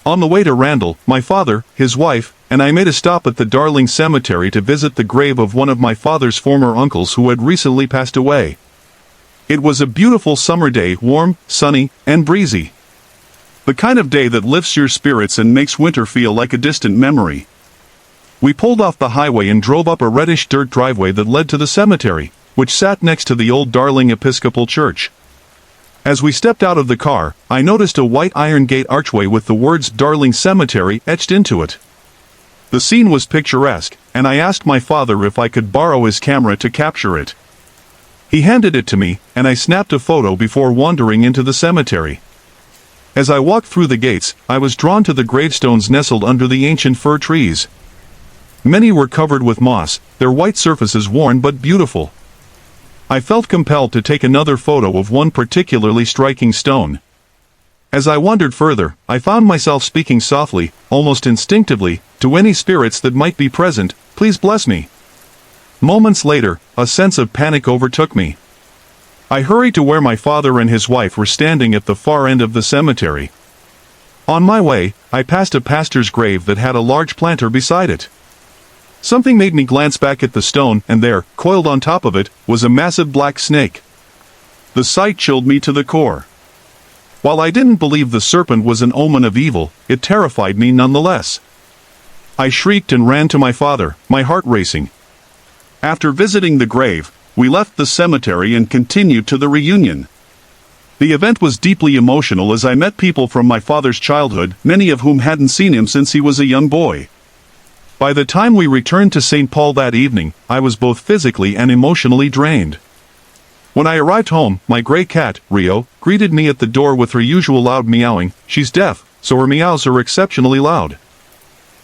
On the way to Randall, my father, his wife, and I made a stop at the Darling Cemetery to visit the grave of one of my father's former uncles who had recently passed away. It was a beautiful summer day, warm, sunny, and breezy. The kind of day that lifts your spirits and makes winter feel like a distant memory. We pulled off the highway and drove up a reddish dirt driveway that led to the cemetery, which sat next to the old Darling Episcopal Church. As we stepped out of the car, I noticed a white iron gate archway with the words Darling Cemetery etched into it. The scene was picturesque, and I asked my father if I could borrow his camera to capture it. He handed it to me, and I snapped a photo before wandering into the cemetery. As I walked through the gates, I was drawn to the gravestones nestled under the ancient fir trees. Many were covered with moss, their white surfaces worn but beautiful. I felt compelled to take another photo of one particularly striking stone. As I wandered further, I found myself speaking softly, almost instinctively, to any spirits that might be present, "Please bless me." Moments later, a sense of panic overtook me. I hurried to where my father and his wife were standing at the far end of the cemetery. On my way, I passed a pastor's grave that had a large planter beside it. Something made me glance back at the stone, and there, coiled on top of it, was a massive black snake. The sight chilled me to the core. While I didn't believe the serpent was an omen of evil, it terrified me nonetheless. I shrieked and ran to my father, my heart racing. After visiting the grave, we left the cemetery and continued to the reunion. The event was deeply emotional as I met people from my father's childhood, many of whom hadn't seen him since he was a young boy. By the time we returned to St. Paul that evening, I was both physically and emotionally drained. When I arrived home, my gray cat, Rio, greeted me at the door with her usual loud meowing. She's deaf, so her meows are exceptionally loud.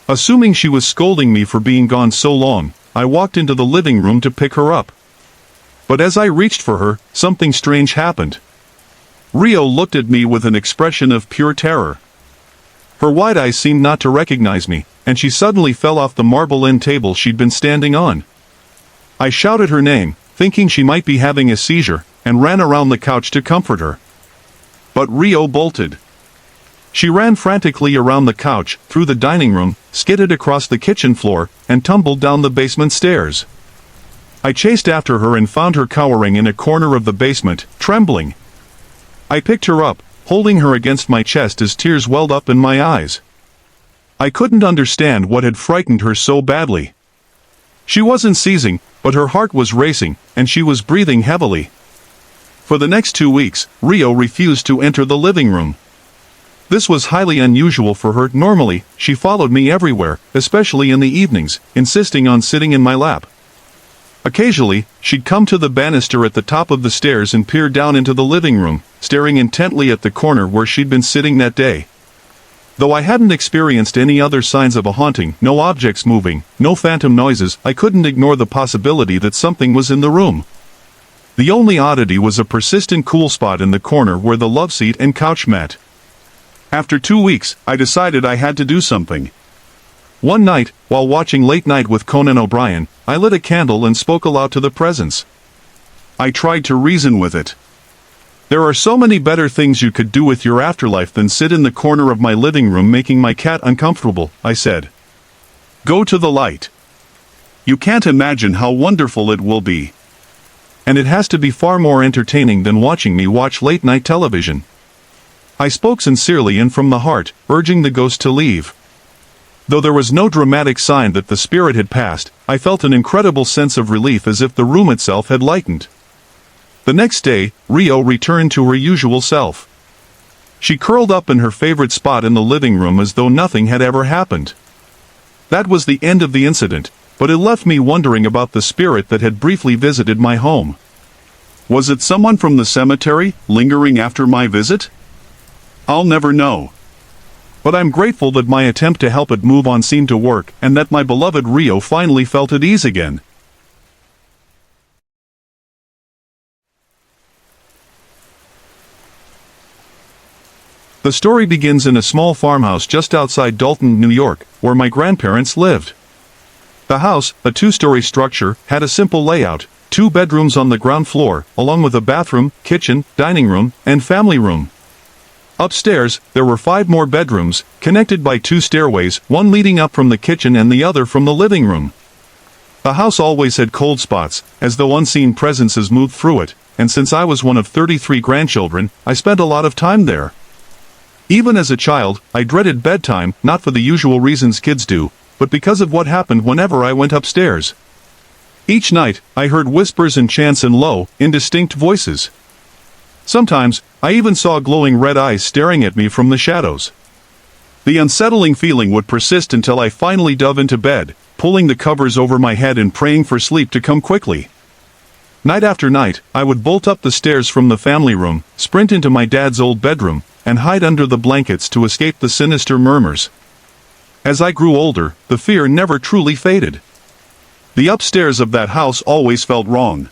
Assuming she was scolding me for being gone so long, I walked into the living room to pick her up. But as I reached for her, something strange happened. Rio looked at me with an expression of pure terror. Her wide eyes seemed not to recognize me, and she suddenly fell off the marble end table she'd been standing on. I shouted her name, thinking she might be having a seizure, and ran around the couch to comfort her. But Rio bolted. She ran frantically around the couch, through the dining room, skidded across the kitchen floor, and tumbled down the basement stairs. I chased after her and found her cowering in a corner of the basement, trembling. I picked her up, holding her against my chest as tears welled up in my eyes. I couldn't understand what had frightened her so badly. She wasn't seizing, but her heart was racing, and she was breathing heavily. For the next 2 weeks, Rio refused to enter the living room. This was highly unusual for her. Normally, she followed me everywhere, especially in the evenings, insisting on sitting in my lap. Occasionally, she'd come to the banister at the top of the stairs and peer down into the living room, staring intently at the corner where she'd been sitting that day. Though I hadn't experienced any other signs of a haunting, no objects moving, no phantom noises, I couldn't ignore the possibility that something was in the room. The only oddity was a persistent cool spot in the corner where the love seat and couch met. After 2 weeks, I decided I had to do something. One night, while watching Late Night with Conan O'Brien, I lit a candle and spoke aloud to the presence. I tried to reason with it. There are so many better things you could do with your afterlife than sit in the corner of my living room making my cat uncomfortable, I said. Go to the light. You can't imagine how wonderful it will be. And it has to be far more entertaining than watching me watch late-night television. I spoke sincerely and from the heart, urging the ghost to leave. Though there was no dramatic sign that the spirit had passed, I felt an incredible sense of relief as if the room itself had lightened. The next day, Rio returned to her usual self. She curled up in her favorite spot in the living room as though nothing had ever happened. That was the end of the incident, but it left me wondering about the spirit that had briefly visited my home. Was it someone from the cemetery, lingering after my visit? I'll never know. But I'm grateful that my attempt to help it move on seemed to work, and that my beloved Rio finally felt at ease again. The story begins in a small farmhouse just outside Dalton, New York, where my grandparents lived. The house, a 2-story structure, had a simple layout: 2 bedrooms on the ground floor, along with a bathroom, kitchen, dining room, and family room. Upstairs, there were 5 more bedrooms, connected by 2 stairways, one leading up from the kitchen and the other from the living room. The house always had cold spots, as though unseen presences moved through it, and since I was one of 33 grandchildren, I spent a lot of time there. Even as a child, I dreaded bedtime, not for the usual reasons kids do, but because of what happened whenever I went upstairs. Each night, I heard whispers and chants in low, indistinct voices. Sometimes, I even saw glowing red eyes staring at me from the shadows. The unsettling feeling would persist until I finally dove into bed, pulling the covers over my head and praying for sleep to come quickly. Night after night, I would bolt up the stairs from the family room, sprint into my dad's old bedroom, and hide under the blankets to escape the sinister murmurs. As I grew older, the fear never truly faded. The upstairs of that house always felt wrong.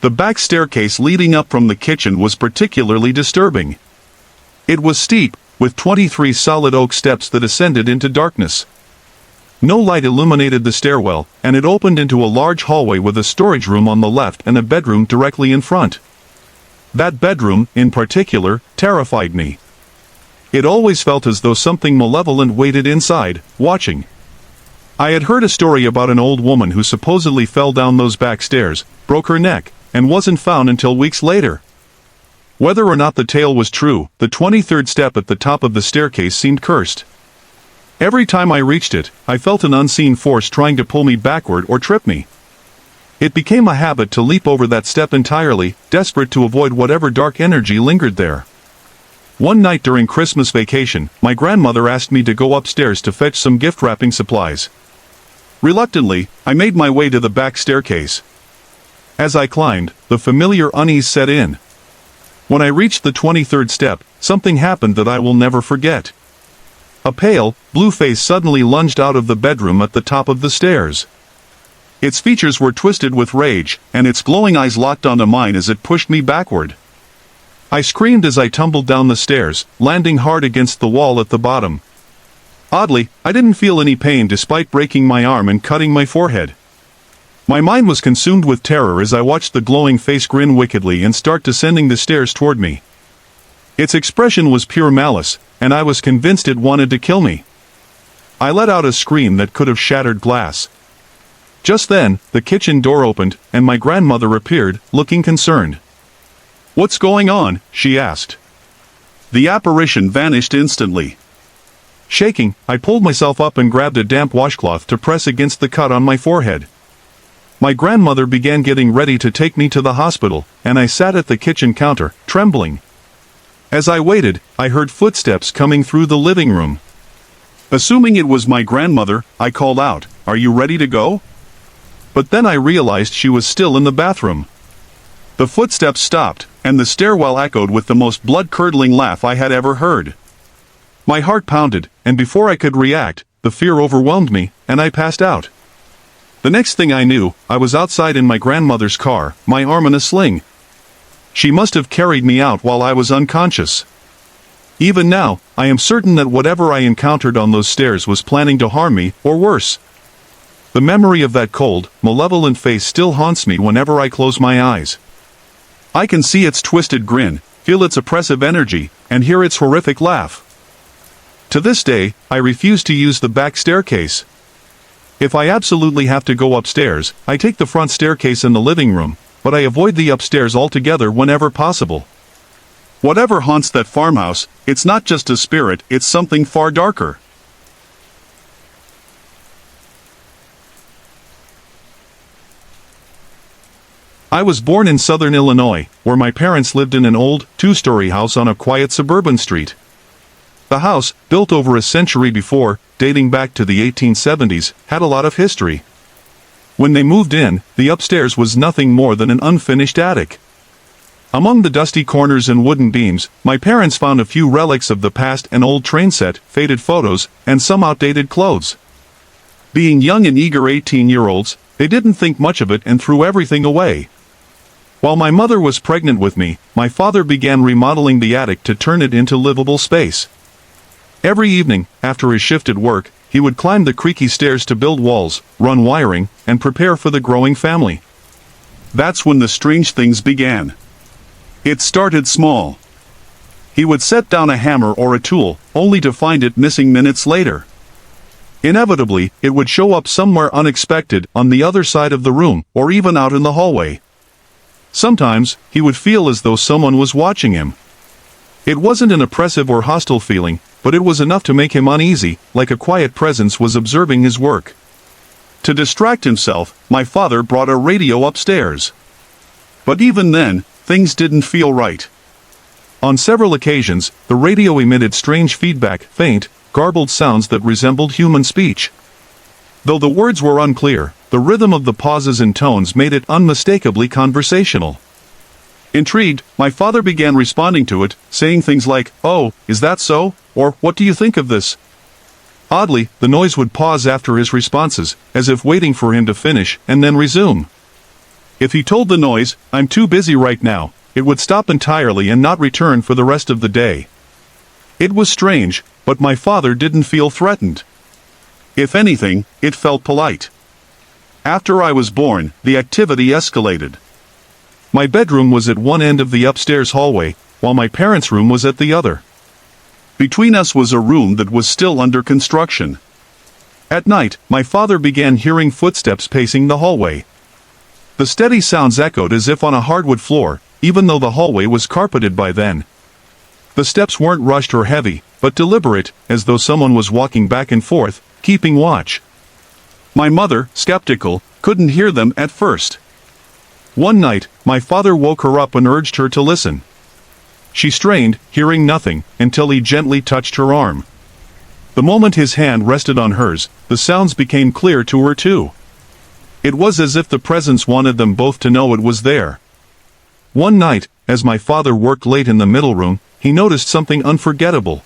The back staircase leading up from the kitchen was particularly disturbing. It was steep, with 23 solid oak steps that ascended into darkness. No light illuminated the stairwell, and it opened into a large hallway with a storage room on the left and a bedroom directly in front. That bedroom, in particular, terrified me. It always felt as though something malevolent waited inside, watching. I had heard a story about an old woman who supposedly fell down those back stairs, broke her neck, and wasn't found until weeks later. Whether or not the tale was true, the 23rd step at the top of the staircase seemed cursed. Every time I reached it, I felt an unseen force trying to pull me backward or trip me. It became a habit to leap over that step entirely, desperate to avoid whatever dark energy lingered there. One night during Christmas vacation, my grandmother asked me to go upstairs to fetch some gift wrapping supplies. Reluctantly, I made my way to the back staircase. As I climbed, the familiar unease set in. When I reached the 23rd step, something happened that I will never forget. A pale, blue face suddenly lunged out of the bedroom at the top of the stairs. Its features were twisted with rage, and its glowing eyes locked onto mine as it pushed me backward. I screamed as I tumbled down the stairs, landing hard against the wall at the bottom. Oddly, I didn't feel any pain despite breaking my arm and cutting my forehead. My mind was consumed with terror as I watched the glowing face grin wickedly and start descending the stairs toward me. Its expression was pure malice, and I was convinced it wanted to kill me. I let out a scream that could have shattered glass. Just then, the kitchen door opened, and my grandmother appeared, looking concerned. "What's going on?" she asked. The apparition vanished instantly. Shaking, I pulled myself up and grabbed a damp washcloth to press against the cut on my forehead. My grandmother began getting ready to take me to the hospital, and I sat at the kitchen counter, trembling. As I waited, I heard footsteps coming through the living room. Assuming it was my grandmother, I called out, "Are you ready to go?" But then I realized she was still in the bathroom. The footsteps stopped, and the stairwell echoed with the most blood-curdling laugh I had ever heard. My heart pounded, and before I could react, the fear overwhelmed me, and I passed out. The next thing I knew, I was outside in my grandmother's car, my arm in a sling. She must have carried me out while I was unconscious. Even now, I am certain that whatever I encountered on those stairs was planning to harm me, or worse. The memory of that cold, malevolent face still haunts me whenever I close my eyes. I can see its twisted grin, feel its oppressive energy, and hear its horrific laugh. To this day, I refuse to use the back staircase. If I absolutely have to go upstairs, I take the front staircase in the living room, but I avoid the upstairs altogether whenever possible. Whatever haunts that farmhouse, it's not just a spirit, it's something far darker. I was born in southern Illinois, where my parents lived in an old, two-story house on a quiet suburban street. The house, built over a century before, dating back to the 1870s, had a lot of history. When they moved in, the upstairs was nothing more than an unfinished attic. Among the dusty corners and wooden beams, my parents found a few relics of the past: an old train set, faded photos, and some outdated clothes. Being young and eager 18-year-olds, they didn't think much of it and threw everything away. While my mother was pregnant with me, my father began remodeling the attic to turn it into livable space. Every evening, after his shift at work, he would climb the creaky stairs to build walls, run wiring, and prepare for the growing family. That's when the strange things began. It started small. He would set down a hammer or a tool, only to find it missing minutes later. Inevitably, it would show up somewhere unexpected, on the other side of the room, or even out in the hallway. Sometimes, he would feel as though someone was watching him. It wasn't an oppressive or hostile feeling, but it was enough to make him uneasy, like a quiet presence was observing his work. To distract himself, my father brought a radio upstairs. But even then, things didn't feel right. On several occasions, the radio emitted strange feedback, faint, garbled sounds that resembled human speech. Though the words were unclear, the rhythm of the pauses and tones made it unmistakably conversational. Intrigued, my father began responding to it, saying things like, "Oh, is that so?" or "What do you think of this?" Oddly, the noise would pause after his responses, as if waiting for him to finish, and then resume. If he told the noise, "I'm too busy right now," it would stop entirely and not return for the rest of the day. It was strange, but my father didn't feel threatened. If anything, it felt polite. After I was born, the activity escalated. My bedroom was at one end of the upstairs hallway, while my parents' room was at the other. Between us was a room that was still under construction. At night, my father began hearing footsteps pacing the hallway. The steady sounds echoed as if on a hardwood floor, even though the hallway was carpeted by then. The steps weren't rushed or heavy, but deliberate, as though someone was walking back and forth, keeping watch. My mother, skeptical, couldn't hear them at first. One night, my father woke her up and urged her to listen. She strained, hearing nothing, until he gently touched her arm. The moment his hand rested on hers, the sounds became clear to her too. It was as if the presence wanted them both to know it was there. One night, as my father worked late in the middle room, he noticed something unforgettable.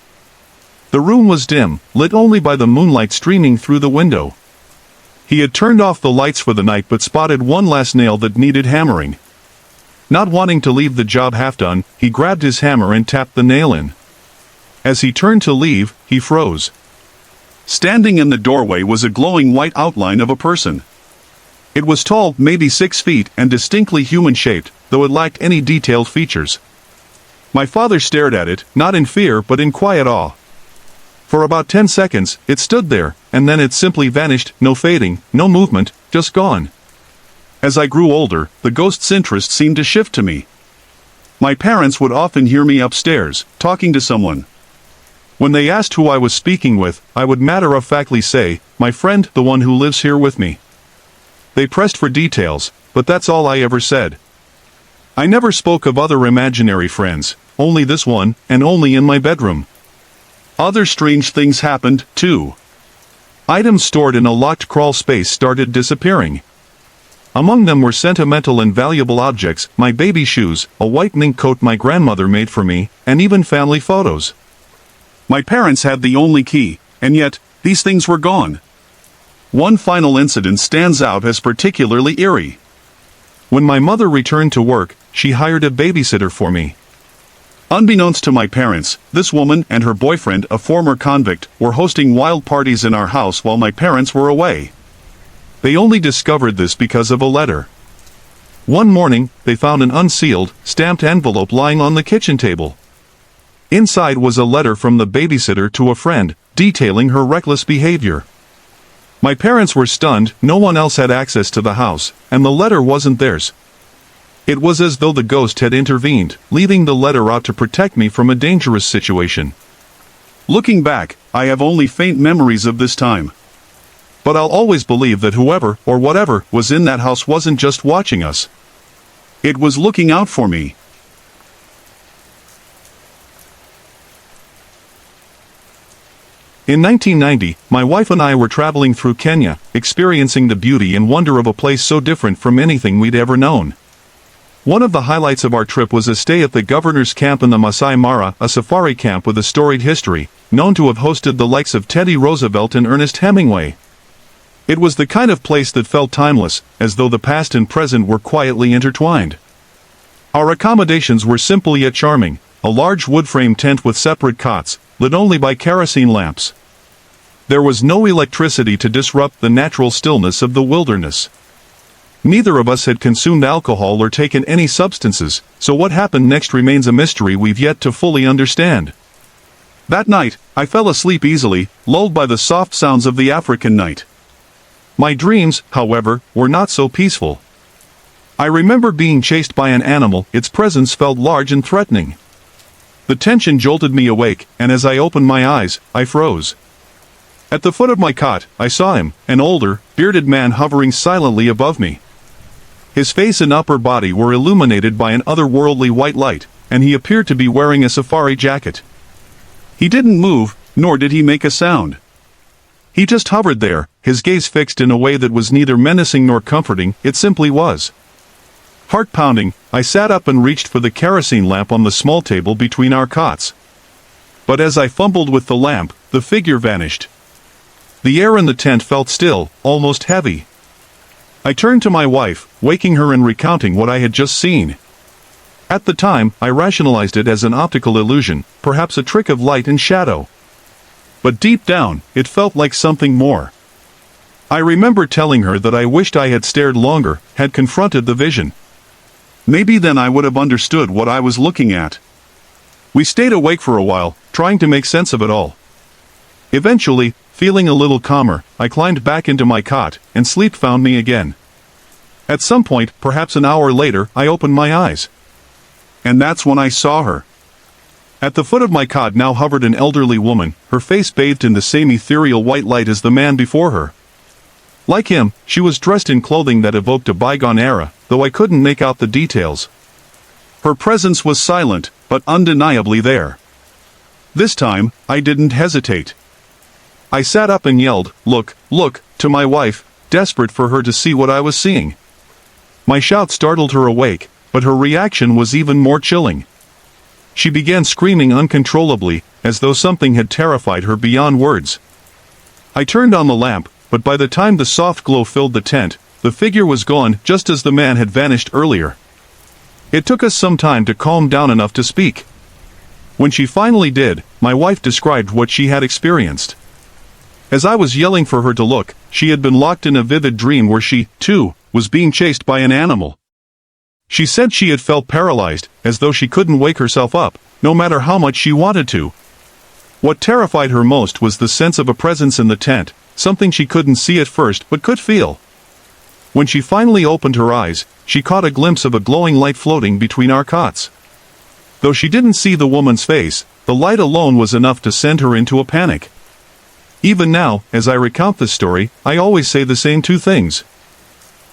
The room was dim, lit only by the moonlight streaming through the window. He had turned off the lights for the night but spotted one last nail that needed hammering. Not wanting to leave the job half done, he grabbed his hammer and tapped the nail in. As he turned to leave, he froze. Standing in the doorway was a glowing white outline of a person. It was tall, maybe 6 feet, and distinctly human-shaped, though it lacked any detailed features. My father stared at it, not in fear but in quiet awe. For about 10 seconds, it stood there, and then it simply vanished, no fading, no movement, just gone. As I grew older, the ghost's interest seemed to shift to me. My parents would often hear me upstairs, talking to someone. When they asked who I was speaking with, I would matter-of-factly say, "My friend, the one who lives here with me." They pressed for details, but that's all I ever said. I never spoke of other imaginary friends, only this one, and only in my bedroom. Other strange things happened, too. Items stored in a locked crawl space started disappearing. Among them were sentimental and valuable objects, my baby shoes, a white mink coat my grandmother made for me, and even family photos. My parents had the only key, and yet, these things were gone. One final incident stands out as particularly eerie. When my mother returned to work, she hired a babysitter for me. Unbeknownst to my parents, this woman and her boyfriend, a former convict, were hosting wild parties in our house while my parents were away. They only discovered this because of a letter. One morning, they found an unsealed, stamped envelope lying on the kitchen table. Inside was a letter from the babysitter to a friend, detailing her reckless behavior. My parents were stunned, no one else had access to the house, and the letter wasn't theirs. It was as though the ghost had intervened, leaving the letter out to protect me from a dangerous situation. Looking back, I have only faint memories of this time. But I'll always believe that whoever, or whatever, was in that house wasn't just watching us. It was looking out for me. In 1990, my wife and I were traveling through Kenya, experiencing the beauty and wonder of a place so different from anything we'd ever known. One of the highlights of our trip was a stay at the Governor's Camp in the Masai Mara, a safari camp with a storied history, known to have hosted the likes of Teddy Roosevelt and Ernest Hemingway. It was the kind of place that felt timeless, as though the past and present were quietly intertwined. Our accommodations were simple yet charming, a large wood-frame tent with separate cots, lit only by kerosene lamps. There was no electricity to disrupt the natural stillness of the wilderness. Neither of us had consumed alcohol or taken any substances, so what happened next remains a mystery we've yet to fully understand. That night, I fell asleep easily, lulled by the soft sounds of the African night. My dreams, however, were not so peaceful. I remember being chased by an animal, its presence felt large and threatening. The tension jolted me awake, and as I opened my eyes, I froze. At the foot of my cot, I saw him, an older, bearded man hovering silently above me. His face and upper body were illuminated by an otherworldly white light, and he appeared to be wearing a safari jacket. He didn't move, nor did he make a sound. He just hovered there, his gaze fixed in a way that was neither menacing nor comforting, it simply was. Heart pounding, I sat up and reached for the kerosene lamp on the small table between our cots. But as I fumbled with the lamp, the figure vanished. The air in the tent felt still, almost heavy. I turned to my wife, waking her and recounting what I had just seen. At the time, I rationalized it as an optical illusion, perhaps a trick of light and shadow. But deep down, it felt like something more. I remember telling her that I wished I had stared longer, had confronted the vision. Maybe then I would have understood what I was looking at. We stayed awake for a while, trying to make sense of it all. Eventually, feeling a little calmer, I climbed back into my cot, and sleep found me again. At some point, perhaps an hour later, I opened my eyes. And that's when I saw her. At the foot of my cot now hovered an elderly woman, her face bathed in the same ethereal white light as the man before her. Like him, she was dressed in clothing that evoked a bygone era, though I couldn't make out the details. Her presence was silent, but undeniably there. This time, I didn't hesitate. I sat up and yelled, "Look, look," to my wife, desperate for her to see what I was seeing. My shout startled her awake, but her reaction was even more chilling. She began screaming uncontrollably, as though something had terrified her beyond words. I turned on the lamp, but by the time the soft glow filled the tent, the figure was gone just as the man had vanished earlier. It took us some time to calm down enough to speak. When she finally did, my wife described what she had experienced. As I was yelling for her to look, she had been locked in a vivid dream where she, too, was being chased by an animal. She said she had felt paralyzed, as though she couldn't wake herself up, no matter how much she wanted to. What terrified her most was the sense of a presence in the tent, something she couldn't see at first but could feel. When she finally opened her eyes, she caught a glimpse of a glowing light floating between our cots. Though she didn't see the woman's face, the light alone was enough to send her into a panic. Even now, as I recount this story, I always say the same two things.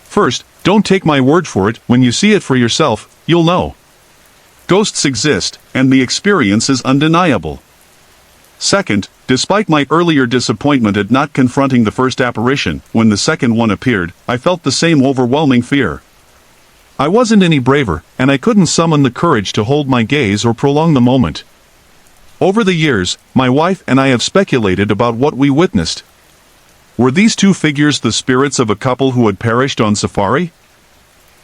First, don't take my word for it, when you see it for yourself, you'll know. Ghosts exist, and the experience is undeniable. Second, despite my earlier disappointment at not confronting the first apparition, when the second one appeared, I felt the same overwhelming fear. I wasn't any braver, and I couldn't summon the courage to hold my gaze or prolong the moment. Over the years, my wife and I have speculated about what we witnessed. Were these two figures the spirits of a couple who had perished on safari?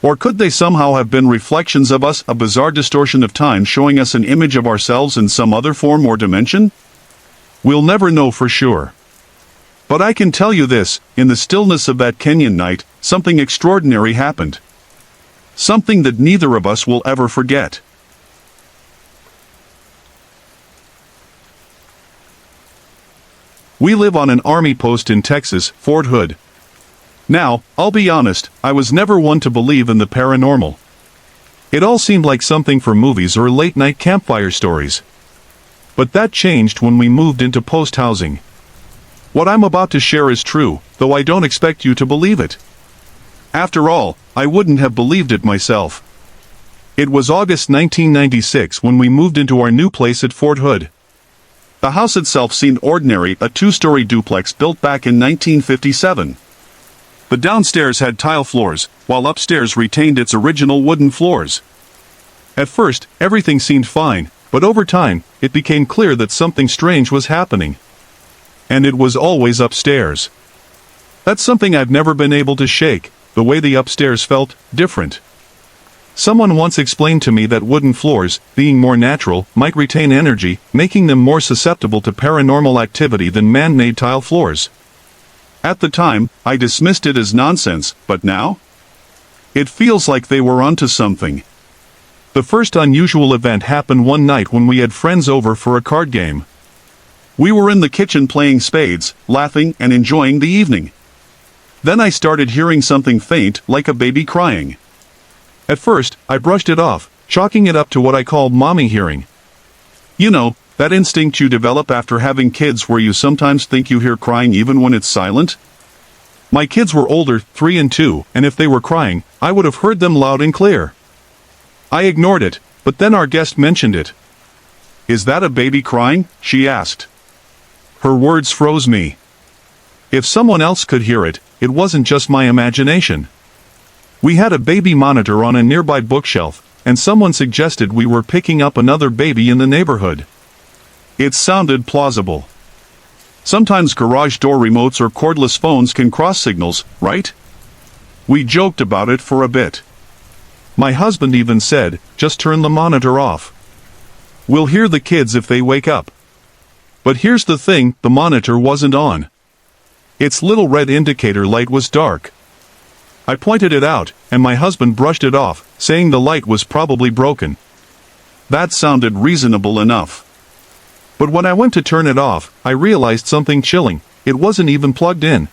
Or could they somehow have been reflections of us, a bizarre distortion of time showing us an image of ourselves in some other form or dimension? We'll never know for sure. But I can tell you this, in the stillness of that Kenyan night, something extraordinary happened. Something that neither of us will ever forget. We live on an army post in Texas, Fort Hood. Now, I'll be honest, I was never one to believe in the paranormal. It all seemed like something for movies or late-night campfire stories. But that changed when we moved into post housing. What I'm about to share is true, though I don't expect you to believe it. After all, I wouldn't have believed it myself. It was August 1996 when we moved into our new place at Fort Hood. The house itself seemed ordinary, a two-story duplex built back in 1957. The downstairs had tile floors, while upstairs retained its original wooden floors. At first, everything seemed fine, but over time, it became clear that something strange was happening. And it was always upstairs. That's something I've never been able to shake, the way the upstairs felt different. Someone once explained to me that wooden floors, being more natural, might retain energy, making them more susceptible to paranormal activity than man-made tile floors. At the time, I dismissed it as nonsense, but now? It feels like they were onto something. The first unusual event happened one night when we had friends over for a card game. We were in the kitchen playing spades, laughing and enjoying the evening. Then I started hearing something faint, like a baby crying. At first, I brushed it off, chalking it up to what I called mommy hearing. You know, that instinct you develop after having kids where you sometimes think you hear crying even when it's silent? My kids were older, 3 and 2, and if they were crying, I would have heard them loud and clear. I ignored it, but then our guest mentioned it. "Is that a baby crying?" she asked. Her words froze me. If someone else could hear it, it wasn't just my imagination. We had a baby monitor on a nearby bookshelf, and someone suggested we were picking up another baby in the neighborhood. It sounded plausible. Sometimes garage door remotes or cordless phones can cross signals, right? We joked about it for a bit. My husband even said, "Just turn the monitor off. We'll hear the kids if they wake up." But here's the thing, the monitor wasn't on. Its little red indicator light was dark. I pointed it out, and my husband brushed it off, saying the light was probably broken. That sounded reasonable enough. But when I went to turn it off, I realized something chilling. It wasn't even plugged in.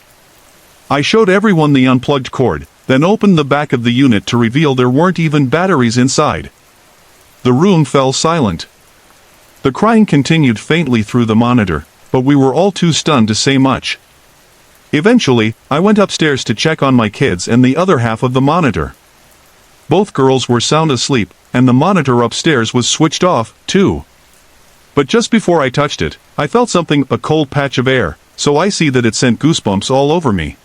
I showed everyone the unplugged cord, then opened the back of the unit to reveal there weren't even batteries inside. The room fell silent. The crying continued faintly through the monitor, but we were all too stunned to say much. Eventually, I went upstairs to check on my kids and the other half of the monitor. Both girls were sound asleep, and the monitor upstairs was switched off, too. But just before I touched it, I felt something, a cold patch of air, so icy that it sent goosebumps all over me.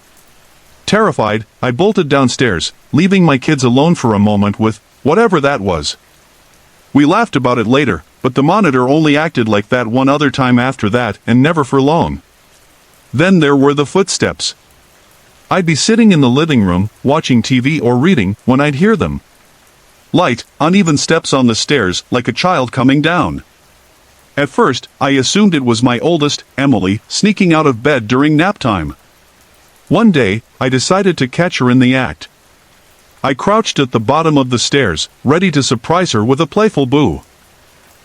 Terrified, I bolted downstairs, leaving my kids alone for a moment with whatever that was. We laughed about it later, but the monitor only acted like that one other time after that, and never for long. Then there were the footsteps. I'd be sitting in the living room, watching TV or reading, when I'd hear them. Light, uneven steps on the stairs, like a child coming down. At first, I assumed it was my oldest, Emily, sneaking out of bed during nap time. One day, I decided to catch her in the act. I crouched at the bottom of the stairs, ready to surprise her with a playful boo.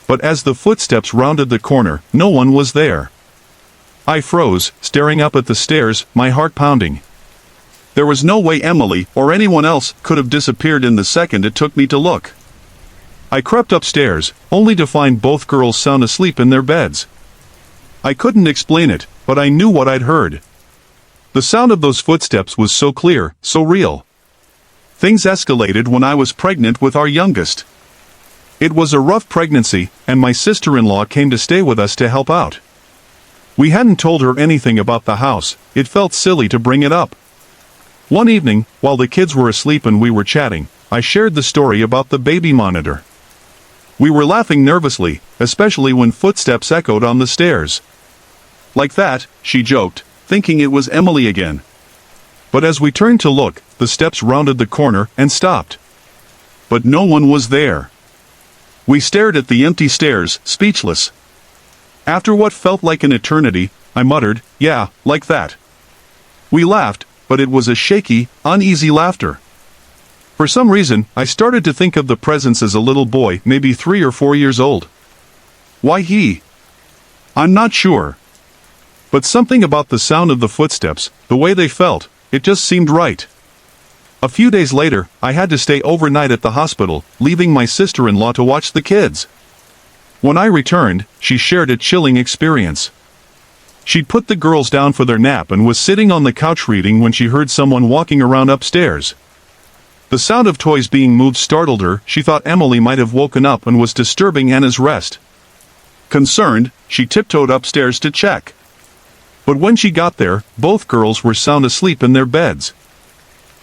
But as the footsteps rounded the corner, no one was there. I froze, staring up at the stairs, my heart pounding. There was no way Emily, or anyone else, could have disappeared in the second it took me to look. I crept upstairs, only to find both girls sound asleep in their beds. I couldn't explain it, but I knew what I'd heard. The sound of those footsteps was so clear, so real. Things escalated when I was pregnant with our youngest. It was a rough pregnancy, and my sister-in-law came to stay with us to help out. We hadn't told her anything about the house, it felt silly to bring it up. One evening, while the kids were asleep and we were chatting, I shared the story about the baby monitor. We were laughing nervously, especially when footsteps echoed on the stairs. "Like that," she joked, thinking it was Emily again. But as we turned to look, the steps rounded the corner and stopped. But no one was there. We stared at the empty stairs, speechless. After what felt like an eternity, I muttered, "Yeah, like that." We laughed, but it was a shaky, uneasy laughter. For some reason, I started to think of the presence as a little boy, maybe 3 or 4 years old. Why he? I'm not sure. But something about the sound of the footsteps, the way they felt, it just seemed right. A few days later, I had to stay overnight at the hospital, leaving my sister-in-law to watch the kids. When I returned, she shared a chilling experience. She'd put the girls down for their nap and was sitting on the couch reading when she heard someone walking around upstairs. The sound of toys being moved startled her. She thought Emily might have woken up and was disturbing Anna's rest. Concerned, she tiptoed upstairs to check. But when she got there, both girls were sound asleep in their beds.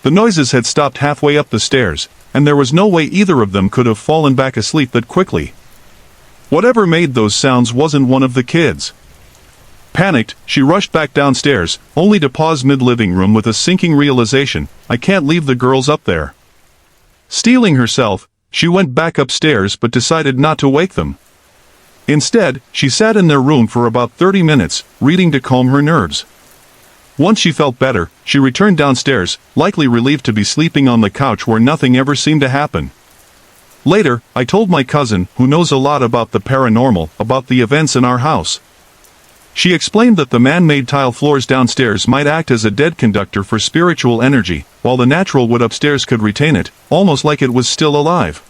The noises had stopped halfway up the stairs, and there was no way either of them could have fallen back asleep that quickly. Whatever made those sounds wasn't one of the kids. Panicked, she rushed back downstairs, only to pause mid-living room with a sinking realization, I can't leave the girls up there. Steeling herself, she went back upstairs but decided not to wake them. Instead, she sat in their room for about 30 minutes, reading to calm her nerves. Once she felt better, she returned downstairs, likely relieved to be sleeping on the couch where nothing ever seemed to happen. Later, I told my cousin, who knows a lot about the paranormal, about the events in our house. She explained that the man-made tile floors downstairs might act as a dead conductor for spiritual energy, while the natural wood upstairs could retain it, almost like it was still alive.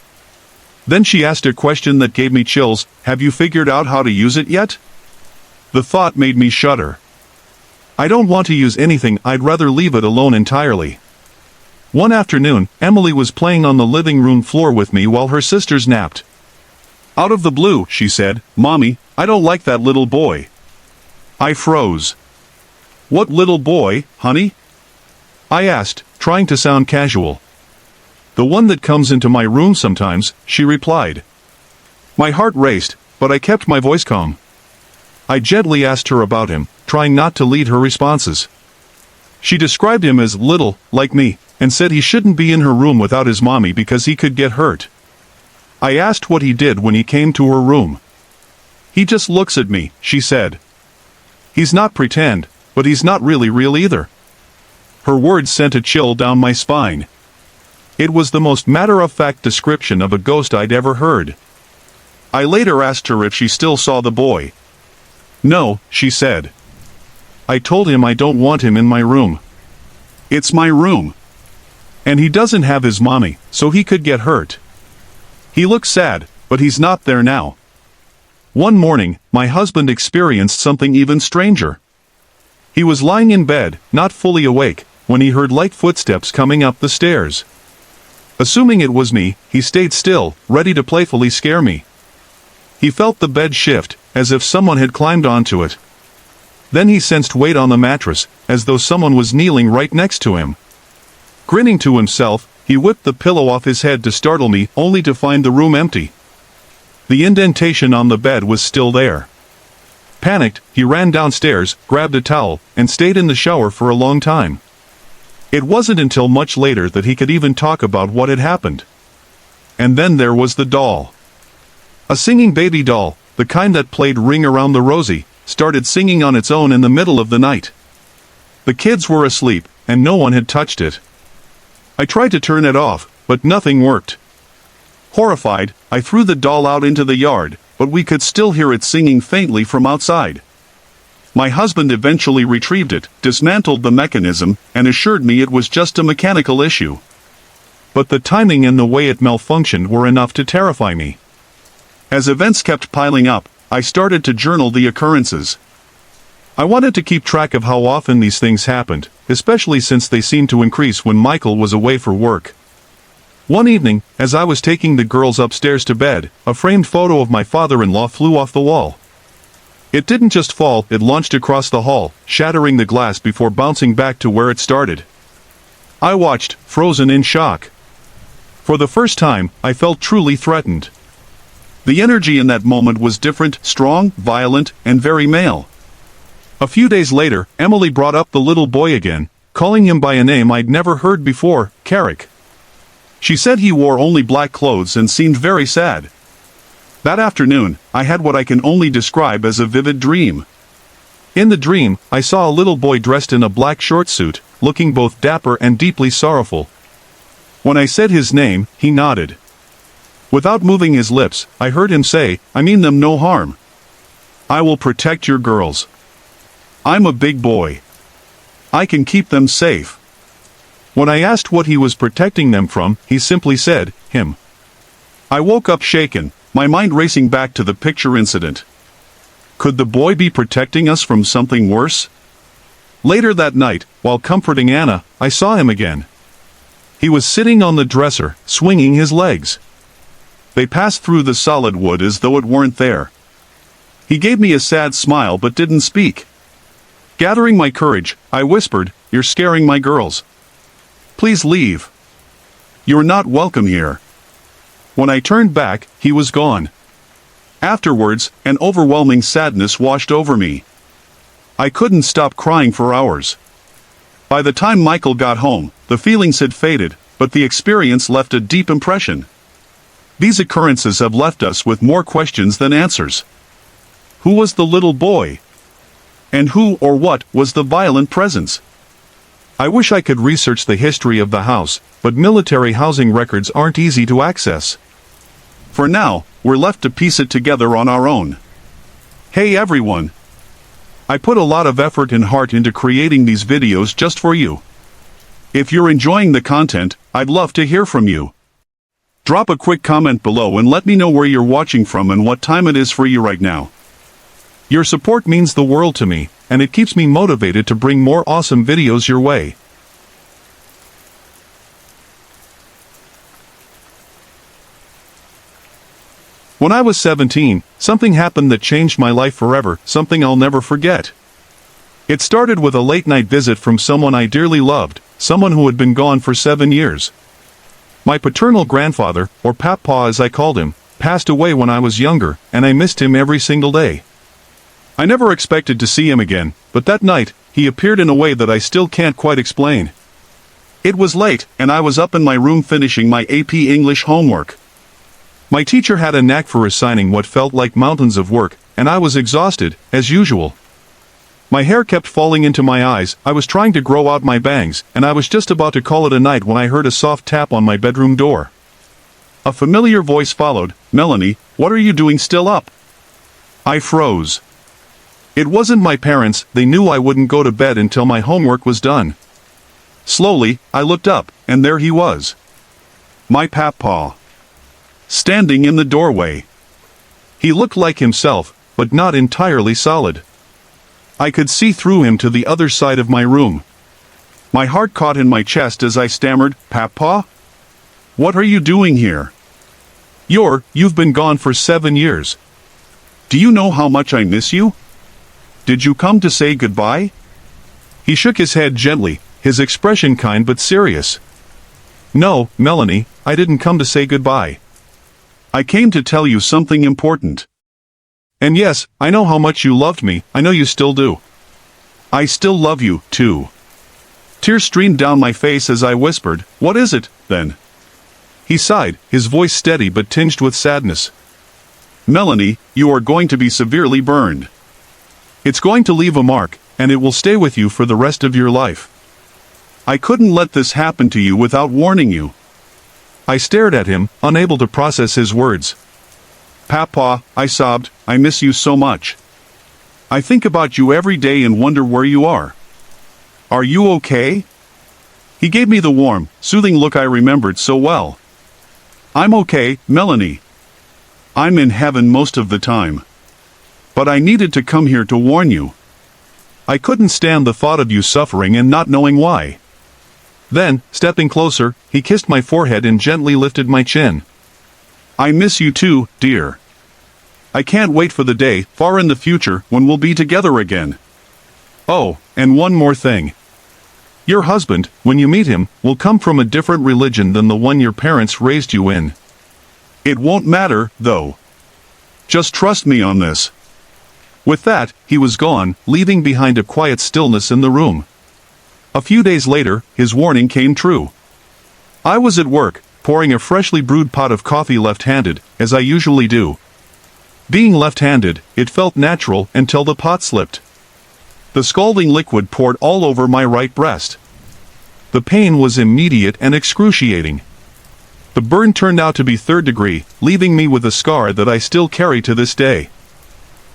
Then she asked a question that gave me chills. Have you figured out how to use it yet? The thought made me shudder. I don't want to use anything, I'd rather leave it alone entirely. One afternoon, Emily was playing on the living room floor with me while her sisters napped. Out of the blue, she said, "Mommy, I don't like that little boy." I froze. "What little boy, honey?" I asked, trying to sound casual. "The one that comes into my room sometimes," she replied. My heart raced, but I kept my voice calm. I gently asked her about him, trying not to lead her responses. She described him as little, like me, and said he shouldn't be in her room without his mommy because he could get hurt. I asked what he did when he came to her room. "He just looks at me," she said. "He's not pretend, but he's not really real either." Her words sent a chill down my spine. It was the most matter-of-fact description of a ghost I'd ever heard. I later asked her if she still saw the boy. "No," she said. "I told him I don't want him in my room. It's my room. And he doesn't have his mommy, so he could get hurt." He looks sad, but he's not there now. One morning, my husband experienced something even stranger. He was lying in bed, not fully awake, when he heard light footsteps coming up the stairs. Assuming it was me, he stayed still, ready to playfully scare me. He felt the bed shift, as if someone had climbed onto it. Then he sensed weight on the mattress, as though someone was kneeling right next to him. Grinning to himself, he whipped the pillow off his head to startle me, only to find the room empty. The indentation on the bed was still there. Panicked, he ran downstairs, grabbed a towel, and stayed in the shower for a long time. It wasn't until much later that he could even talk about what had happened. And then there was the doll. A singing baby doll, the kind that played Ring Around the Rosie, started singing on its own in the middle of the night. The kids were asleep, and no one had touched it. I tried to turn it off, but nothing worked. Horrified, I threw the doll out into the yard, but we could still hear it singing faintly from outside. My husband eventually retrieved it, dismantled the mechanism, and assured me it was just a mechanical issue. But the timing and the way it malfunctioned were enough to terrify me. As events kept piling up, I started to journal the occurrences. I wanted to keep track of how often these things happened, especially since they seemed to increase when Michael was away for work. One evening, as I was taking the girls upstairs to bed, a framed photo of my father-in-law flew off the wall. It didn't just fall, it launched across the hall, shattering the glass before bouncing back to where it started. I watched, frozen in shock. For the first time, I felt truly threatened. The energy in that moment was different, strong, violent, and very male. A few days later, Emily brought up the little boy again, calling him by a name I'd never heard before, Carrick. She said he wore only black clothes and seemed very sad. That afternoon, I had what I can only describe as a vivid dream. In the dream, I saw a little boy dressed in a black short suit, looking both dapper and deeply sorrowful. When I said his name, he nodded. Without moving his lips, I heard him say, "I mean them no harm. I will protect your girls. I'm a big boy. I can keep them safe." When I asked what he was protecting them from, he simply said, "Him." I woke up shaken, my mind racing back to the picture incident. Could the boy be protecting us from something worse? Later that night, while comforting Anna, I saw him again. He was sitting on the dresser, swinging his legs. They passed through the solid wood as though it weren't there. He gave me a sad smile but didn't speak. Gathering my courage, I whispered, "You're scaring my girls. Please leave. You're not welcome here." When I turned back, he was gone. Afterwards, an overwhelming sadness washed over me. I couldn't stop crying for hours. By the time Michael got home, the feelings had faded, but the experience left a deep impression. These occurrences have left us with more questions than answers. Who was the little boy? And who or what was the violent presence? I wish I could research the history of the house, but military housing records aren't easy to access. For now, we're left to piece it together on our own. Hey everyone! I put a lot of effort and heart into creating these videos just for you. If you're enjoying the content, I'd love to hear from you. Drop a quick comment below and let me know where you're watching from and what time it is for you right now. Your support means the world to me, and it keeps me motivated to bring more awesome videos your way. When I was 17, something happened that changed my life forever, something I'll never forget. It started with a late-night visit from someone I dearly loved, someone who had been gone for 7 years. My paternal grandfather, or Papa as I called him, passed away when I was younger, and I missed him every single day. I never expected to see him again, but that night, he appeared in a way that I still can't quite explain. It was late, and I was up in my room finishing my AP English homework. My teacher had a knack for assigning what felt like mountains of work, and I was exhausted, as usual. My hair kept falling into my eyes, I was trying to grow out my bangs, and I was just about to call it a night when I heard a soft tap on my bedroom door. A familiar voice followed, "Melanie, what are you doing still up?" I froze. It wasn't my parents, they knew I wouldn't go to bed until my homework was done. Slowly, I looked up, and there he was. My Papa. Standing in the doorway. He looked like himself, but not entirely solid. I could see through him to the other side of my room. My heart caught in my chest as I stammered, "Papa? What are you doing here? You've been gone for 7 years. Do you know how much I miss you? Did you come to say goodbye?" He shook his head gently, his expression kind but serious. "No, Melanie, I didn't come to say goodbye. I came to tell you something important. And yes, I know how much you loved me, I know you still do. I still love you, too." Tears streamed down my face as I whispered, "What is it, then?" He sighed, his voice steady but tinged with sadness. "Melanie, you are going to be severely burned. It's going to leave a mark, and it will stay with you for the rest of your life. I couldn't let this happen to you without warning you." I stared at him, unable to process his words. "Papa," I sobbed, "I miss you so much. I think about you every day and wonder where you are. Are you okay?" He gave me the warm, soothing look I remembered so well. "I'm okay, Melanie. I'm in heaven most of the time. But I needed to come here to warn you. I couldn't stand the thought of you suffering and not knowing why." Then, stepping closer, he kissed my forehead and gently lifted my chin. "I miss you too, dear. I can't wait for the day, far in the future, when we'll be together again. Oh, and one more thing. Your husband, when you meet him, will come from a different religion than the one your parents raised you in. It won't matter, though. Just trust me on this." With that, he was gone, leaving behind a quiet stillness in the room. A few days later, his warning came true. I was at work, pouring a freshly brewed pot of coffee left-handed, as I usually do. Being left-handed, it felt natural until the pot slipped. The scalding liquid poured all over my right breast. The pain was immediate and excruciating. The burn turned out to be 3rd degree, leaving me with a scar that I still carry to this day.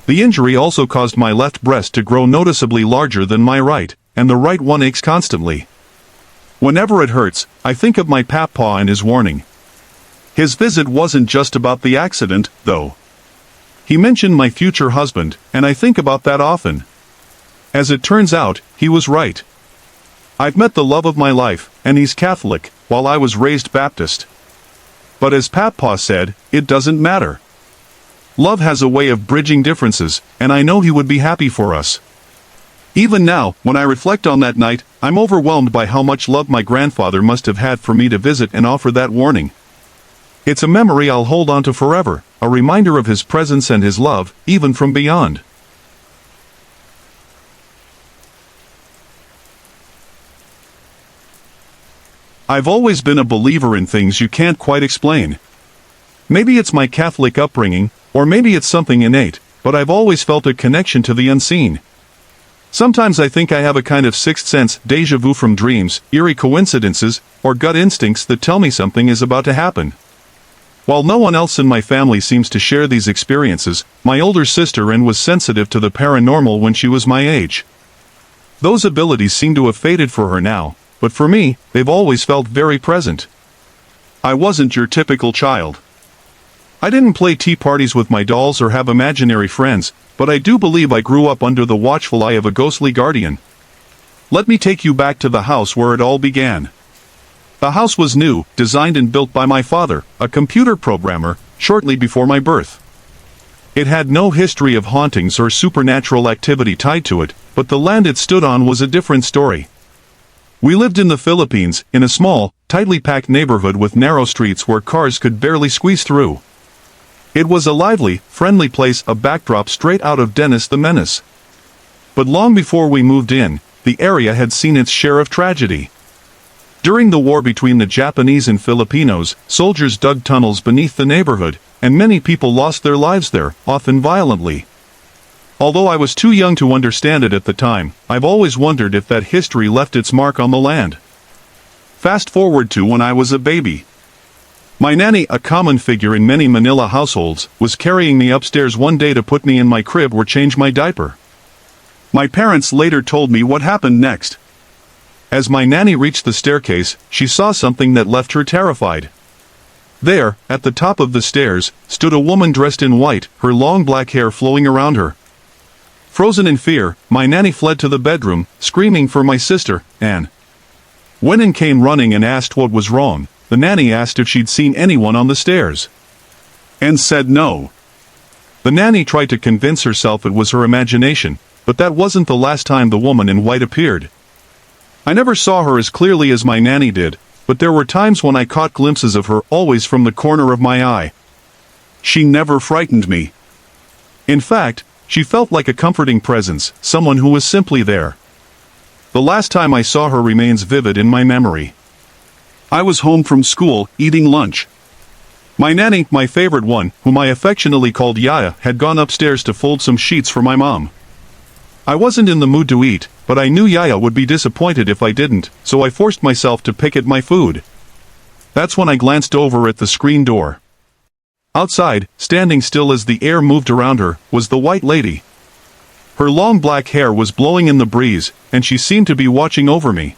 The injury also caused my left breast to grow noticeably larger than my right, and the right one aches constantly. Whenever it hurts, I think of my Papa and his warning. His visit wasn't just about the accident, though. He mentioned my future husband, and I think about that often. As it turns out, he was right. I've met the love of my life, and he's Catholic, while I was raised Baptist. But as Papa said, it doesn't matter. Love has a way of bridging differences, and I know he would be happy for us. Even now, when I reflect on that night, I'm overwhelmed by how much love my grandfather must have had for me to visit and offer that warning. It's a memory I'll hold on to forever, a reminder of his presence and his love, even from beyond. I've always been a believer in things you can't quite explain. Maybe it's my Catholic upbringing, or maybe it's something innate, but I've always felt a connection to the unseen. Sometimes I think I have a kind of sixth sense, déjà vu from dreams, eerie coincidences, or gut instincts that tell me something is about to happen. While no one else in my family seems to share these experiences, my older sister was sensitive to the paranormal when she was my age. Those abilities seem to have faded for her now, but for me, they've always felt very present. I wasn't your typical child. I didn't play tea parties with my dolls or have imaginary friends, but I do believe I grew up under the watchful eye of a ghostly guardian. Let me take you back to the house where it all began. The house was new, designed and built by my father, a computer programmer, shortly before my birth. It had no history of hauntings or supernatural activity tied to it, but the land it stood on was a different story. We lived in the Philippines, in a small, tightly packed neighborhood with narrow streets where cars could barely squeeze through. It was a lively, friendly place, a backdrop straight out of Dennis the Menace. But long before we moved in, the area had seen its share of tragedy. During the war between the Japanese and Filipinos, soldiers dug tunnels beneath the neighborhood, and many people lost their lives there, often violently. Although I was too young to understand it at the time, I've always wondered if that history left its mark on the land. Fast forward to when I was a baby. My nanny, a common figure in many Manila households, was carrying me upstairs one day to put me in my crib or change my diaper. My parents later told me what happened next. As my nanny reached the staircase, she saw something that left her terrified. There, at the top of the stairs, stood a woman dressed in white, her long black hair flowing around her. Frozen in fear, my nanny fled to the bedroom, screaming for my sister, Anne. When Anne came running and asked what was wrong, the nanny asked if she'd seen anyone on the stairs. Anne said no. The nanny tried to convince herself it was her imagination, but that wasn't the last time the woman in white appeared. I never saw her as clearly as my nanny did, but there were times when I caught glimpses of her, always from the corner of my eye. She never frightened me. In fact, she felt like a comforting presence, someone who was simply there. The last time I saw her remains vivid in my memory. I was home from school, eating lunch. My nanny, my favorite one, whom I affectionately called Yaya, had gone upstairs to fold some sheets for my mom. I wasn't in the mood to eat, but I knew Yaya would be disappointed if I didn't, so I forced myself to pick at my food. That's when I glanced over at the screen door. Outside, standing still as the air moved around her, was the white lady. Her long black hair was blowing in the breeze, and she seemed to be watching over me.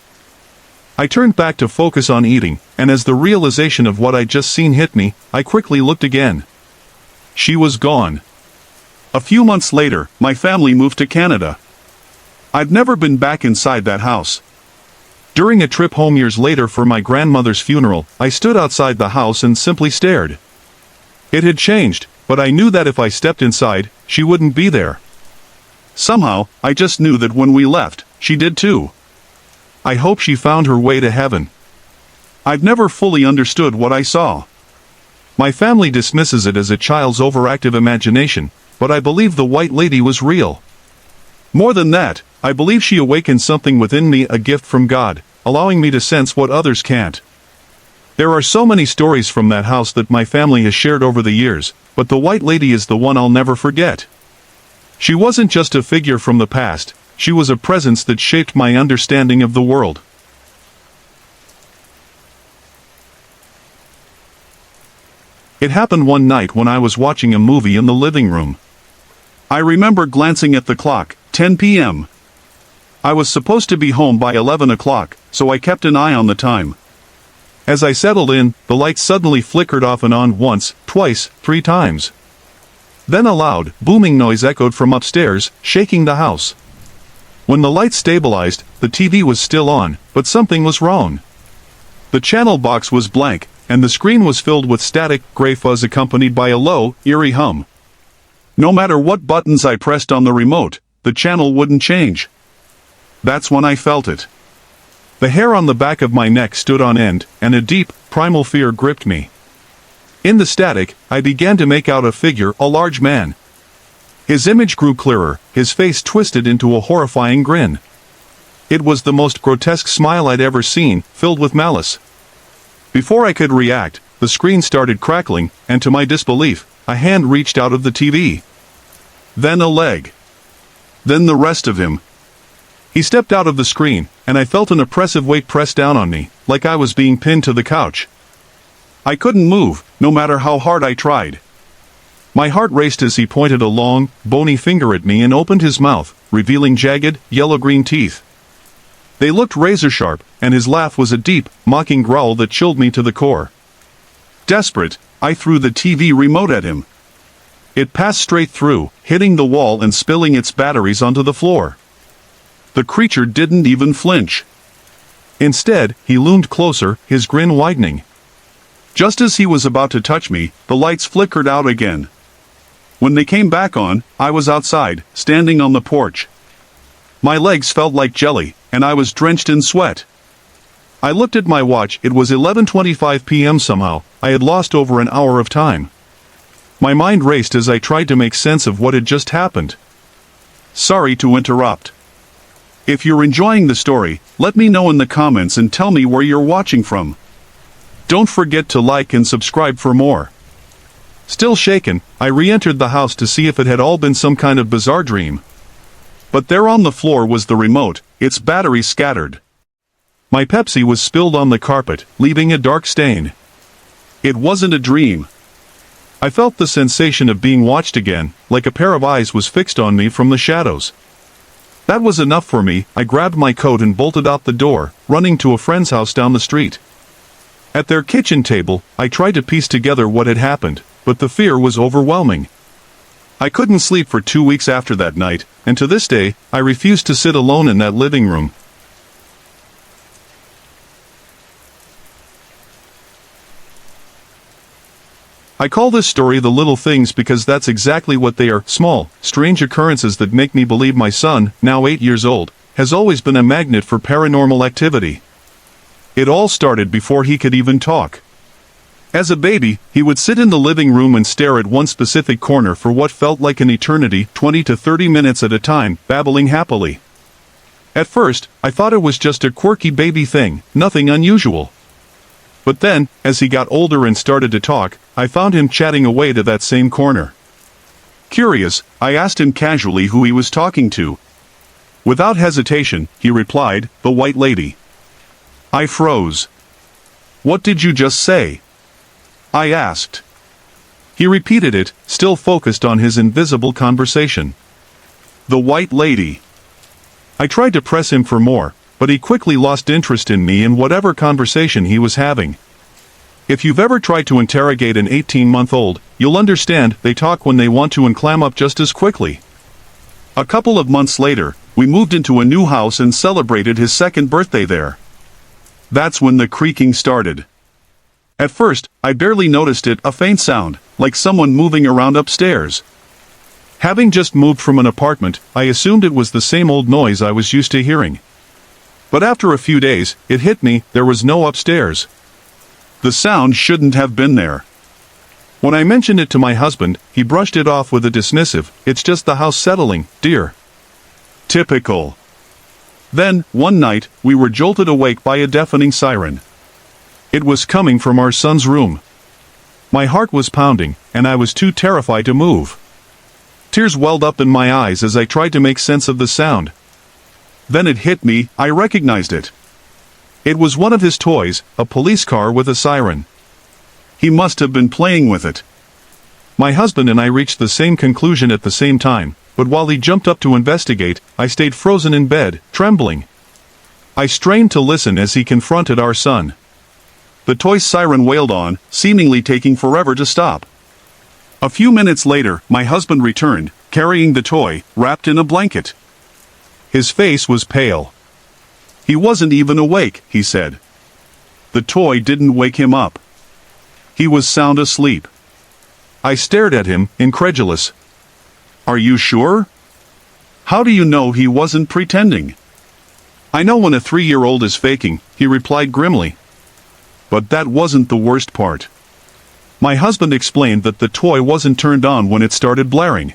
I turned back to focus on eating, and as the realization of what I'd just seen hit me, I quickly looked again. She was gone. A few months later, my family moved to Canada. I'd never been back inside that house. During a trip home years later for my grandmother's funeral, I stood outside the house and simply stared. It had changed, but I knew that if I stepped inside, she wouldn't be there. Somehow, I just knew that when we left, she did too. I hope she found her way to heaven. I've never fully understood what I saw. My family dismisses it as a child's overactive imagination, but I believe the white lady was real. More than that, I believe she awakened something within me, a gift from God, allowing me to sense what others can't. There are so many stories from that house that my family has shared over the years, but the white lady is the one I'll never forget. She wasn't just a figure from the past, she was a presence that shaped my understanding of the world. It happened one night when I was watching a movie in the living room. I remember glancing at the clock, 10 p.m. I was supposed to be home by 11 o'clock, so I kept an eye on the time. As I settled in, the lights suddenly flickered off and on once, twice, 3 times. Then a loud, booming noise echoed from upstairs, shaking the house. When the lights stabilized, the TV was still on, but something was wrong. The channel box was blank, and the screen was filled with static, gray fuzz accompanied by a low, eerie hum. No matter what buttons I pressed on the remote, the channel wouldn't change. That's when I felt it. The hair on the back of my neck stood on end, and a deep, primal fear gripped me. In the static, I began to make out a figure, a large man. His image grew clearer, his face twisted into a horrifying grin. It was the most grotesque smile I'd ever seen, filled with malice. Before I could react, the screen started crackling, and to my disbelief, a hand reached out of the TV. Then a leg. Then the rest of him. He stepped out of the screen, and I felt an oppressive weight press down on me, like I was being pinned to the couch. I couldn't move, no matter how hard I tried. My heart raced as he pointed a long, bony finger at me and opened his mouth, revealing jagged, yellow-green teeth. They looked razor-sharp, and his laugh was a deep, mocking growl that chilled me to the core. Desperate, I threw the TV remote at him. It passed straight through, hitting the wall and spilling its batteries onto the floor. The creature didn't even flinch. Instead, he loomed closer, his grin widening. Just as he was about to touch me, the lights flickered out again. When they came back on, I was outside, standing on the porch. My legs felt like jelly, and I was drenched in sweat. I looked at my watch. It was 11:25 p.m. Somehow, I had lost over an hour of time. My mind raced as I tried to make sense of what had just happened. Sorry to interrupt. If you're enjoying the story, let me know in the comments and tell me where you're watching from. Don't forget to like and subscribe for more. Still shaken, I re-entered the house to see if it had all been some kind of bizarre dream. But there on the floor was the remote, its batteries scattered. My Pepsi was spilled on the carpet, leaving a dark stain. It wasn't a dream. I felt the sensation of being watched again, like a pair of eyes was fixed on me from the shadows. That was enough for me. I grabbed my coat and bolted out the door, running to a friend's house down the street. At their kitchen table, I tried to piece together what had happened, but the fear was overwhelming. I couldn't sleep for 2 weeks after that night, and to this day, I refuse to sit alone in that living room. I call this story The Little Things because that's exactly what they are, small, strange occurrences that make me believe my son, now 8 years old, has always been a magnet for paranormal activity. It all started before he could even talk. As a baby, he would sit in the living room and stare at one specific corner for what felt like an eternity, 20 to 30 minutes at a time, babbling happily. At first, I thought it was just a quirky baby thing, nothing unusual. But then, as he got older and started to talk, I found him chatting away to that same corner. Curious, I asked him casually who he was talking to. Without hesitation, he replied, "The white lady." I froze. "What did you just say?" I asked. He repeated it, still focused on his invisible conversation. "The white lady." I tried to press him for more, but he quickly lost interest in me and whatever conversation he was having. If you've ever tried to interrogate an 18-month-old, you'll understand they talk when they want to and clam up just as quickly. A couple of months later, we moved into a new house and celebrated his second birthday there. That's when the creaking started. At first, I barely noticed it, a faint sound, like someone moving around upstairs. Having just moved from an apartment, I assumed it was the same old noise I was used to hearing. But after a few days, it hit me, there was no upstairs. The sound shouldn't have been there. When I mentioned it to my husband, he brushed it off with a dismissive, "It's just the house settling, dear." Typical. Then, one night, we were jolted awake by a deafening siren. It was coming from our son's room. My heart was pounding, and I was too terrified to move. Tears welled up in my eyes as I tried to make sense of the sound. Then it hit me, I recognized it. It was one of his toys, a police car with a siren. He must have been playing with it. My husband and I reached the same conclusion at the same time, but while he jumped up to investigate, I stayed frozen in bed, trembling. I strained to listen as he confronted our son. The toy siren wailed on, seemingly taking forever to stop. A few minutes later, my husband returned, carrying the toy, wrapped in a blanket. His face was pale. He wasn't even awake, he said. The toy didn't wake him up. He was sound asleep. I stared at him, incredulous. "Are you sure? How do you know he wasn't pretending?" "I know when a 3-year-old is faking," he replied grimly. But that wasn't the worst part. My husband explained that the toy wasn't turned on when it started blaring.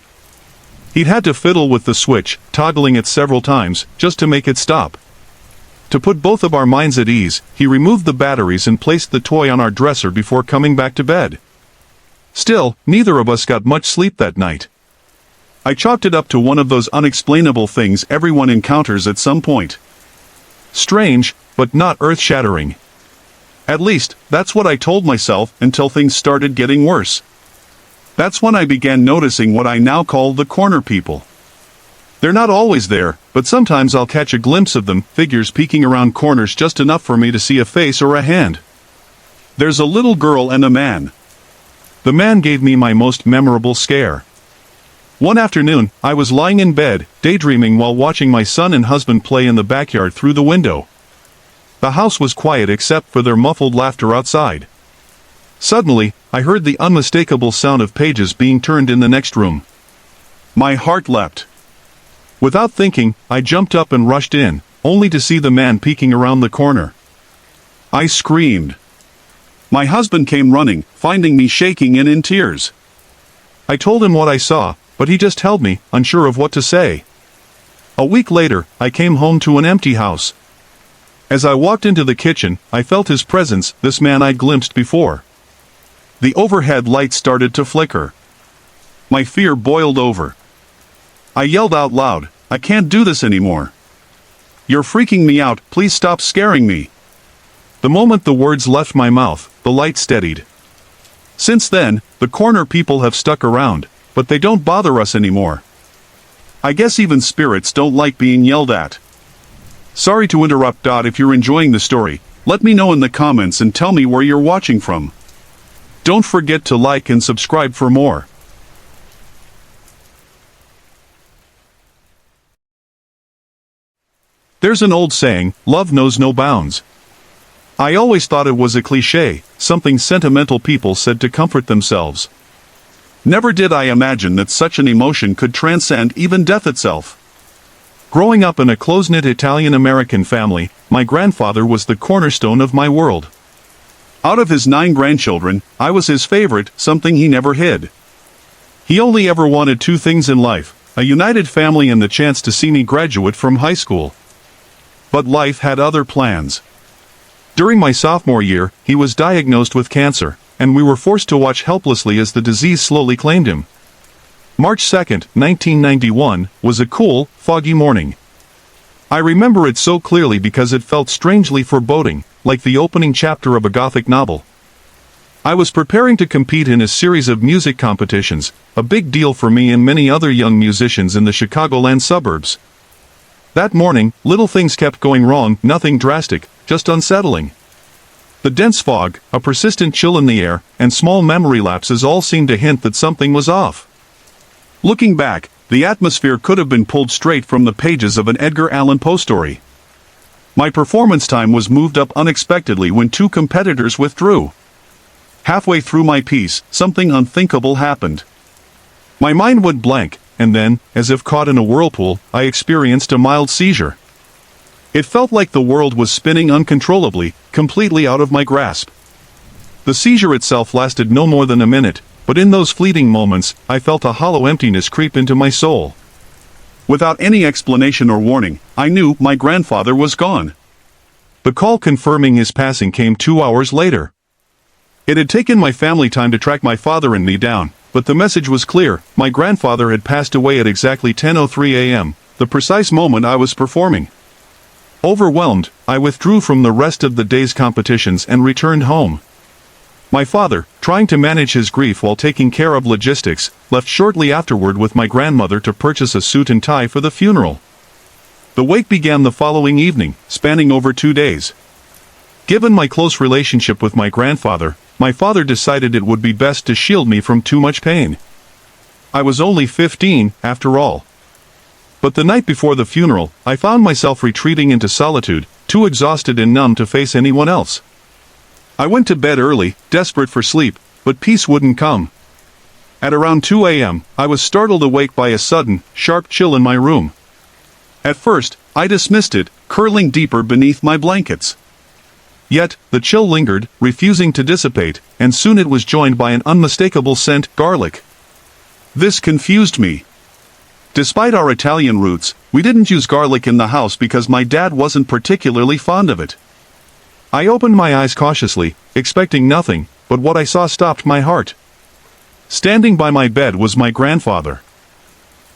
He'd had to fiddle with the switch, toggling it several times, just to make it stop. To put both of our minds at ease, he removed the batteries and placed the toy on our dresser before coming back to bed. Still, neither of us got much sleep that night. I chalked it up to one of those unexplainable things everyone encounters at some point. Strange, but not earth-shattering. At least, that's what I told myself until things started getting worse. That's when I began noticing what I now call the corner people. They're not always there, but sometimes I'll catch a glimpse of them, figures peeking around corners just enough for me to see a face or a hand. There's a little girl and a man. The man gave me my most memorable scare. One afternoon, I was lying in bed, daydreaming while watching my son and husband play in the backyard through the window. The house was quiet except for their muffled laughter outside. Suddenly, I heard the unmistakable sound of pages being turned in the next room. My heart leapt. Without thinking, I jumped up and rushed in, only to see the man peeking around the corner. I screamed. My husband came running, finding me shaking and in tears. I told him what I saw, but he just held me, unsure of what to say. A week later, I came home to an empty house. As I walked into the kitchen, I felt his presence, this man I'd glimpsed before. The overhead light started to flicker. My fear boiled over. I yelled out loud, "I can't do this anymore. You're freaking me out, please stop scaring me." The moment the words left my mouth, the light steadied. Since then, the corner people have stuck around, but they don't bother us anymore. I guess even spirits don't like being yelled at. Sorry to interrupt. If you're enjoying the story, let me know in the comments and tell me where you're watching from. Don't forget to like and subscribe for more. There's an old saying, love knows no bounds. I always thought it was a cliché, something sentimental people said to comfort themselves. Never did I imagine that such an emotion could transcend even death itself. Growing up in a close-knit Italian-American family, my grandfather was the cornerstone of my world. Out of his 9 grandchildren, I was his favorite, something he never hid. He only ever wanted 2 things in life, a united family and the chance to see me graduate from high school. But life had other plans. During my sophomore year, he was diagnosed with cancer, and we were forced to watch helplessly as the disease slowly claimed him. March 2, 1991, was a cool, foggy morning. I remember it so clearly because it felt strangely foreboding, like the opening chapter of a Gothic novel. I was preparing to compete in a series of music competitions, a big deal for me and many other young musicians in the Chicagoland suburbs. That morning, little things kept going wrong, nothing drastic, just unsettling. The dense fog, a persistent chill in the air, and small memory lapses all seemed to hint that something was off. Looking back, the atmosphere could have been pulled straight from the pages of an Edgar Allan Poe story. My performance time was moved up unexpectedly when 2 competitors withdrew. Halfway through my piece, something unthinkable happened. My mind went blank, and then, as if caught in a whirlpool, I experienced a mild seizure. It felt like the world was spinning uncontrollably, completely out of my grasp. The seizure itself lasted no more than a minute, but in those fleeting moments, I felt a hollow emptiness creep into my soul. Without any explanation or warning, I knew my grandfather was gone. The call confirming his passing came 2 hours later. It had taken my family time to track my father and me down, but the message was clear: my grandfather had passed away at exactly 10:03 a.m., the precise moment I was performing. Overwhelmed, I withdrew from the rest of the day's competitions and returned home. My father, trying to manage his grief while taking care of logistics, left shortly afterward with my grandmother to purchase a suit and tie for the funeral. The wake began the following evening, spanning over 2 days. Given my close relationship with my grandfather, my father decided it would be best to shield me from too much pain. I was only 15, after all. But the night before the funeral, I found myself retreating into solitude, too exhausted and numb to face anyone else. I went to bed early, desperate for sleep, but peace wouldn't come. At around 2 a.m., I was startled awake by a sudden, sharp chill in my room. At first, I dismissed it, curling deeper beneath my blankets. Yet, the chill lingered, refusing to dissipate, and soon it was joined by an unmistakable scent: garlic. This confused me. Despite our Italian roots, we didn't use garlic in the house because my dad wasn't particularly fond of it. I opened my eyes cautiously, expecting nothing, but what I saw stopped my heart. Standing by my bed was my grandfather.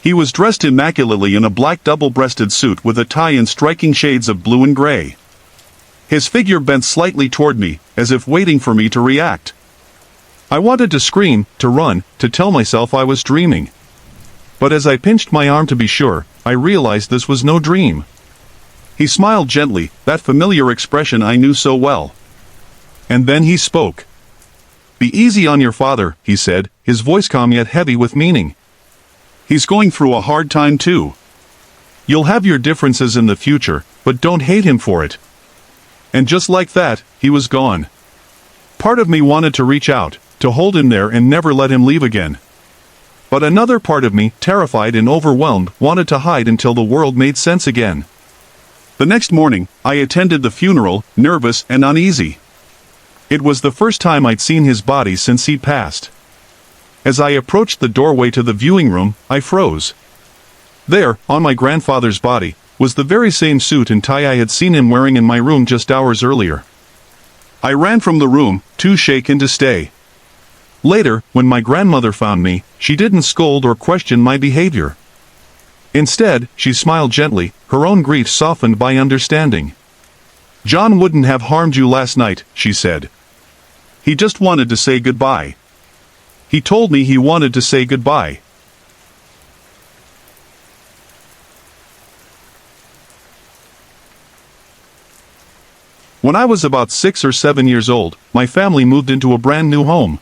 He was dressed immaculately in a black double-breasted suit with a tie in striking shades of blue and gray. His figure bent slightly toward me, as if waiting for me to react. I wanted to scream, to run, to tell myself I was dreaming. But as I pinched my arm to be sure, I realized this was no dream. He smiled gently, that familiar expression I knew so well. And then he spoke. "Be easy on your father," he said, his voice calm yet heavy with meaning. "He's going through a hard time too. You'll have your differences in the future, but don't hate him for it." And just like that, he was gone. Part of me wanted to reach out, to hold him there and never let him leave again. But another part of me, terrified and overwhelmed, wanted to hide until the world made sense again. The next morning, I attended the funeral, nervous and uneasy. It was the first time I'd seen his body since he'd passed. As I approached the doorway to the viewing room, I froze. There, on my grandfather's body, was the very same suit and tie I had seen him wearing in my room just hours earlier. I ran from the room, too shaken to stay. Later, when my grandmother found me, she didn't scold or question my behavior. Instead, she smiled gently, her own grief softened by understanding. "John wouldn't have harmed you last night," she said. "He just wanted to say goodbye. He told me he wanted to say goodbye." When I was about 6 or 7 years old, my family moved into a brand new home.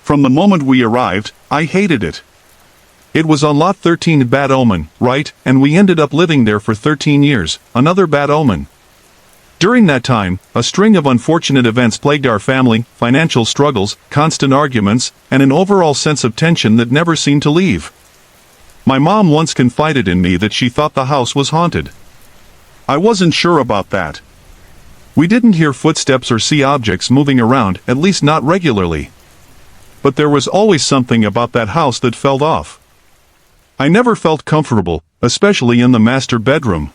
From the moment we arrived, I hated it. It was on lot 13, bad omen, right, and we ended up living there for 13 years, another bad omen. During that time, a string of unfortunate events plagued our family, financial struggles, constant arguments, and an overall sense of tension that never seemed to leave. My mom once confided in me that she thought the house was haunted. I wasn't sure about that. We didn't hear footsteps or see objects moving around, at least not regularly. But there was always something about that house that felt off. I never felt comfortable, especially in the master bedroom.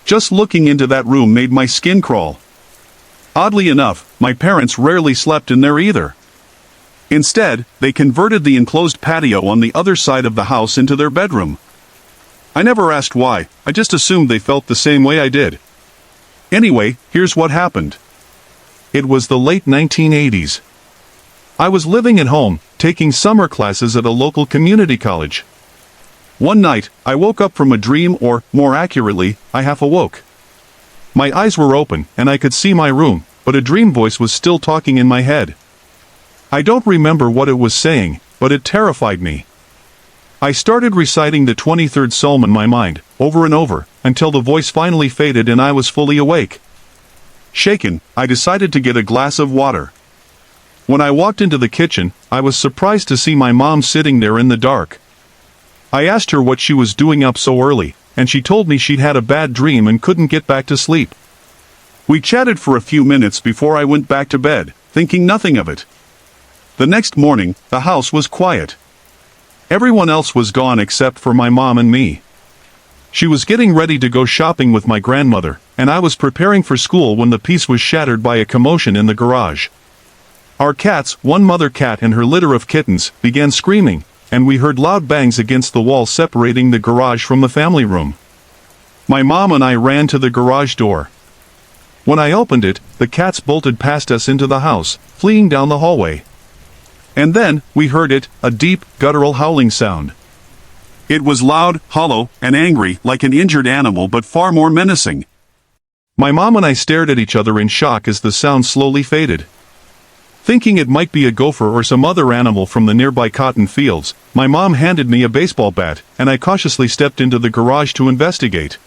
Just looking into that room made my skin crawl. Oddly enough, my parents rarely slept in there either. Instead, they converted the enclosed patio on the other side of the house into their bedroom. I never asked why, I just assumed they felt the same way I did. Anyway, here's what happened. It was the late 1980s. I was living at home, taking summer classes at a local community college. One night, I woke up from a dream, or, more accurately, I half awoke. My eyes were open, and I could see my room, but a dream voice was still talking in my head. I don't remember what it was saying, but it terrified me. I started reciting the 23rd Psalm in my mind, over and over, until the voice finally faded and I was fully awake. Shaken, I decided to get a glass of water. When I walked into the kitchen, I was surprised to see my mom sitting there in the dark. I asked her what she was doing up so early, and she told me she'd had a bad dream and couldn't get back to sleep. We chatted for a few minutes before I went back to bed, thinking nothing of it. The next morning, the house was quiet. Everyone else was gone except for my mom and me. She was getting ready to go shopping with my grandmother, and I was preparing for school when the peace was shattered by a commotion in the garage. Our cats, one mother cat and her litter of kittens, began screaming, and we heard loud bangs against the wall separating the garage from the family room. My mom and I ran to the garage door. When I opened it, the cats bolted past us into the house, fleeing down the hallway. And then, we heard it, a deep, guttural howling sound. It was loud, hollow, and angry, like an injured animal, but far more menacing. My mom and I stared at each other in shock as the sound slowly faded. Thinking it might be a gopher or some other animal from the nearby cotton fields, my mom handed me a baseball bat, and I cautiously stepped into the garage to investigate.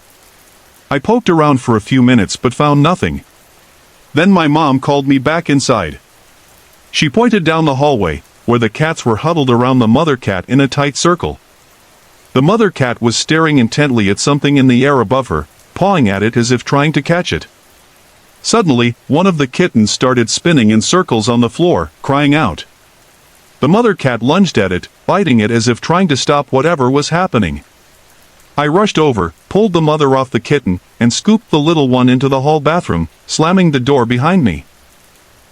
I poked around for a few minutes but found nothing. Then my mom called me back inside. She pointed down the hallway, where the cats were huddled around the mother cat in a tight circle. The mother cat was staring intently at something in the air above her, pawing at it as if trying to catch it. Suddenly, one of the kittens started spinning in circles on the floor, crying out. The mother cat lunged at it, biting it as if trying to stop whatever was happening. I rushed over, pulled the mother off the kitten, and scooped the little one into the hall bathroom, slamming the door behind me.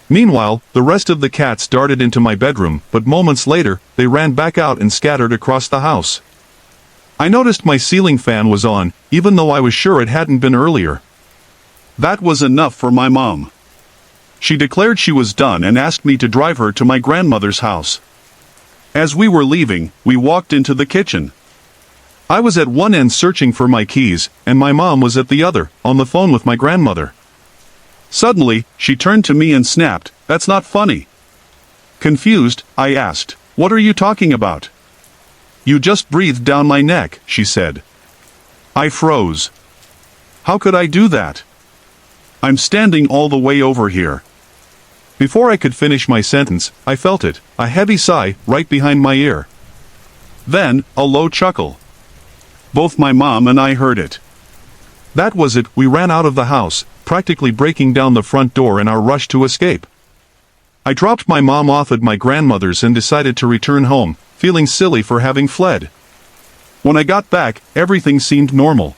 Meanwhile, the rest of the cats darted into my bedroom, but moments later, they ran back out and scattered across the house. I noticed my ceiling fan was on, even though I was sure it hadn't been earlier. That was enough for my mom. She declared she was done and asked me to drive her to my grandmother's house. As we were leaving, we walked into the kitchen. I was at one end searching for my keys, and my mom was at the other, on the phone with my grandmother. Suddenly, she turned to me and snapped, "That's not funny." Confused, I asked, "What are you talking about?" "You just breathed down my neck," she said. I froze. How could I do that? I'm standing all the way over here. Before I could finish my sentence, I felt it, a heavy sigh, right behind my ear. Then, a low chuckle. Both my mom and I heard it. That was it. We ran out of the house, practically breaking down the front door in our rush to escape. I dropped my mom off at my grandmother's and decided to return home, feeling silly for having fled. When I got back, everything seemed normal.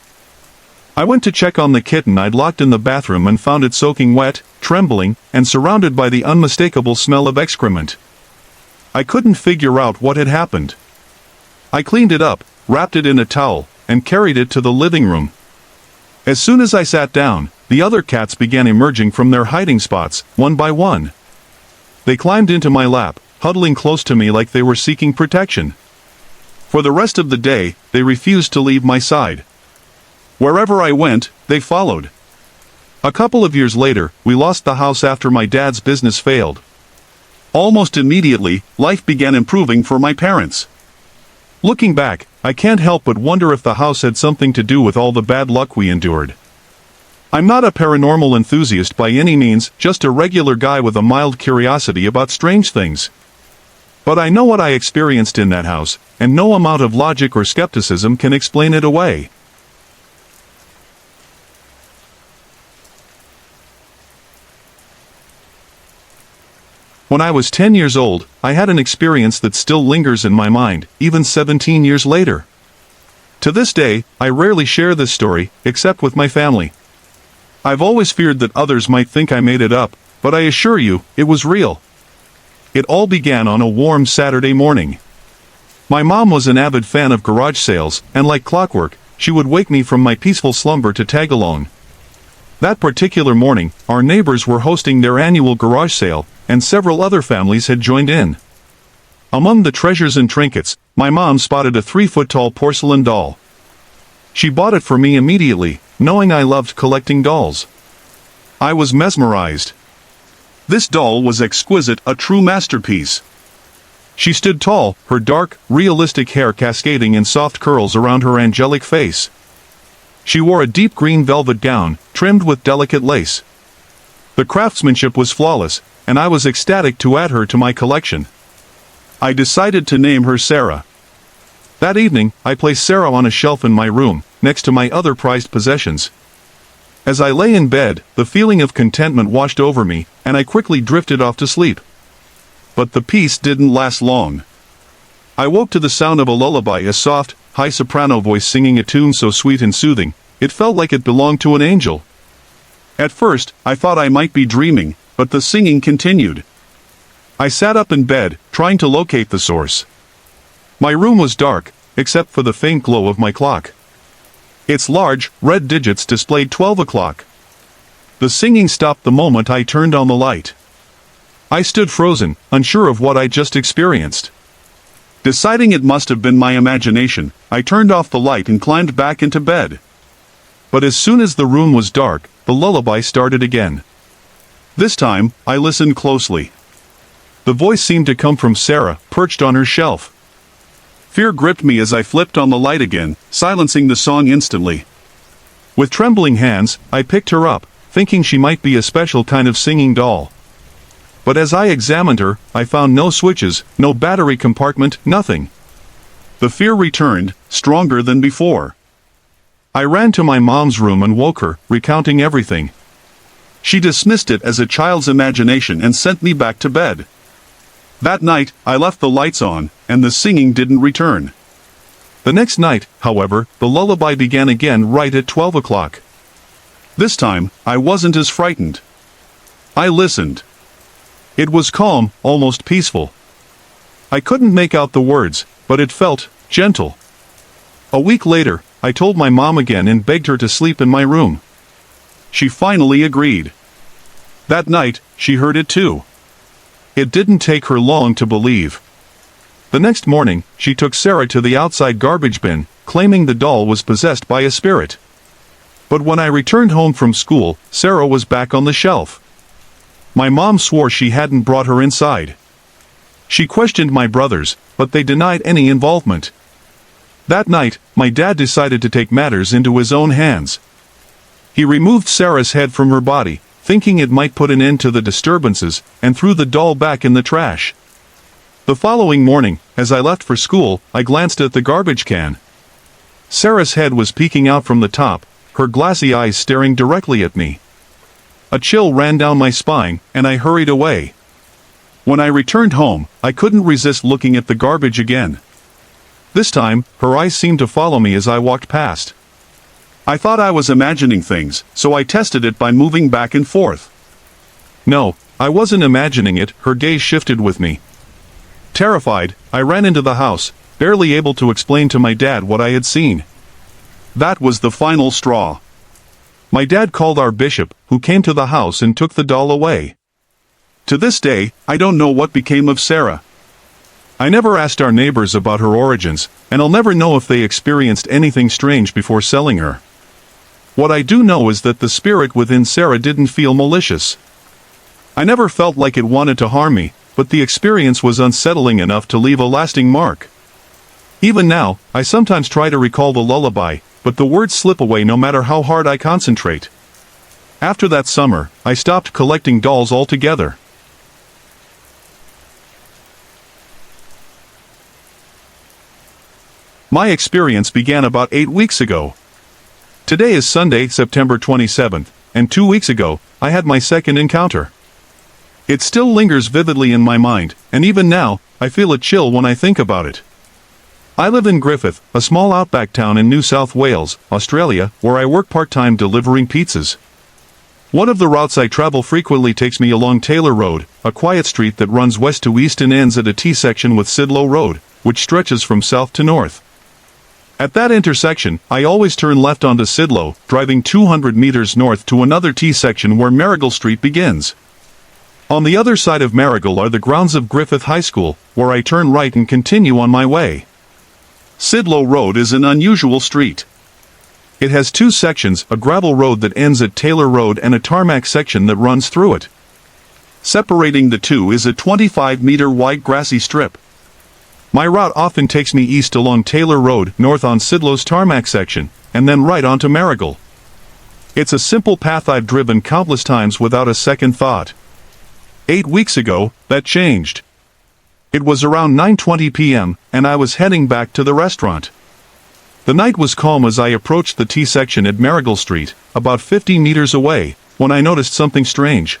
I went to check on the kitten I'd locked in the bathroom and found it soaking wet, trembling, and surrounded by the unmistakable smell of excrement. I couldn't figure out what had happened. I cleaned it up, wrapped it in a towel, and carried it to the living room. As soon as I sat down, the other cats began emerging from their hiding spots, one by one. They climbed into my lap, huddling close to me like they were seeking protection. For the rest of the day, they refused to leave my side. Wherever I went, they followed. A couple of years later, we lost the house after my dad's business failed. Almost immediately, life began improving for my parents. Looking back, I can't help but wonder if the house had something to do with all the bad luck we endured. I'm not a paranormal enthusiast by any means, just a regular guy with a mild curiosity about strange things. But I know what I experienced in that house, and no amount of logic or skepticism can explain it away. When I was 10 years old, I had an experience that still lingers in my mind, even 17 years later. To this day, I rarely share this story, except with my family. I've always feared that others might think I made it up, but I assure you, it was real. It all began on a warm Saturday morning. My mom was an avid fan of garage sales, and like clockwork, she would wake me from my peaceful slumber to tag along. That particular morning, our neighbors were hosting their annual garage sale, and several other families had joined in. Among the treasures and trinkets, my mom spotted a 3-foot-tall porcelain doll. She bought it for me immediately, knowing I loved collecting dolls. I was mesmerized. This doll was exquisite, a true masterpiece. She stood tall, her dark, realistic hair cascading in soft curls around her angelic face. She wore a deep green velvet gown, trimmed with delicate lace. The craftsmanship was flawless, and I was ecstatic to add her to my collection. I decided to name her Sarah. That evening, I placed Sarah on a shelf in my room, next to my other prized possessions. As I lay in bed, the feeling of contentment washed over me, and I quickly drifted off to sleep. But the peace didn't last long. I woke to the sound of a lullaby, a soft, high soprano voice singing a tune so sweet and soothing, it felt like it belonged to an angel. At first, I thought I might be dreaming, but the singing continued. I sat up in bed, trying to locate the source. My room was dark, except for the faint glow of my clock. Its large, red digits displayed 12 o'clock. The singing stopped the moment I turned on the light. I stood frozen, unsure of what I just experienced. Deciding it must have been my imagination, I turned off the light and climbed back into bed. But as soon as the room was dark, the lullaby started again. This time, I listened closely. The voice seemed to come from Sarah, perched on her shelf. Fear gripped me as I flipped on the light again, silencing the song instantly. With trembling hands, I picked her up, thinking she might be a special kind of singing doll. But as I examined her, I found no switches, no battery compartment, nothing. The fear returned, stronger than before. I ran to my mom's room and woke her, recounting everything. She dismissed it as a child's imagination and sent me back to bed. That night, I left the lights on, and the singing didn't return. The next night, however, the lullaby began again right at 12 o'clock. This time, I wasn't as frightened. I listened. It was calm, almost peaceful. I couldn't make out the words, but it felt gentle. A week later, I told my mom again and begged her to sleep in my room. She finally agreed. That night, she heard it too. It didn't take her long to believe. The next morning, she took Sarah to the outside garbage bin, claiming the doll was possessed by a spirit. But when I returned home from school, Sarah was back on the shelf. My mom swore she hadn't brought her inside. She questioned my brothers, but they denied any involvement. That night, my dad decided to take matters into his own hands. He removed Sarah's head from her body, thinking it might put an end to the disturbances, and threw the doll back in the trash. The following morning, as I left for school, I glanced at the garbage can. Sarah's head was peeking out from the top, her glassy eyes staring directly at me. A chill ran down my spine, and I hurried away. When I returned home, I couldn't resist looking at the garbage again. This time, her eyes seemed to follow me as I walked past. I thought I was imagining things, so I tested it by moving back and forth. No, I wasn't imagining it, her gaze shifted with me. Terrified, I ran into the house, barely able to explain to my dad what I had seen. That was the final straw. My dad called our bishop, who came to the house and took the doll away. To this day, I don't know what became of Sarah. I never asked our neighbors about her origins, and I'll never know if they experienced anything strange before selling her. What I do know is that the spirit within Sarah didn't feel malicious. I never felt like it wanted to harm me, but the experience was unsettling enough to leave a lasting mark. Even now, I sometimes try to recall the lullaby, but the words slip away no matter how hard I concentrate. After that summer, I stopped collecting dolls altogether. My experience began about 8 weeks ago. Today is Sunday, September 27th, and 2 weeks ago, I had my second encounter. It still lingers vividly in my mind, and even now, I feel a chill when I think about it. I live in Griffith, a small outback town in New South Wales, Australia, where I work part-time delivering pizzas. One of the routes I travel frequently takes me along Taylor Road, a quiet street that runs west to east and ends at a T-section with Sidlow Road, which stretches from south to north. At that intersection, I always turn left onto Sidlow, driving 200 meters north to another T-section where Marigal Street begins. On the other side of Marigal are the grounds of Griffith High School, where I turn right and continue on my way. Sidlow Road is an unusual street. It has two sections, a gravel road that ends at Taylor Road and a tarmac section that runs through it. Separating the two is a 25-meter wide grassy strip. My route often takes me east along Taylor Road, north on Sidlow's tarmac section, and then right onto Marigal. It's a simple path I've driven countless times without a second thought. 8 weeks ago, that changed. It was around 9:20 p.m., and I was heading back to the restaurant. The night was calm as I approached the T-section at Marigal Street, about 50 meters away, when I noticed something strange.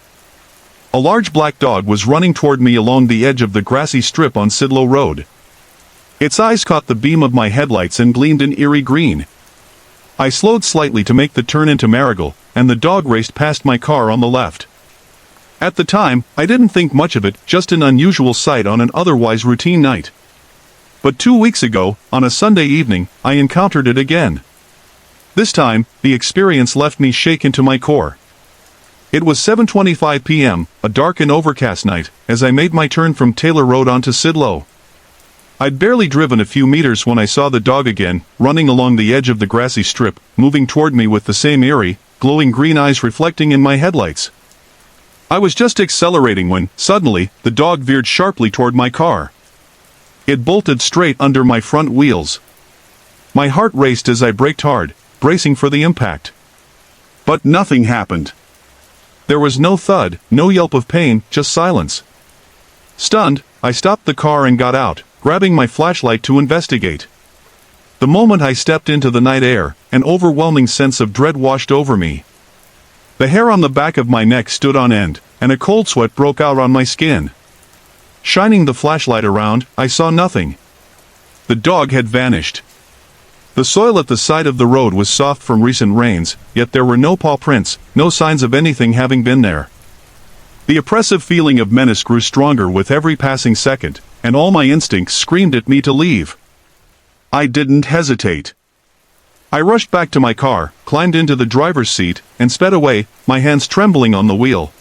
A large black dog was running toward me along the edge of the grassy strip on Sidlow Road. Its eyes caught the beam of my headlights and gleamed an eerie green. I slowed slightly to make the turn into Marigal, and the dog raced past my car on the left. At the time, I didn't think much of it, just an unusual sight on an otherwise routine night. But 2 weeks ago, on a Sunday evening, I encountered it again. This time, the experience left me shaken to my core. It was 7:25 p.m., a dark and overcast night, as I made my turn from Taylor Road onto Sidlow. I'd barely driven a few meters when I saw the dog again, running along the edge of the grassy strip, moving toward me with the same eerie, glowing green eyes reflecting in my headlights. I was just accelerating when, suddenly, the dog veered sharply toward my car. It bolted straight under my front wheels. My heart raced as I braked hard, bracing for the impact. But nothing happened. There was no thud, no yelp of pain, just silence. Stunned, I stopped the car and got out, grabbing my flashlight to investigate. The moment I stepped into the night air, an overwhelming sense of dread washed over me. The hair on the back of my neck stood on end, and a cold sweat broke out on my skin. Shining the flashlight around, I saw nothing. The dog had vanished. The soil at the side of the road was soft from recent rains, yet there were no paw prints, no signs of anything having been there. The oppressive feeling of menace grew stronger with every passing second, and all my instincts screamed at me to leave. I didn't hesitate. I rushed back to my car, climbed into the driver's seat, and sped away, my hands trembling on the wheel.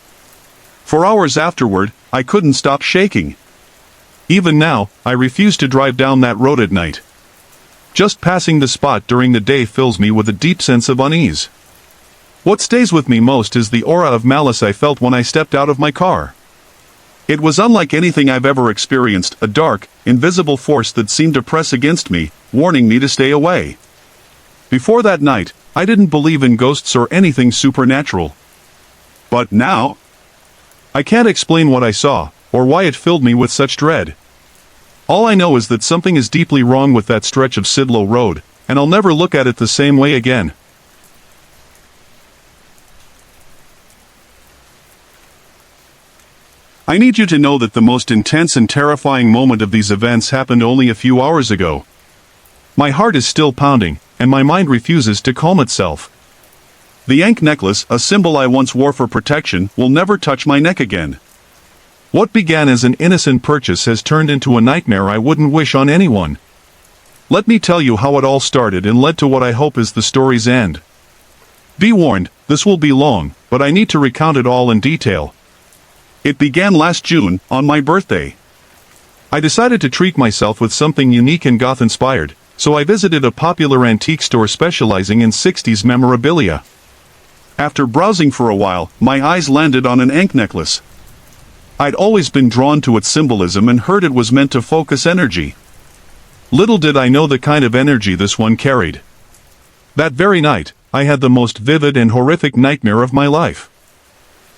For hours afterward, I couldn't stop shaking. Even now, I refuse to drive down that road at night. Just passing the spot during the day fills me with a deep sense of unease. What stays with me most is the aura of malice I felt when I stepped out of my car. It was unlike anything I've ever experienced, a dark, invisible force that seemed to press against me, warning me to stay away. Before that night, I didn't believe in ghosts or anything supernatural. But now, I can't explain what I saw, or why it filled me with such dread. All I know is that something is deeply wrong with that stretch of Sidlow Road, and I'll never look at it the same way again. I need you to know that the most intense and terrifying moment of these events happened only a few hours ago. My heart is still pounding, and my mind refuses to calm itself. The ankh necklace, a symbol I once wore for protection, will never touch my neck again. What began as an innocent purchase has turned into a nightmare I wouldn't wish on anyone. Let me tell you how it all started and led to what I hope is the story's end. Be warned, this will be long, but I need to recount it all in detail. It began last June, on my birthday. I decided to treat myself with something unique and goth-inspired, so I visited a popular antique store specializing in 60s memorabilia. After browsing for a while, my eyes landed on an ankh necklace. I'd always been drawn to its symbolism and heard it was meant to focus energy. Little did I know the kind of energy this one carried. That very night, I had the most vivid and horrific nightmare of my life.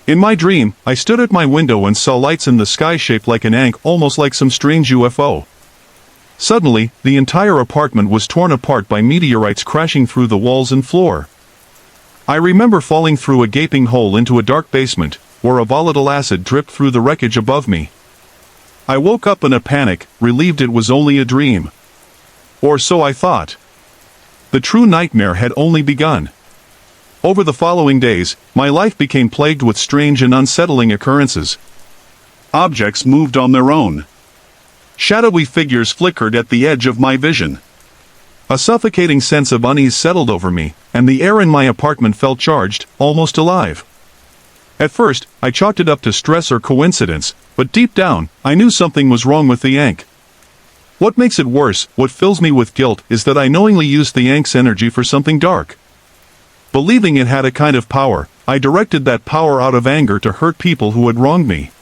In my dream, I stood at my window and saw lights in the sky shaped like an ankh, almost like some strange UFO. Suddenly, the entire apartment was torn apart by meteorites crashing through the walls and floor. I remember falling through a gaping hole into a dark basement, where a volatile acid dripped through the wreckage above me. I woke up in a panic, relieved it was only a dream. Or so I thought. The true nightmare had only begun. Over the following days, my life became plagued with strange and unsettling occurrences. Objects moved on their own. Shadowy figures flickered at the edge of my vision. A suffocating sense of unease settled over me, and the air in my apartment felt charged, almost alive. At first, I chalked it up to stress or coincidence, but deep down, I knew something was wrong with the ankh. What makes it worse, what fills me with guilt, is that I knowingly used the ankh's energy for something dark. Believing it had a kind of power, I directed that power out of anger to hurt people who had wronged me.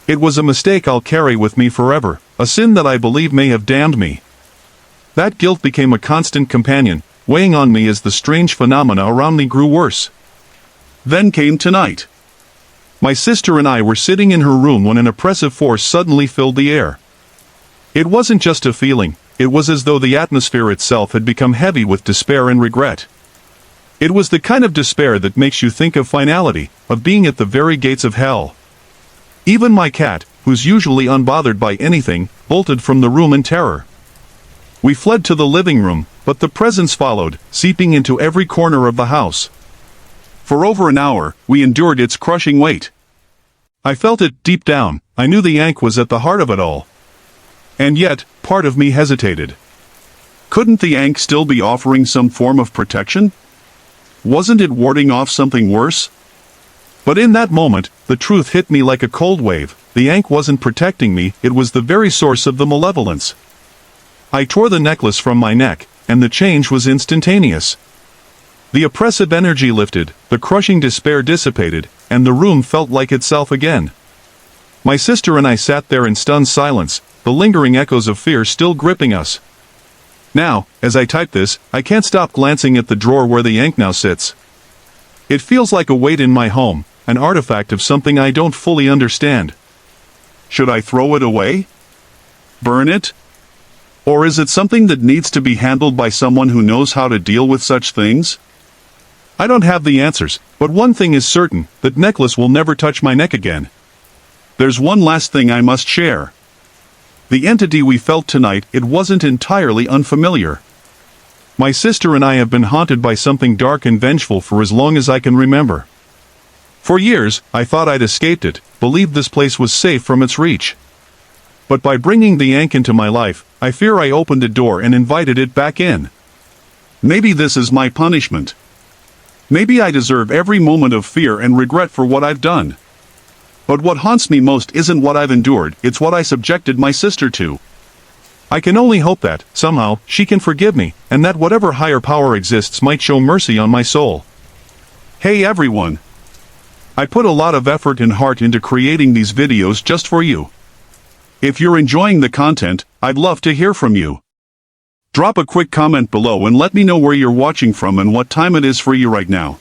It was a mistake I'll carry with me forever, a sin that I believe may have damned me. That guilt became a constant companion, weighing on me as the strange phenomena around me grew worse. Then came tonight. My sister and I were sitting in her room when an oppressive force suddenly filled the air. It wasn't just a feeling, it was as though the atmosphere itself had become heavy with despair and regret. It was the kind of despair that makes you think of finality, of being at the very gates of hell. Even my cat, who's usually unbothered by anything, bolted from the room in terror. We fled to the living room, but the presence followed, seeping into every corner of the house. For over an hour, we endured its crushing weight. I felt it deep down, I knew the ankh was at the heart of it all. And yet, part of me hesitated. Couldn't the ankh still be offering some form of protection? Wasn't it warding off something worse? But in that moment, the truth hit me like a cold wave. The ankh wasn't protecting me, it was the very source of the malevolence. I tore the necklace from my neck, and the change was instantaneous. The oppressive energy lifted, the crushing despair dissipated, and the room felt like itself again. My sister and I sat there in stunned silence, the lingering echoes of fear still gripping us. Now, as I type this, I can't stop glancing at the drawer where the ankh now sits. It feels like a weight in my home, an artifact of something I don't fully understand. Should I throw it away? Burn it? Or is it something that needs to be handled by someone who knows how to deal with such things? I don't have the answers, but one thing is certain, that necklace will never touch my neck again. There's one last thing I must share. The entity we felt tonight, it wasn't entirely unfamiliar. My sister and I have been haunted by something dark and vengeful for as long as I can remember. For years, I thought I'd escaped it, believed this place was safe from its reach. But by bringing the ankh into my life, I fear I opened a door and invited it back in. Maybe this is my punishment. Maybe I deserve every moment of fear and regret for what I've done. But what haunts me most isn't what I've endured, it's what I subjected my sister to. I can only hope that, somehow, she can forgive me, and that whatever higher power exists might show mercy on my soul. Hey everyone! I put a lot of effort and heart into creating these videos just for you. If you're enjoying the content, I'd love to hear from you. Drop a quick comment below and let me know where you're watching from and what time it is for you right now.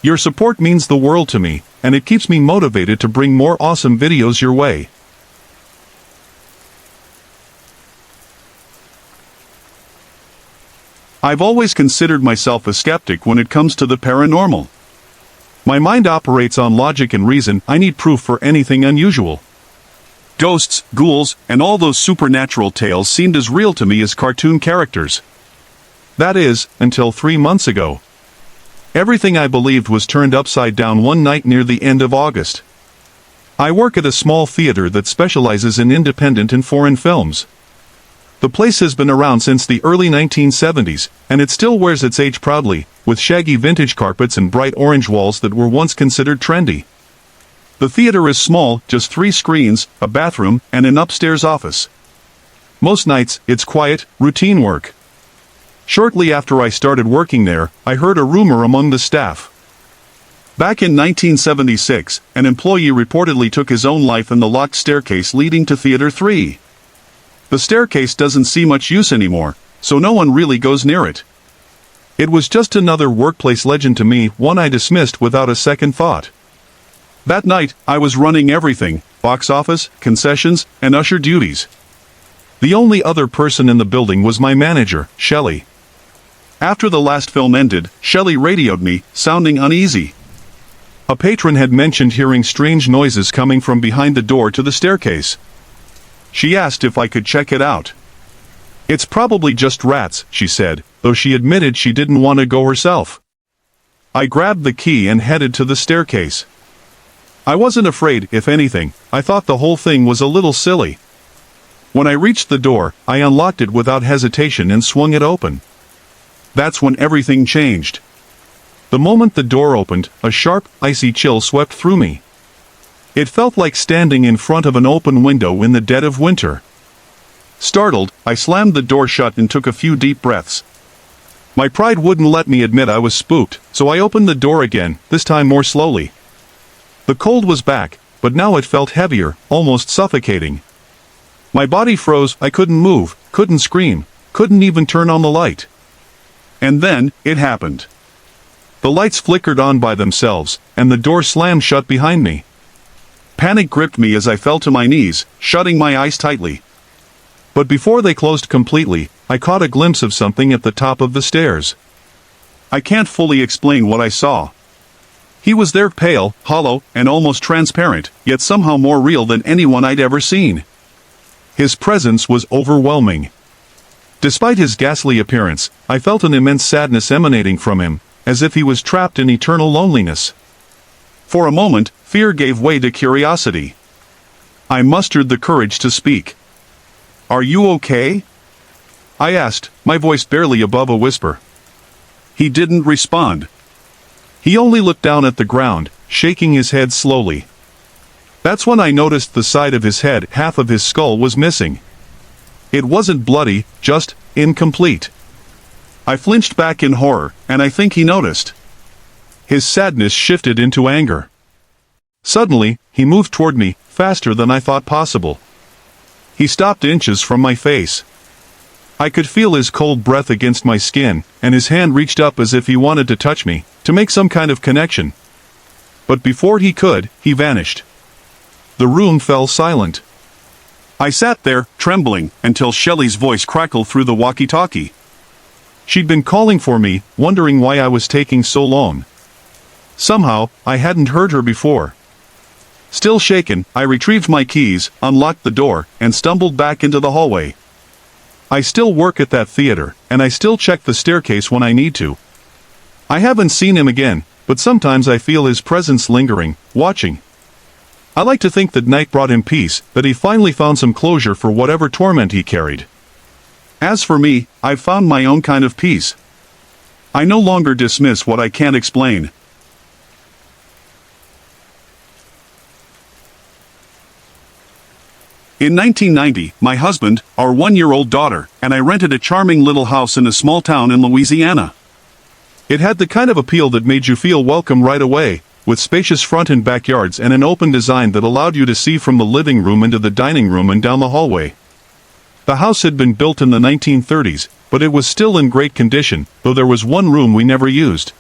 Your support means the world to me, and it keeps me motivated to bring more awesome videos your way. I've always considered myself a skeptic when it comes to the paranormal. My mind operates on logic and reason. I need proof for anything unusual. Ghosts, ghouls, and all those supernatural tales seemed as real to me as cartoon characters. That is, until 3 months ago. Everything I believed was turned upside down one night near the end of August. I work at a small theater that specializes in independent and foreign films. The place has been around since the early 1970s, and it still wears its age proudly, with shaggy vintage carpets and bright orange walls that were once considered trendy. The theater is small, just 3 screens, a bathroom, and an upstairs office. Most nights, it's quiet, routine work. Shortly after I started working there, I heard a rumor among the staff. Back in 1976, an employee reportedly took his own life in the locked staircase leading to Theater 3. The staircase doesn't see much use anymore, so no one really goes near it. It was just another workplace legend to me, one I dismissed without a second thought. That night, I was running everything: box office, concessions, and usher duties. The only other person in the building was my manager, Shelley. After the last film ended, Shelley radioed me, sounding uneasy. A patron had mentioned hearing strange noises coming from behind the door to the staircase. She asked if I could check it out. "It's probably just rats," she said, though she admitted she didn't want to go herself. I grabbed the key and headed to the staircase. I wasn't afraid. If anything, I thought the whole thing was a little silly. When I reached the door, I unlocked it without hesitation and swung it open. That's when everything changed. The moment the door opened, a sharp, icy chill swept through me. It felt like standing in front of an open window in the dead of winter. Startled, I slammed the door shut and took a few deep breaths. My pride wouldn't let me admit I was spooked, so I opened the door again, this time more slowly. The cold was back, but now it felt heavier, almost suffocating. My body froze. I couldn't move, couldn't scream, couldn't even turn on the light. And then, it happened. The lights flickered on by themselves, and the door slammed shut behind me. Panic gripped me as I fell to my knees, shutting my eyes tightly. But before they closed completely, I caught a glimpse of something at the top of the stairs. I can't fully explain what I saw. He was there, pale, hollow, and almost transparent, yet somehow more real than anyone I'd ever seen. His presence was overwhelming. Despite his ghastly appearance, I felt an immense sadness emanating from him, as if he was trapped in eternal loneliness. For a moment, fear gave way to curiosity. I mustered the courage to speak. "Are you okay?" I asked, my voice barely above a whisper. He didn't respond. He only looked down at the ground, shaking his head slowly. That's when I noticed the side of his head, half of his skull, was missing. It wasn't bloody, just incomplete. I flinched back in horror, and I think he noticed. His sadness shifted into anger. Suddenly, he moved toward me, faster than I thought possible. He stopped inches from my face. I could feel his cold breath against my skin, and his hand reached up as if he wanted to touch me, to make some kind of connection. But before he could, he vanished. The room fell silent. I sat there, trembling, until Shelley's voice crackled through the walkie-talkie. She'd been calling for me, wondering why I was taking so long. Somehow, I hadn't heard her before. Still shaken, I retrieved my keys, unlocked the door, and stumbled back into the hallway. I still work at that theater, and I still check the staircase when I need to. I haven't seen him again, but sometimes I feel his presence lingering, watching. I like to think that night brought him peace, that he finally found some closure for whatever torment he carried. As for me, I've found my own kind of peace. I no longer dismiss what I can't explain. In 1990, my husband, our 1-year-old daughter, and I rented a charming little house in a small town in Louisiana. It had the kind of appeal that made you feel welcome right away, with spacious front and backyards and an open design that allowed you to see from the living room into the dining room and down the hallway. The house had been built in the 1930s, but it was still in great condition, though there was one room we never used.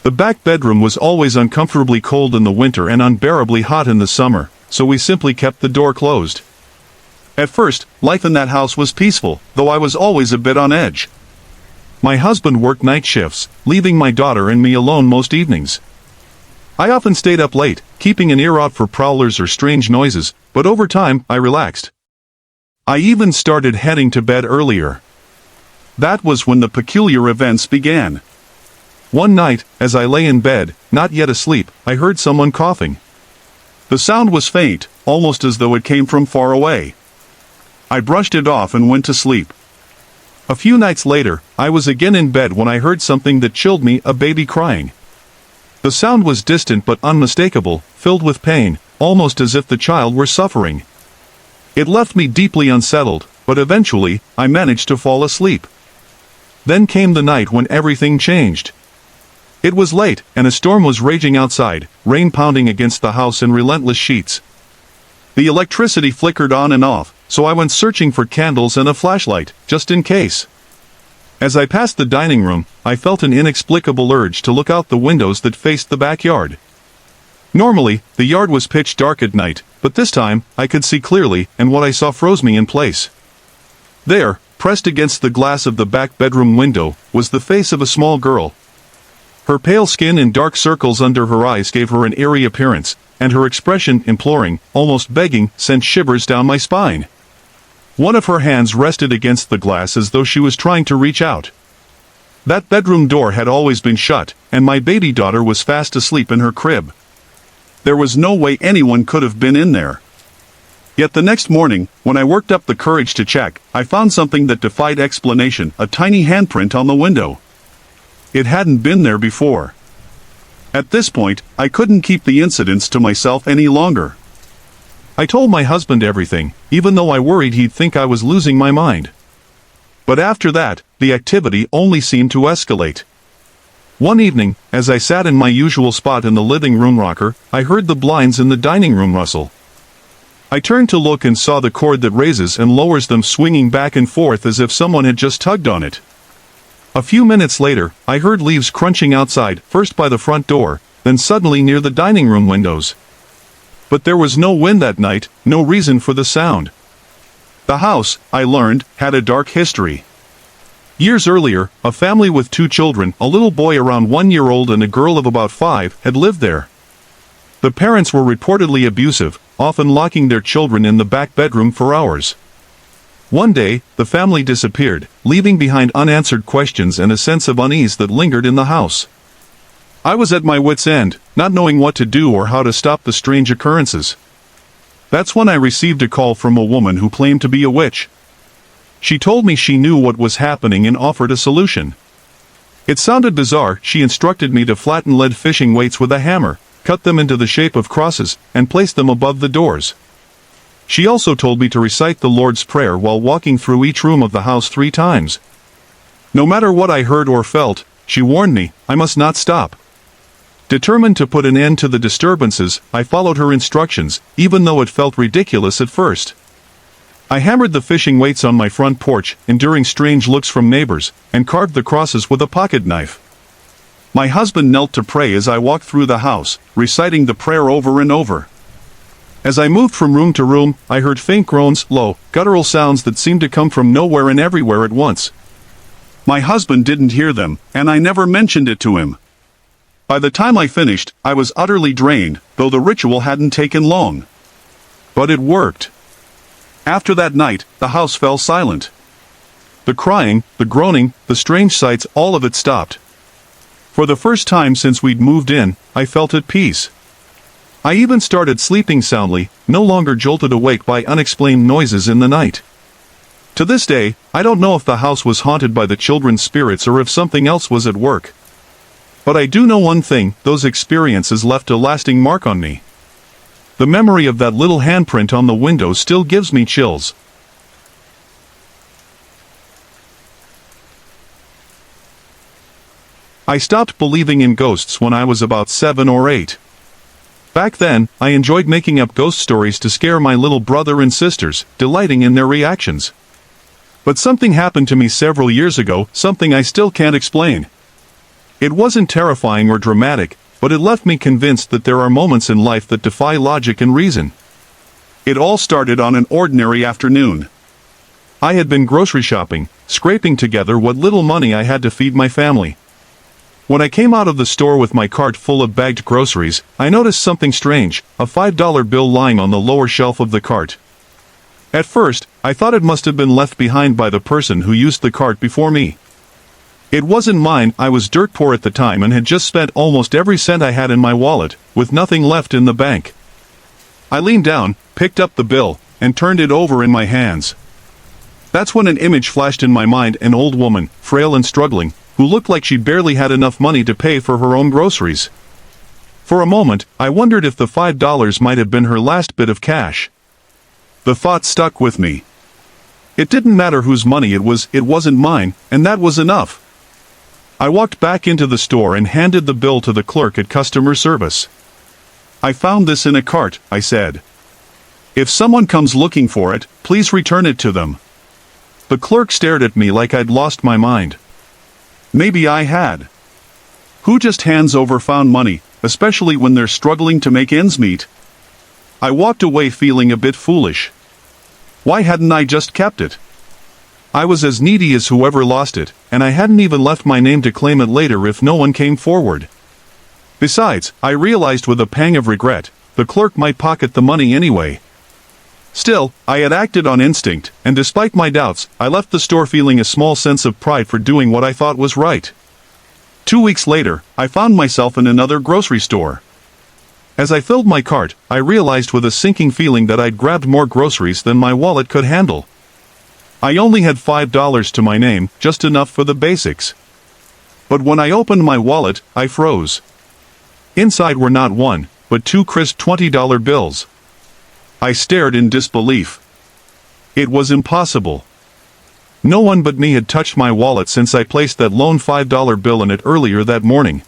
The back bedroom was always uncomfortably cold in the winter and unbearably hot in the summer, so we simply kept the door closed. At first, life in that house was peaceful, though I was always a bit on edge. My husband worked night shifts, leaving my daughter and me alone most evenings. I often stayed up late, keeping an ear out for prowlers or strange noises, but over time, I relaxed. I even started heading to bed earlier. That was when the peculiar events began. One night, as I lay in bed, not yet asleep, I heard someone coughing. The sound was faint, almost as though it came from far away. I brushed it off and went to sleep. A few nights later, I was again in bed when I heard something that chilled me, a baby crying. The sound was distant but unmistakable, filled with pain, almost as if the child were suffering. It left me deeply unsettled, but eventually, I managed to fall asleep. Then came the night when everything changed. It was late, and a storm was raging outside, rain pounding against the house in relentless sheets. The electricity flickered on and off, so I went searching for candles and a flashlight, just in case. As I passed the dining room, I felt an inexplicable urge to look out the windows that faced the backyard. Normally, the yard was pitch dark at night, but this time, I could see clearly, and what I saw froze me in place. There, pressed against the glass of the back bedroom window, was the face of a small girl. Her pale skin and dark circles under her eyes gave her an eerie appearance, and her expression, imploring, almost begging, sent shivers down my spine. One of her hands rested against the glass as though she was trying to reach out. That bedroom door had always been shut, and my baby daughter was fast asleep in her crib. There was no way anyone could have been in there. Yet the next morning, when I worked up the courage to check, I found something that defied explanation, a tiny handprint on the window. It hadn't been there before. At this point, I couldn't keep the incidents to myself any longer. I told my husband everything, even though I worried he'd think I was losing my mind. But after that, the activity only seemed to escalate. One evening, as I sat in my usual spot in the living room rocker, I heard the blinds in the dining room rustle. I turned to look and saw the cord that raises and lowers them swinging back and forth as if someone had just tugged on it. A few minutes later, I heard leaves crunching outside, first by the front door, then suddenly near the dining room windows. But there was no wind that night, no reason for the sound. The house, I learned, had a dark history. Years earlier, a family with 2 children, a little boy around 1 year old and a girl of about 5, had lived there. The parents were reportedly abusive, often locking their children in the back bedroom for hours. One day, the family disappeared, leaving behind unanswered questions and a sense of unease that lingered in the house. I was at my wits' end, not knowing what to do or how to stop the strange occurrences. That's when I received a call from a woman who claimed to be a witch. She told me she knew what was happening and offered a solution. It sounded bizarre. She instructed me to flatten lead fishing weights with a hammer, cut them into the shape of crosses, and place them above the doors. She also told me to recite the Lord's Prayer while walking through each room of the house 3 times. No matter what I heard or felt, she warned me, I must not stop. Determined to put an end to the disturbances, I followed her instructions, even though it felt ridiculous at first. I hammered the fishing weights on my front porch, enduring strange looks from neighbors, and carved the crosses with a pocket knife. My husband knelt to pray as I walked through the house, reciting the prayer over and over. As I moved from room to room, I heard faint groans, low, guttural sounds that seemed to come from nowhere and everywhere at once. My husband didn't hear them, and I never mentioned it to him. By the time I finished, I was utterly drained, though the ritual hadn't taken long. But it worked. After that night, the house fell silent. The crying, the groaning, the strange sights, all of it stopped. For the first time since we'd moved in, I felt at peace. I even started sleeping soundly, no longer jolted awake by unexplained noises in the night. To this day, I don't know if the house was haunted by the children's spirits or if something else was at work. But I do know one thing, those experiences left a lasting mark on me. The memory of that little handprint on the window still gives me chills. I stopped believing in ghosts when I was about 7 or 8. Back then, I enjoyed making up ghost stories to scare my little brother and sisters, delighting in their reactions. But something happened to me several years ago, something I still can't explain. It wasn't terrifying or dramatic, but it left me convinced that there are moments in life that defy logic and reason. It all started on an ordinary afternoon. I had been grocery shopping, scraping together what little money I had to feed my family. When I came out of the store with my cart full of bagged groceries, I noticed something strange, a $5 bill lying on the lower shelf of the cart. At first, I thought it must have been left behind by the person who used the cart before me. It wasn't mine. I was dirt poor at the time and had just spent almost every cent I had in my wallet, with nothing left in the bank. I leaned down, picked up the bill, and turned it over in my hands. That's when an image flashed in my mind, an old woman, frail and struggling, who looked like she barely had enough money to pay for her own groceries. For a moment, I wondered if the $5 might have been her last bit of cash. The thought stuck with me. It didn't matter whose money it wasn't mine, and that was enough. I walked back into the store and handed the bill to the clerk at customer service. "I found this in a cart," I said. "If someone comes looking for it, please return it to them." The clerk stared at me like I'd lost my mind. Maybe I had. Who just hands over found money, especially when they're struggling to make ends meet? I walked away feeling a bit foolish. Why hadn't I just kept it? I was as needy as whoever lost it, and I hadn't even left my name to claim it later if no one came forward. Besides, I realized with a pang of regret, the clerk might pocket the money anyway. Still, I had acted on instinct, and despite my doubts, I left the store feeling a small sense of pride for doing what I thought was right. 2 weeks later, I found myself in another grocery store. As I filled my cart, I realized with a sinking feeling that I'd grabbed more groceries than my wallet could handle. I only had $5 to my name, just enough for the basics. But when I opened my wallet, I froze. Inside were not one, but 2 crisp $20 bills. I stared in disbelief. It was impossible. No one but me had touched my wallet since I placed that lone $5 bill in it earlier that morning.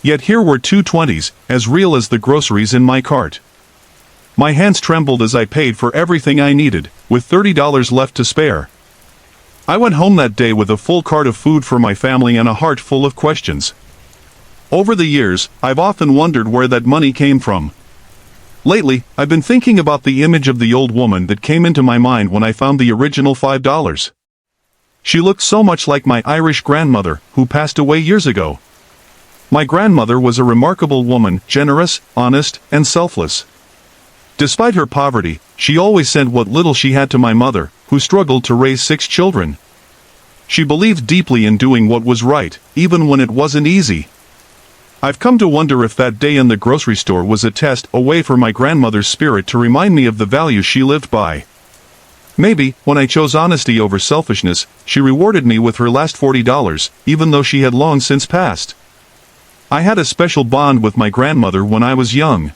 Yet here were 2 20s, as real as the groceries in my cart. My hands trembled as I paid for everything I needed, with $30 left to spare. I went home that day with a full cart of food for my family and a heart full of questions. Over the years, I've often wondered where that money came from. Lately, I've been thinking about the image of the old woman that came into my mind when I found the original $5. She looked so much like my Irish grandmother, who passed away years ago. My grandmother was a remarkable woman, generous, honest, and selfless. Despite her poverty, she always sent what little she had to my mother, who struggled to raise 6 children. She believed deeply in doing what was right, even when it wasn't easy. I've come to wonder if that day in the grocery store was a test, a way for my grandmother's spirit to remind me of the values she lived by. Maybe, when I chose honesty over selfishness, she rewarded me with her last $40, even though she had long since passed. I had a special bond with my grandmother when I was young.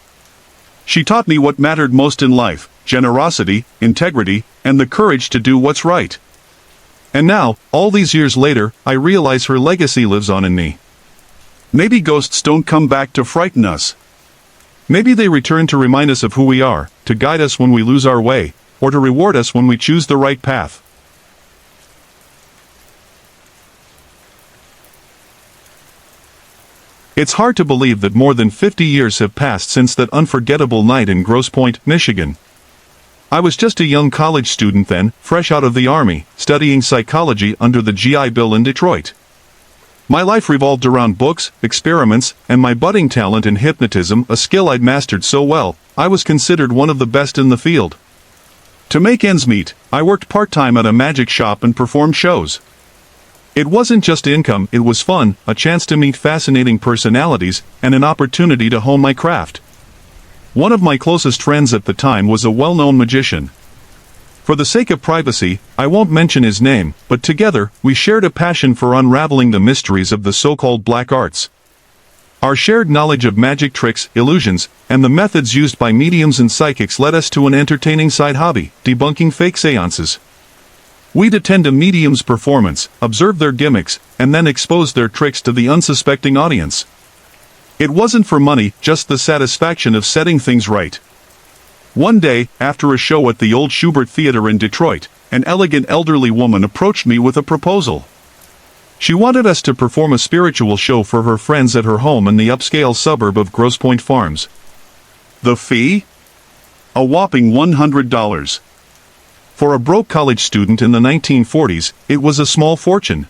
She taught me what mattered most in life: generosity, integrity, and the courage to do what's right. And now, all these years later, I realize her legacy lives on in me. Maybe ghosts don't come back to frighten us. Maybe they return to remind us of who we are, to guide us when we lose our way, or to reward us when we choose the right path. It's hard to believe that more than 50 years have passed since that unforgettable night in Grosse Pointe, Michigan. I was just a young college student then, fresh out of the Army, studying psychology under the GI Bill in Detroit. My life revolved around books, experiments, and my budding talent in hypnotism, a skill I'd mastered so well, I was considered one of the best in the field. To make ends meet, I worked part-time at a magic shop and performed shows. It wasn't just income, it was fun, a chance to meet fascinating personalities, and an opportunity to hone my craft. One of my closest friends at the time was a well-known magician. For the sake of privacy, I won't mention his name, but together, we shared a passion for unraveling the mysteries of the so-called black arts. Our shared knowledge of magic tricks, illusions, and the methods used by mediums and psychics led us to an entertaining side hobby: debunking fake seances. We'd attend a medium's performance, observe their gimmicks, and then expose their tricks to the unsuspecting audience. It wasn't for money, just the satisfaction of setting things right. One day, after a show at the old Schubert Theater in Detroit, an elegant elderly woman approached me with a proposal. She wanted us to perform a spiritual show for her friends at her home in the upscale suburb of Grosse Pointe Farms. The fee? A whopping $100. For a broke college student in the 1940s, it was a small fortune.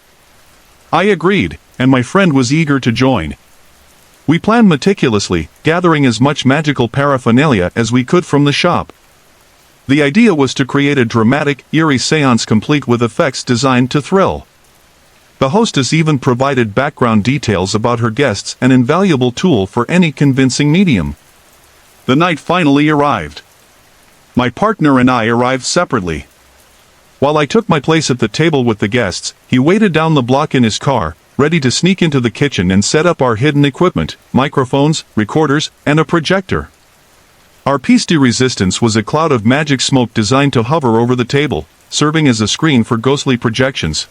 I agreed, and my friend was eager to join. We planned meticulously, gathering as much magical paraphernalia as we could from the shop. The idea was to create a dramatic, eerie seance complete with effects designed to thrill. The hostess even provided background details about her guests, an invaluable tool for any convincing medium. The night finally arrived. My partner and I arrived separately. While I took my place at the table with the guests, he waited down the block in his car, ready to sneak into the kitchen and set up our hidden equipment, microphones, recorders, and a projector. Our piece de resistance was a cloud of magic smoke designed to hover over the table, serving as a screen for ghostly projections.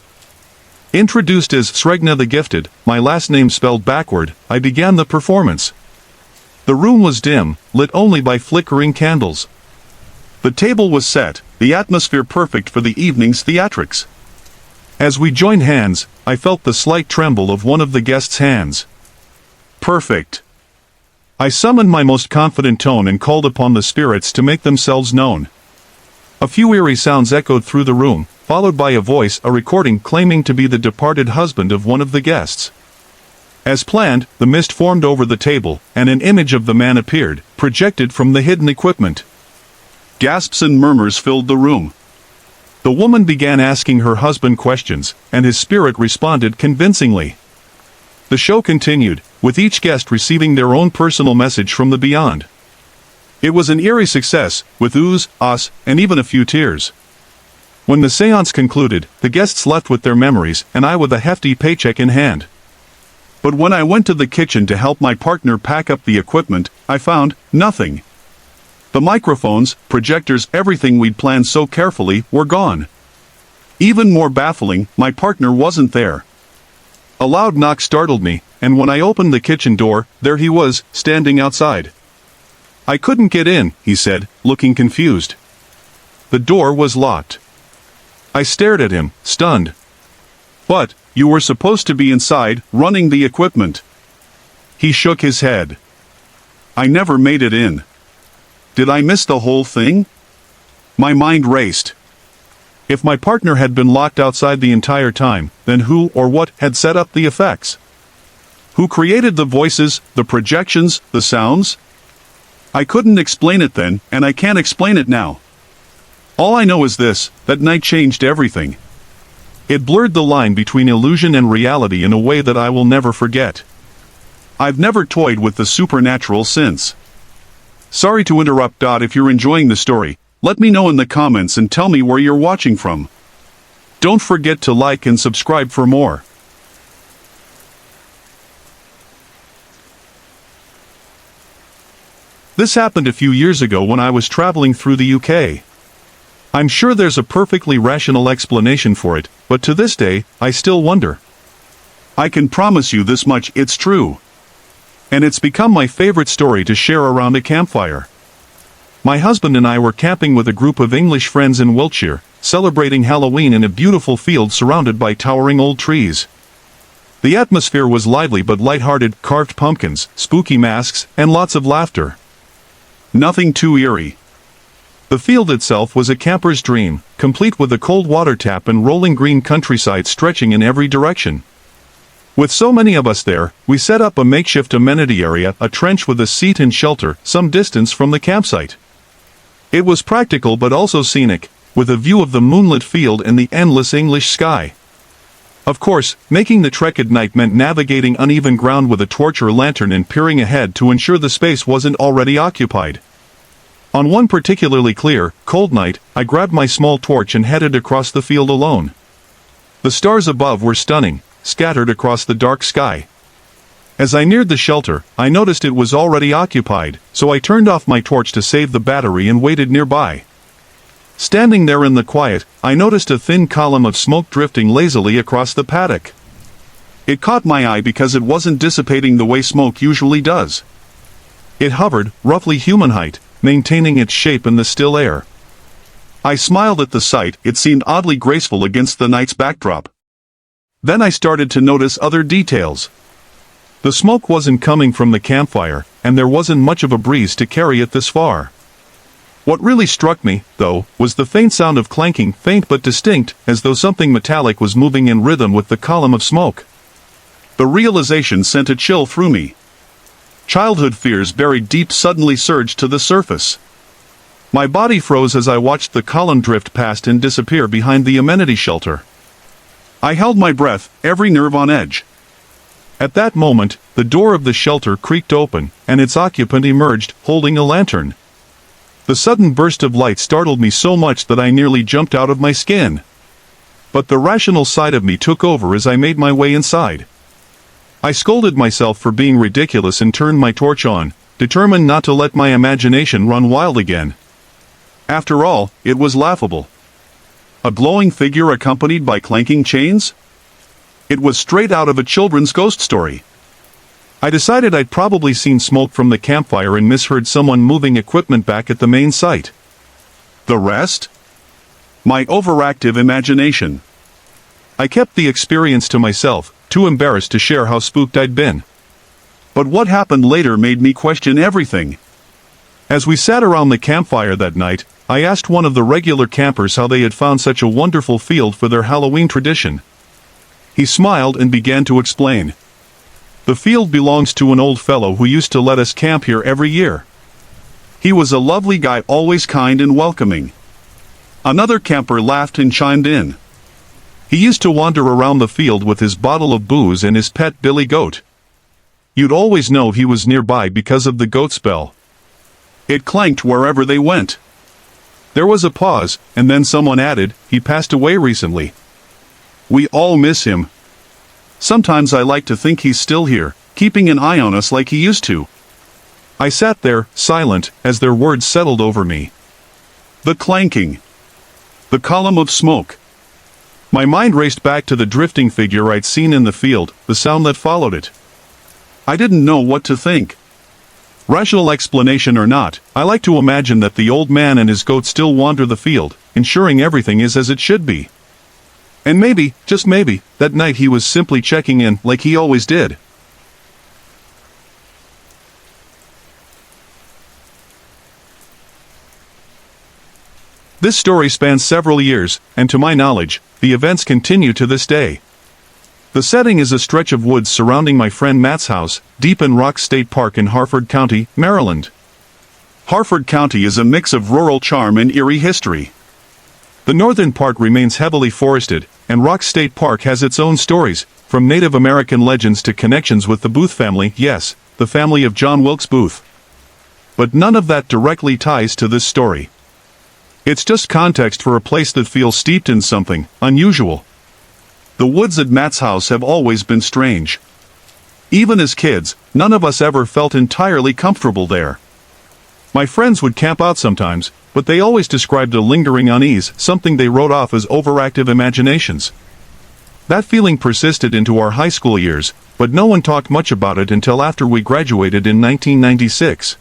Introduced as Sregna the Gifted, my last name spelled backward, I began the performance. The room was dim, lit only by flickering candles. The table was set, the atmosphere perfect for the evening's theatrics. As we joined hands, I felt the slight tremble of one of the guests' hands. Perfect. I summoned my most confident tone and called upon the spirits to make themselves known. A few eerie sounds echoed through the room, followed by a voice, a recording claiming to be the departed husband of one of the guests. As planned, the mist formed over the table, and an image of the man appeared, projected from the hidden equipment. Gasps and murmurs filled the room. The woman began asking her husband questions, and his spirit responded convincingly. The show continued, with each guest receiving their own personal message from the beyond. It was an eerie success, with oohs, ahs, and even a few tears. When the seance concluded, the guests left with their memories, and I with a hefty paycheck in hand. But when I went to the kitchen to help my partner pack up the equipment, I found nothing. The microphones, projectors, everything we'd planned so carefully, were gone. Even more baffling, my partner wasn't there. A loud knock startled me, and when I opened the kitchen door, there he was, standing outside. I couldn't get in, he said, looking confused. The door was locked. I stared at him, stunned. But, you were supposed to be inside, running the equipment. He shook his head. I never made it in. Did I miss the whole thing? My mind raced. If my partner had been locked outside the entire time, then who or what had set up the effects? Who created the voices, the projections, the sounds? I couldn't explain it then, and I can't explain it now. All I know is this, that night changed everything. It blurred the line between illusion and reality in a way that I will never forget. I've never toyed with the supernatural since. Sorry to interrupt. If you're enjoying the story, let me know in the comments and tell me where you're watching from. Don't forget to like and subscribe for more. This happened a few years ago when I was traveling through the UK. I'm sure there's a perfectly rational explanation for it, but to this day, I still wonder. I can promise you this much, it's true. And it's become my favorite story to share around a campfire. My husband and I were camping with a group of English friends in Wiltshire, celebrating Halloween in a beautiful field surrounded by towering old trees. The atmosphere was lively but light-hearted, carved pumpkins, spooky masks, and lots of laughter. Nothing too eerie. The field itself was a camper's dream, complete with a cold water tap and rolling green countryside stretching in every direction. With so many of us there, we set up a makeshift amenity area, a trench with a seat and shelter, some distance from the campsite. It was practical but also scenic, with a view of the moonlit field and the endless English sky. Of course, making the trek at night meant navigating uneven ground with a torch or lantern and peering ahead to ensure the space wasn't already occupied. On one particularly clear, cold night, I grabbed my small torch and headed across the field alone. The stars above were stunning, scattered across the dark sky. As I neared the shelter, I noticed it was already occupied, so I turned off my torch to save the battery and waited nearby. Standing there in the quiet, I noticed a thin column of smoke drifting lazily across the paddock. It caught my eye because it wasn't dissipating the way smoke usually does. It hovered, roughly human height, maintaining its shape in the still air. I smiled at the sight. It seemed oddly graceful against the night's backdrop. Then I started to notice other details. The smoke wasn't coming from the campfire, and there wasn't much of a breeze to carry it this far. What really struck me, though, was the faint sound of clanking, faint but distinct, as though something metallic was moving in rhythm with the column of smoke. The realization sent a chill through me. Childhood fears buried deep suddenly surged to the surface. My body froze as I watched the column drift past and disappear behind the amenity shelter. I held my breath, every nerve on edge. At that moment, the door of the shelter creaked open, and its occupant emerged, holding a lantern. The sudden burst of light startled me so much that I nearly jumped out of my skin. But the rational side of me took over as I made my way inside. I scolded myself for being ridiculous and turned my torch on, determined not to let my imagination run wild again. After all, it was laughable. A glowing figure accompanied by clanking chains? It was straight out of a children's ghost story. I decided I'd probably seen smoke from the campfire and misheard someone moving equipment back at the main site. The rest? My overactive imagination. I kept the experience to myself, too embarrassed to share how spooked I'd been. But what happened later made me question everything. As we sat around the campfire that night, I asked one of the regular campers how they had found such a wonderful field for their Halloween tradition. He smiled and began to explain. The field belongs to an old fellow who used to let us camp here every year. He was a lovely guy, always kind and welcoming. Another camper laughed and chimed in. He used to wander around the field with his bottle of booze and his pet billy goat. You'd always know he was nearby because of the goat spell. It clanked wherever they went. There was a pause, and then someone added, he passed away recently. We all miss him. Sometimes I like to think he's still here, keeping an eye on us like he used to. I sat there, silent, as their words settled over me. The clanking. The column of smoke. My mind raced back to the drifting figure I'd seen in the field, the sound that followed it. I didn't know what to think. Rational explanation or not, I like to imagine that the old man and his goat still wander the field, ensuring everything is as it should be. And maybe, just maybe, that night he was simply checking in like he always did. This story spans several years, and to my knowledge, the events continue to this day. The setting is a stretch of woods surrounding my friend Matt's house, deep in Rock State Park in Harford County, Maryland. Harford County is a mix of rural charm and eerie history. The northern part remains heavily forested, and Rock State Park has its own stories, from Native American legends to connections with the Booth family, yes, the family of John Wilkes Booth. But none of that directly ties to this story. It's just context for a place that feels steeped in something unusual. The woods at Matt's house have always been strange. Even as kids, none of us ever felt entirely comfortable there. My friends would camp out sometimes, but they always described a lingering unease, something they wrote off as overactive imaginations. That feeling persisted into our high school years, but no one talked much about it until after we graduated in 1996.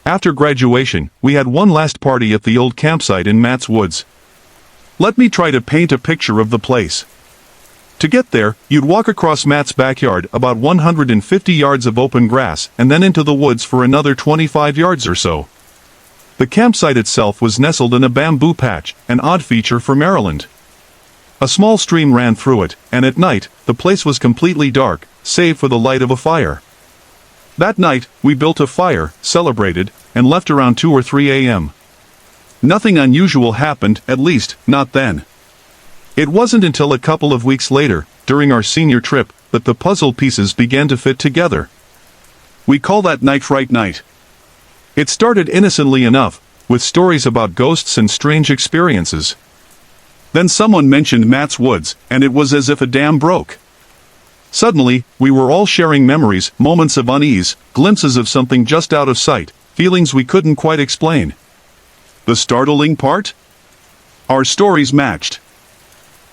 After graduation, we had one last party at the old campsite in Matt's woods. Let me try to paint a picture of the place. To get there, you'd walk across Matt's backyard, about 150 yards of open grass, and then into the woods for another 25 yards or so. The campsite itself was nestled in a bamboo patch, an odd feature for Maryland. A small stream ran through it, and at night, the place was completely dark, save for the light of a fire. That night, we built a fire, celebrated, and left around 2 or 3 a.m. Nothing unusual happened, at least, not then. It wasn't until a couple of weeks later, during our senior trip, that the puzzle pieces began to fit together. We call that Night Fright Night. It started innocently enough, with stories about ghosts and strange experiences. Then someone mentioned Matt's woods, and it was as if a dam broke. Suddenly, we were all sharing memories, moments of unease, glimpses of something just out of sight, feelings we couldn't quite explain. The startling part? Our stories matched.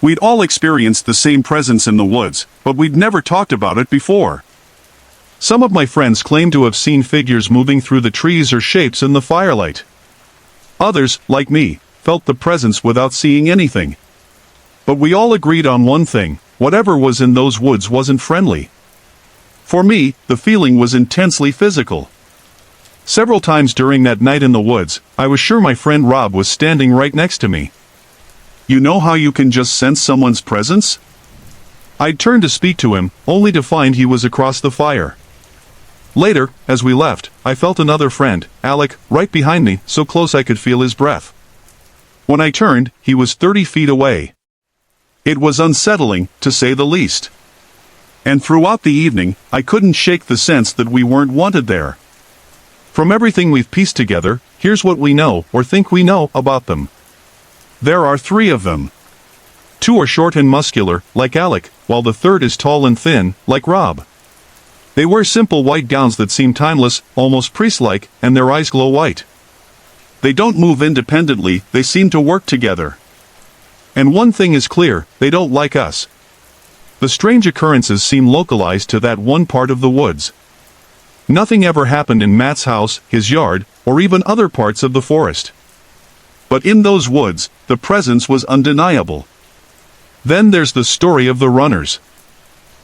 We'd all experienced the same presence in the woods, but we'd never talked about it before. Some of my friends claimed to have seen figures moving through the trees or shapes in the firelight. Others, like me, felt the presence without seeing anything. But we all agreed on one thing: whatever was in those woods wasn't friendly. For me, the feeling was intensely physical. Several times during that night in the woods, I was sure my friend Rob was standing right next to me. You know how you can just sense someone's presence? I'd turned to speak to him, only to find he was across the fire. Later, as we left, I felt another friend, Alec, right behind me, so close I could feel his breath. When I turned, he was 30 feet away. It was unsettling, to say the least. And throughout the evening, I couldn't shake the sense that we weren't wanted there. From everything we've pieced together, here's what we know, or think we know, about them. There are 3 of them. 2 are short and muscular, like Alec, while the third is tall and thin, like Rob. They wear simple white gowns that seem timeless, almost priest-like, and their eyes glow white. They don't move independently, they seem to work together. And one thing is clear: they don't like us. The strange occurrences seem localized to that one part of the woods. Nothing ever happened in Matt's house, his yard, or even other parts of the forest. But in those woods, the presence was undeniable. Then there's the story of the runners.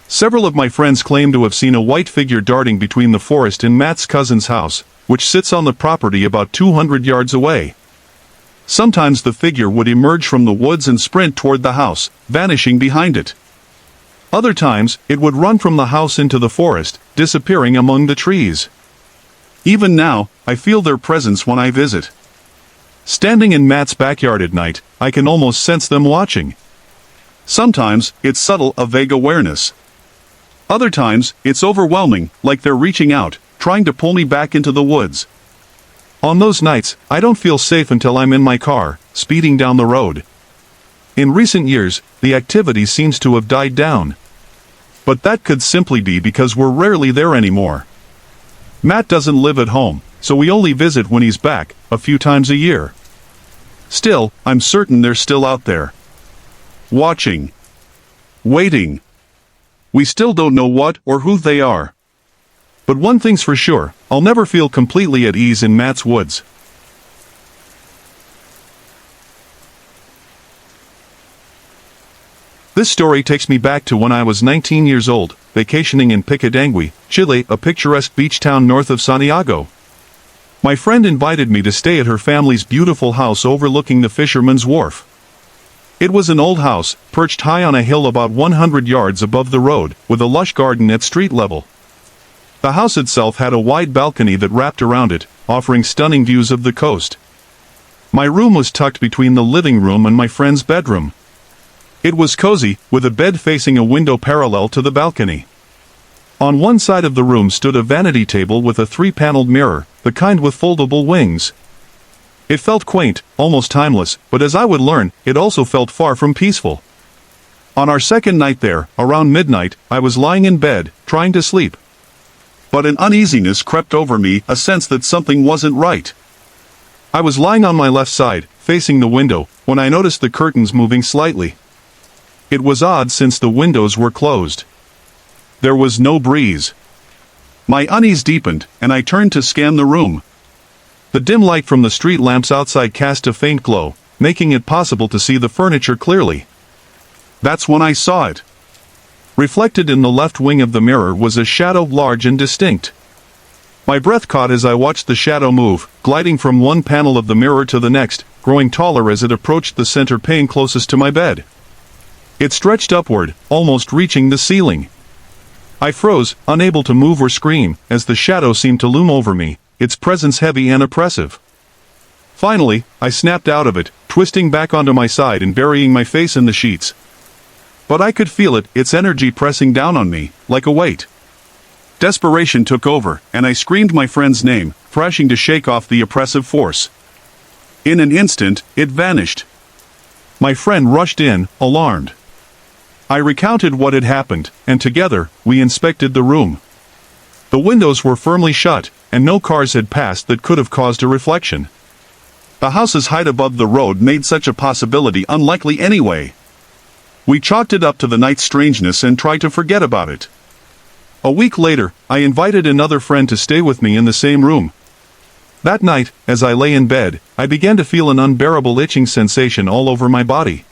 Several of my friends claim to have seen a white figure darting between the forest and Matt's cousin's house, which sits on the property about 200 yards away. Sometimes the figure would emerge from the woods and sprint toward the house, vanishing behind it. Other times, it would run from the house into the forest, disappearing among the trees. Even now, I feel their presence when I visit. Standing in Matt's backyard at night, I can almost sense them watching. Sometimes, it's subtle, a vague awareness. Other times, it's overwhelming, like they're reaching out, trying to pull me back into the woods. On those nights, I don't feel safe until I'm in my car, speeding down the road. In recent years, the activity seems to have died down. But that could simply be because we're rarely there anymore. Matt doesn't live at home, so we only visit when he's back, a few times a year. Still, I'm certain they're still out there. Watching. Waiting. We still don't know what or who they are. But one thing's for sure: I'll never feel completely at ease in Matt's woods. This story takes me back to when I was 19 years old, vacationing in Picadangui, Chile, a picturesque beach town north of Santiago. My friend invited me to stay at her family's beautiful house overlooking the fisherman's wharf. It was an old house, perched high on a hill about 100 yards above the road, with a lush garden at street level. The house itself had a wide balcony that wrapped around it, offering stunning views of the coast. My room was tucked between the living room and my friend's bedroom. It was cozy, with a bed facing a window parallel to the balcony. On one side of the room stood a vanity table with a 3-paneled mirror, the kind with foldable wings. It felt quaint, almost timeless, but as I would learn, it also felt far from peaceful. On our second night there, around midnight, I was lying in bed, trying to sleep. But an uneasiness crept over me, a sense that something wasn't right. I was lying on my left side, facing the window, when I noticed the curtains moving slightly. It was odd since the windows were closed. There was no breeze. My unease deepened, and I turned to scan the room. The dim light from the street lamps outside cast a faint glow, making it possible to see the furniture clearly. That's when I saw it. Reflected in the left wing of the mirror was a shadow, large and distinct. My breath caught as I watched the shadow move, gliding from one panel of the mirror to the next, growing taller as it approached the center pane closest to my bed. It stretched upward, almost reaching the ceiling. I froze, unable to move or scream, as the shadow seemed to loom over me, its presence heavy and oppressive. Finally, I snapped out of it, twisting back onto my side and burying my face in the sheets. But I could feel it, its energy pressing down on me, like a weight. Desperation took over, and I screamed my friend's name, thrashing to shake off the oppressive force. In an instant, it vanished. My friend rushed in, alarmed. I recounted what had happened, and together, we inspected the room. The windows were firmly shut, and no cars had passed that could have caused a reflection. The house's height above the road made such a possibility unlikely anyway. We chalked it up to the night's strangeness and tried to forget about it. A week later, I invited another friend to stay with me in the same room. That night, as I lay in bed, I began to feel an unbearable itching sensation all over my body.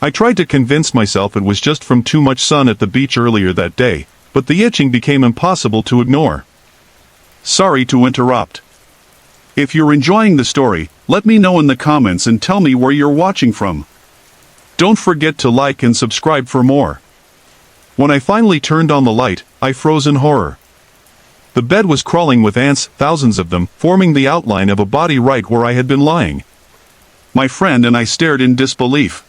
I tried to convince myself it was just from too much sun at the beach earlier that day, but the itching became impossible to ignore. Sorry to interrupt. If you're enjoying the story, let me know in the comments and tell me where you're watching from. Don't forget to like and subscribe for more. When I finally turned on the light, I froze in horror. The bed was crawling with ants, thousands of them, forming the outline of a body right where I had been lying. My friend and I stared in disbelief.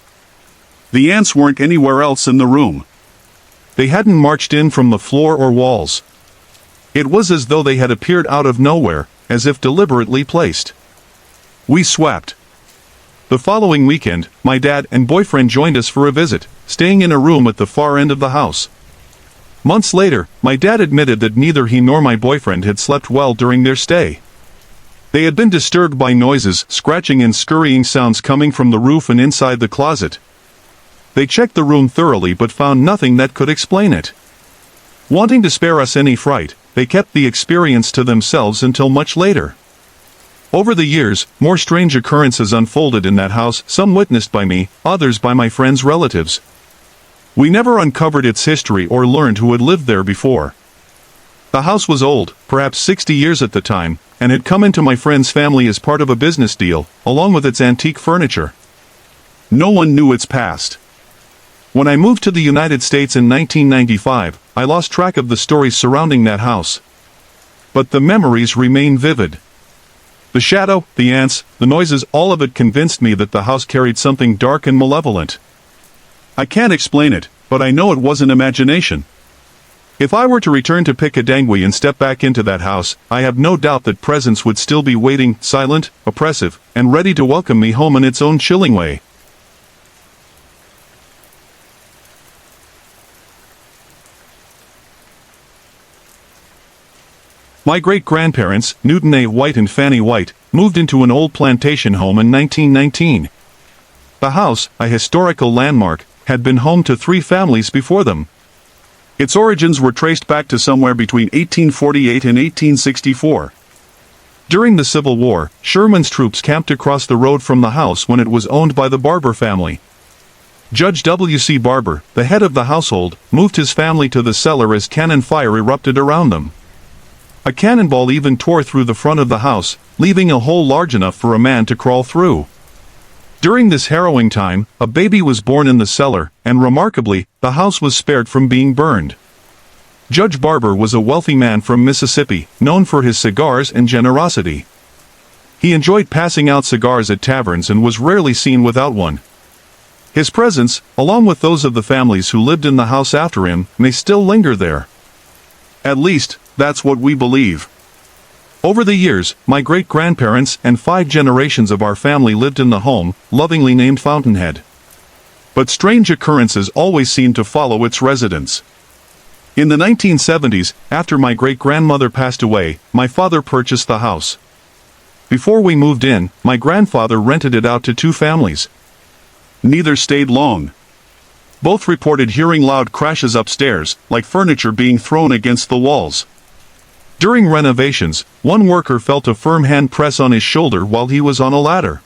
The ants weren't anywhere else in the room. They hadn't marched in from the floor or walls. It was as though they had appeared out of nowhere, as if deliberately placed. We swapped. The following weekend, my dad and boyfriend joined us for a visit, staying in a room at the far end of the house. Months later, my dad admitted that neither he nor my boyfriend had slept well during their stay. They had been disturbed by noises, scratching and scurrying sounds coming from the roof and inside the closet. They checked the room thoroughly but found nothing that could explain it. Wanting to spare us any fright, they kept the experience to themselves until much later. Over the years, more strange occurrences unfolded in that house, some witnessed by me, others by my friends' relatives. We never uncovered its history or learned who had lived there before. The house was old, perhaps 60 years at the time, and had come into my friend's family as part of a business deal, along with its antique furniture. No one knew its past. When I moved to the United States in 1995, I lost track of the stories surrounding that house. But the memories remain vivid. The shadow, the ants, the noises, all of it convinced me that the house carried something dark and malevolent. I can't explain it, but I know it wasn't imagination. If I were to return to Pikadangwe and step back into that house, I have no doubt that presence would still be waiting, silent, oppressive, and ready to welcome me home in its own chilling way. My great-grandparents, Newton A. White and Fanny White, moved into an old plantation home in 1919. The house, a historical landmark, had been home to 3 families before them. Its origins were traced back to somewhere between 1848 and 1864. During the Civil War, Sherman's troops camped across the road from the house when it was owned by the Barber family. Judge W.C. Barber, the head of the household, moved his family to the cellar as cannon fire erupted around them. A cannonball even tore through the front of the house, leaving a hole large enough for a man to crawl through. During this harrowing time, a baby was born in the cellar, and remarkably, the house was spared from being burned. Judge Barber was a wealthy man from Mississippi, known for his cigars and generosity. He enjoyed passing out cigars at taverns and was rarely seen without one. His presence, along with those of the families who lived in the house after him, may still linger there. At least, that's what we believe. Over the years, my great-grandparents and 5 generations of our family lived in the home, lovingly named Fountainhead. But strange occurrences always seemed to follow its residents. In the 1970s, after my great-grandmother passed away, my father purchased the house. Before we moved in, my grandfather rented it out to 2 families. Neither stayed long. Both reported hearing loud crashes upstairs, like furniture being thrown against the walls. During renovations, one worker felt a firm hand press on his shoulder while he was on a ladder.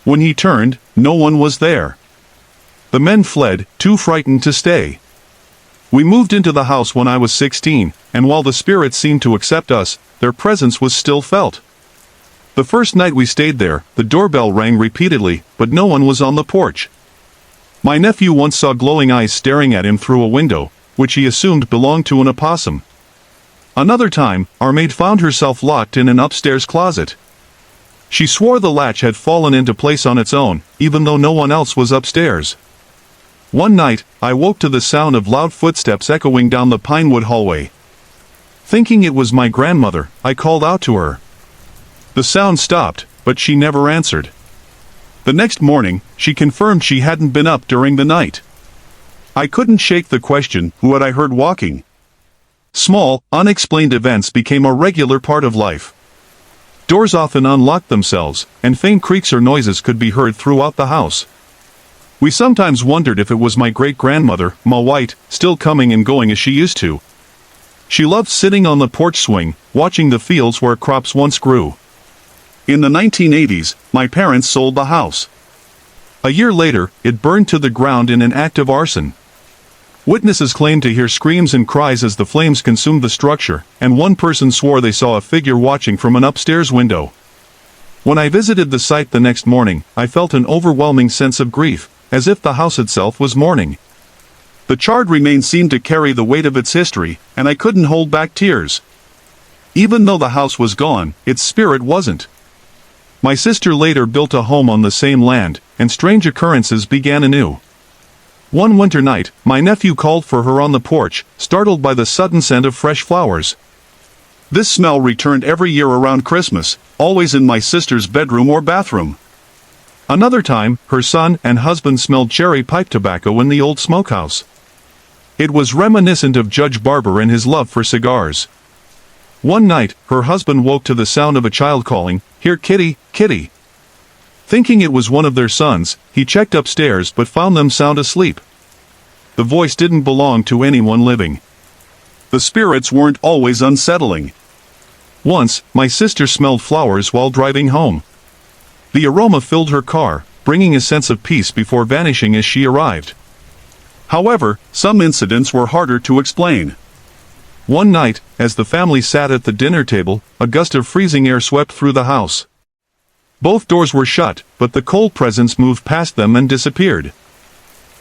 When he turned, no one was there. The men fled, too frightened to stay. We moved into the house when I was 16, and while the spirits seemed to accept us, their presence was still felt. The first night we stayed there, the doorbell rang repeatedly, but no one was on the porch. My nephew once saw glowing eyes staring at him through a window, which he assumed belonged to an opossum. Another time, our maid found herself locked in an upstairs closet. She swore the latch had fallen into place on its own, even though no one else was upstairs. One night, I woke to the sound of loud footsteps echoing down the pinewood hallway. Thinking it was my grandmother, I called out to her. The sound stopped, but she never answered. The next morning, she confirmed she hadn't been up during the night. I couldn't shake the question, who had I heard walking? Small, unexplained events became a regular part of life. Doors often unlocked themselves, and faint creaks or noises could be heard throughout the house. We sometimes wondered if it was my great-grandmother, Ma White, still coming and going as she used to. She loved sitting on the porch swing, watching the fields where crops once grew. In the 1980s, my parents sold the house. A year later, it burned to the ground in an act of arson. Witnesses claimed to hear screams and cries as the flames consumed the structure, and one person swore they saw a figure watching from an upstairs window. When I visited the site the next morning, I felt an overwhelming sense of grief, as if the house itself was mourning. The charred remains seemed to carry the weight of its history, and I couldn't hold back tears. Even though the house was gone, its spirit wasn't. My sister later built a home on the same land, and strange occurrences began anew. One winter night, my nephew called for her on the porch, startled by the sudden scent of fresh flowers. This smell returned every year around Christmas, always in my sister's bedroom or bathroom. Another time, her son and husband smelled cherry pipe tobacco in the old smokehouse. It was reminiscent of Judge Barber and his love for cigars. One night, her husband woke to the sound of a child calling, "Here, kitty, kitty." Thinking it was one of their sons, he checked upstairs but found them sound asleep. The voice didn't belong to anyone living. The spirits weren't always unsettling. Once, my sister smelled flowers while driving home. The aroma filled her car, bringing a sense of peace before vanishing as she arrived. However, some incidents were harder to explain. One night, as the family sat at the dinner table, a gust of freezing air swept through the house. Both doors were shut, but the cold presence moved past them and disappeared.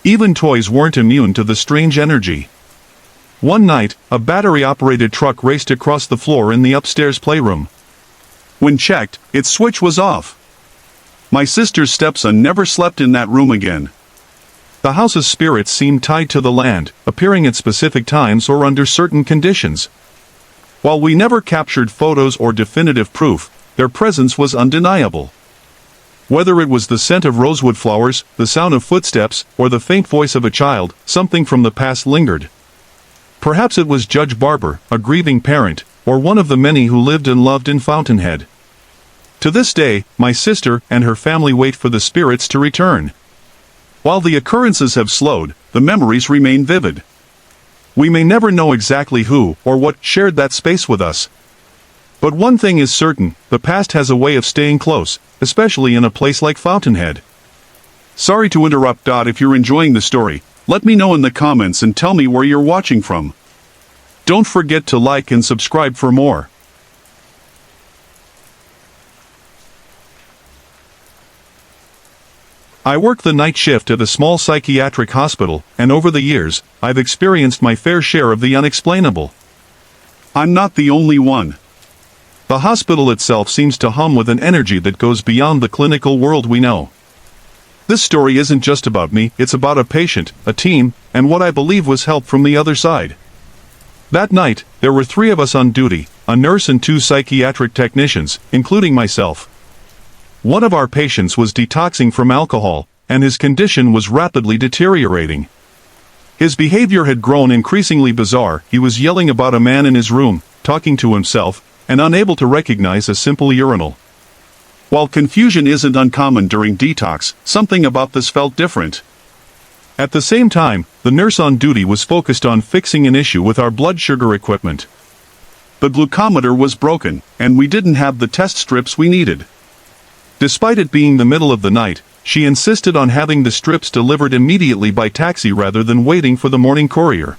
Even toys weren't immune to the strange energy. One night, a battery-operated truck raced across the floor in the upstairs playroom. When checked, its switch was off. My sister's stepson never slept in that room again. The house's spirits seemed tied to the land, appearing at specific times or under certain conditions. While we never captured photos or definitive proof, their presence was undeniable. Whether it was the scent of rosewood flowers, the sound of footsteps, or the faint voice of a child, something from the past lingered. Perhaps it was Judge Barber, a grieving parent, or one of the many who lived and loved in Fountainhead. To this day, my sister and her family wait for the spirits to return. While the occurrences have slowed, the memories remain vivid. We may never know exactly who or what shared that space with us. But one thing is certain, the past has a way of staying close, especially in a place like Fountainhead. Sorry to interrupt. If you're enjoying the story, let me know in the comments and tell me where you're watching from. Don't forget to like and subscribe for more. I work the night shift at a small psychiatric hospital, and over the years, I've experienced my fair share of the unexplainable. I'm not the only one. The hospital itself seems to hum with an energy that goes beyond the clinical world we know. This story isn't just about me, it's about a patient, a team, and what I believe was help from the other side. That night, there were 3 of us on duty, a nurse and 2 psychiatric technicians, including myself. One of our patients was detoxing from alcohol, and his condition was rapidly deteriorating. His behavior had grown increasingly bizarre. He was yelling about a man in his room, talking to himself, and unable to recognize a simple urinal. While confusion isn't uncommon during detox, something about this felt different. At the same time, the nurse on duty was focused on fixing an issue with our blood sugar equipment. The glucometer was broken, and we didn't have the test strips we needed. Despite it being the middle of the night, she insisted on having the strips delivered immediately by taxi rather than waiting for the morning courier.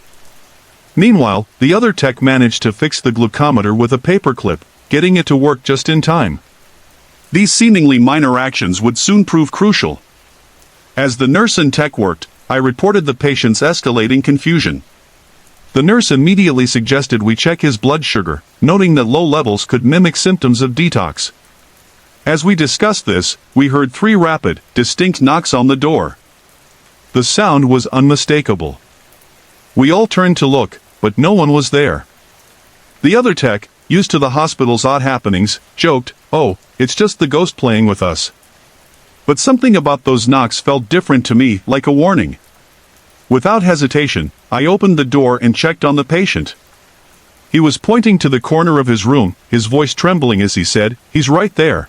Meanwhile, the other tech managed to fix the glucometer with a paperclip, getting it to work just in time. These seemingly minor actions would soon prove crucial. As the nurse and tech worked, I reported the patient's escalating confusion. The nurse immediately suggested we check his blood sugar, noting that low levels could mimic symptoms of detox. As we discussed this, we heard 3 rapid, distinct knocks on the door. The sound was unmistakable. We all turned to look, but no one was there. The other tech, used to the hospital's odd happenings, joked, "Oh, it's just the ghost playing with us." But something about those knocks felt different to me, like a warning. Without hesitation, I opened the door and checked on the patient. He was pointing to the corner of his room, his voice trembling as he said, "He's right there."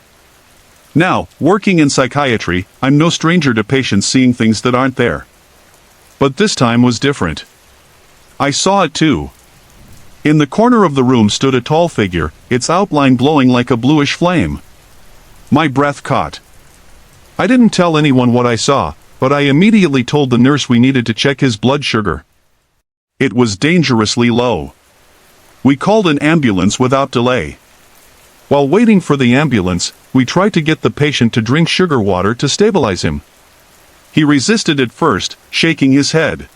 Now, working in psychiatry, I'm no stranger to patients seeing things that aren't there. But this time was different. I saw it too. In the corner of the room stood a tall figure, its outline glowing like a bluish flame. My breath caught. I didn't tell anyone what I saw, but I immediately told the nurse we needed to check his blood sugar. It was dangerously low. We called an ambulance without delay. While waiting for the ambulance, we tried to get the patient to drink sugar water to stabilize him. He resisted at first, shaking his head.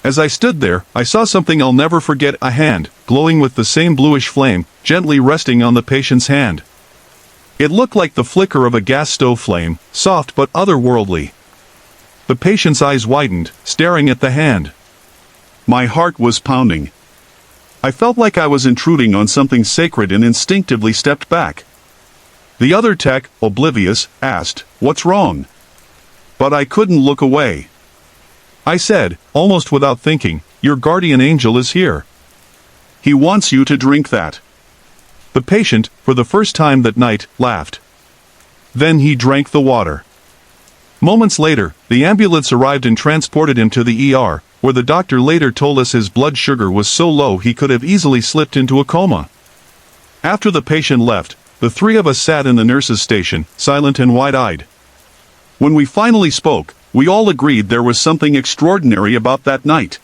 As I stood there, I saw something I'll never forget, a hand, glowing with the same bluish flame, gently resting on the patient's hand. It looked like the flicker of a gas stove flame, soft but otherworldly. The patient's eyes widened, staring at the hand. My heart was pounding. I felt like I was intruding on something sacred and instinctively stepped back. The other tech, oblivious, asked, "What's wrong?" But I couldn't look away. I said, almost without thinking, "Your guardian angel is here. He wants you to drink that." The patient, for the first time that night, laughed. Then he drank the water. Moments later, the ambulance arrived and transported him to the ER, where the doctor later told us his blood sugar was so low he could have easily slipped into a coma. After the patient left, the three of us sat in the nurse's station, silent and wide-eyed. When we finally spoke, we all agreed there was something extraordinary about that night.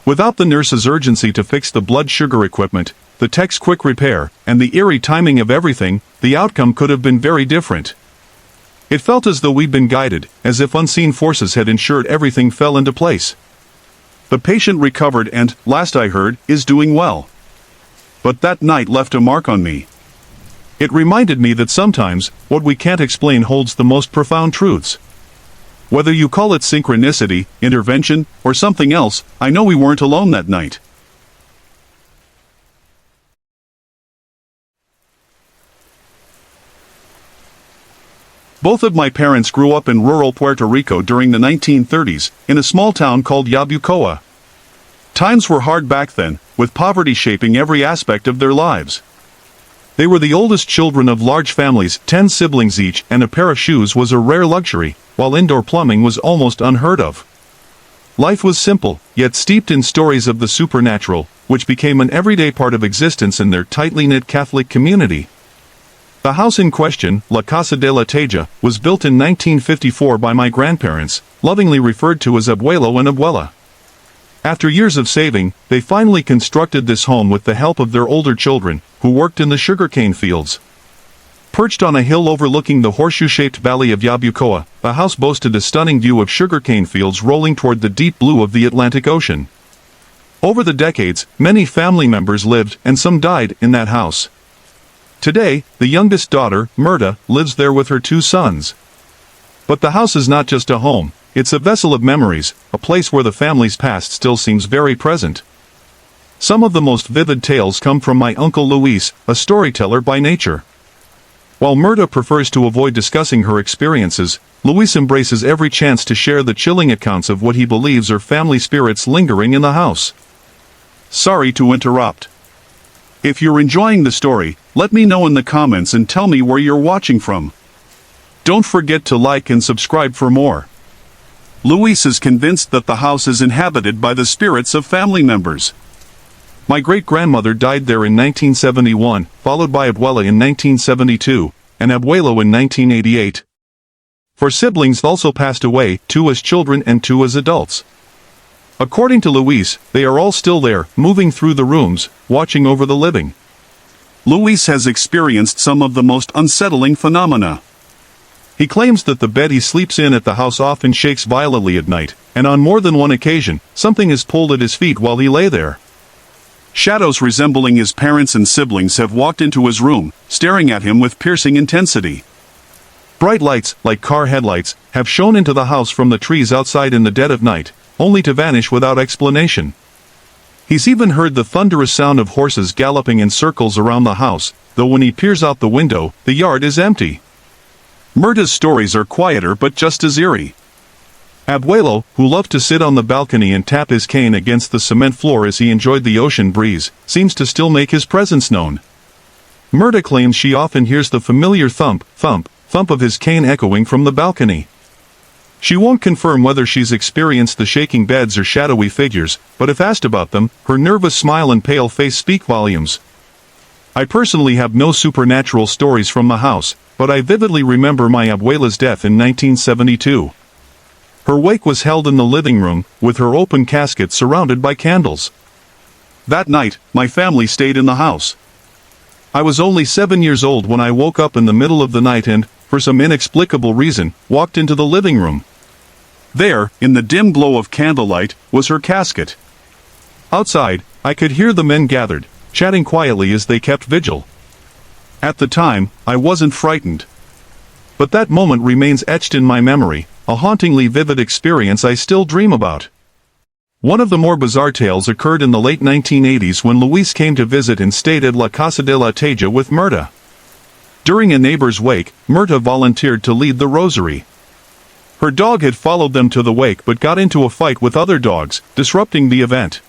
Without the nurse's urgency to fix the blood sugar equipment, the tech's quick repair, and the eerie timing of everything, the outcome could have been very different. It felt as though we'd been guided, as if unseen forces had ensured everything fell into place. The patient recovered and, last I heard, is doing well. But that night left a mark on me. It reminded me that sometimes, what we can't explain holds the most profound truths. Whether you call it synchronicity, intervention, or something else, I know we weren't alone that night. Both of my parents grew up in rural Puerto Rico during the 1930s, in a small town called Yabucoa. Times were hard back then, with poverty shaping every aspect of their lives. They were the oldest children of large families, 10 siblings each, and a pair of shoes was a rare luxury, while indoor plumbing was almost unheard of. Life was simple, yet steeped in stories of the supernatural, which became an everyday part of existence in their tightly knit Catholic community. The house in question, La Casa de la Teja, was built in 1954 by my grandparents, lovingly referred to as abuelo and abuela. After years of saving, they finally constructed this home with the help of their older children, who worked in the sugarcane fields. Perched on a hill overlooking the horseshoe-shaped valley of Yabucoa, the house boasted a stunning view of sugarcane fields rolling toward the deep blue of the Atlantic Ocean. Over the decades, many family members lived, and some died, in that house. Today, the youngest daughter, Myrta, lives there with her 2 sons. But the house is not just a home, it's a vessel of memories, a place where the family's past still seems very present. Some of the most vivid tales come from my Uncle Luis, a storyteller by nature. While Myrta prefers to avoid discussing her experiences, Luis embraces every chance to share the chilling accounts of what he believes are family spirits lingering in the house. Sorry to interrupt. If you're enjoying the story, let me know in the comments and tell me where you're watching from. Don't forget to like and subscribe for more. Luis is convinced that the house is inhabited by the spirits of family members. My great-grandmother died there in 1971, followed by abuela in 1972, and abuelo in 1988. 4 siblings also passed away, 2 as children and 2 as adults. According to Luis, they are all still there, moving through the rooms, watching over the living. Luis has experienced some of the most unsettling phenomena. He claims that the bed he sleeps in at the house often shakes violently at night, and on more than one occasion, something is pulled at his feet while he lay there. Shadows resembling his parents and siblings have walked into his room, staring at him with piercing intensity. Bright lights, like car headlights, have shone into the house from the trees outside in the dead of night, only to vanish without explanation. He's even heard the thunderous sound of horses galloping in circles around the house, though when he peers out the window, the yard is empty. Myrta's stories are quieter but just as eerie. Abuelo, who loved to sit on the balcony and tap his cane against the cement floor as he enjoyed the ocean breeze, seems to still make his presence known. Myrta claims she often hears the familiar thump, thump, thump of his cane echoing from the balcony. She won't confirm whether she's experienced the shaking beds or shadowy figures, but if asked about them, her nervous smile and pale face speak volumes. I personally have no supernatural stories from the house, but I vividly remember my abuela's death in 1972. Her wake was held in the living room, with her open casket surrounded by candles. That night, my family stayed in the house. I was only 7 years old when I woke up in the middle of the night and, for some inexplicable reason, walked into the living room. There, in the dim glow of candlelight, was her casket. Outside, I could hear the men gathered, chatting quietly as they kept vigil. At the time, I wasn't frightened. But that moment remains etched in my memory, a hauntingly vivid experience I still dream about. One of the more bizarre tales occurred in the late 1980s when Luis came to visit and stayed at La Casa de la Teja with Myrta. During a neighbor's wake, Myrta volunteered to lead the rosary. Her dog had followed them to the wake but got into a fight with other dogs, disrupting the event.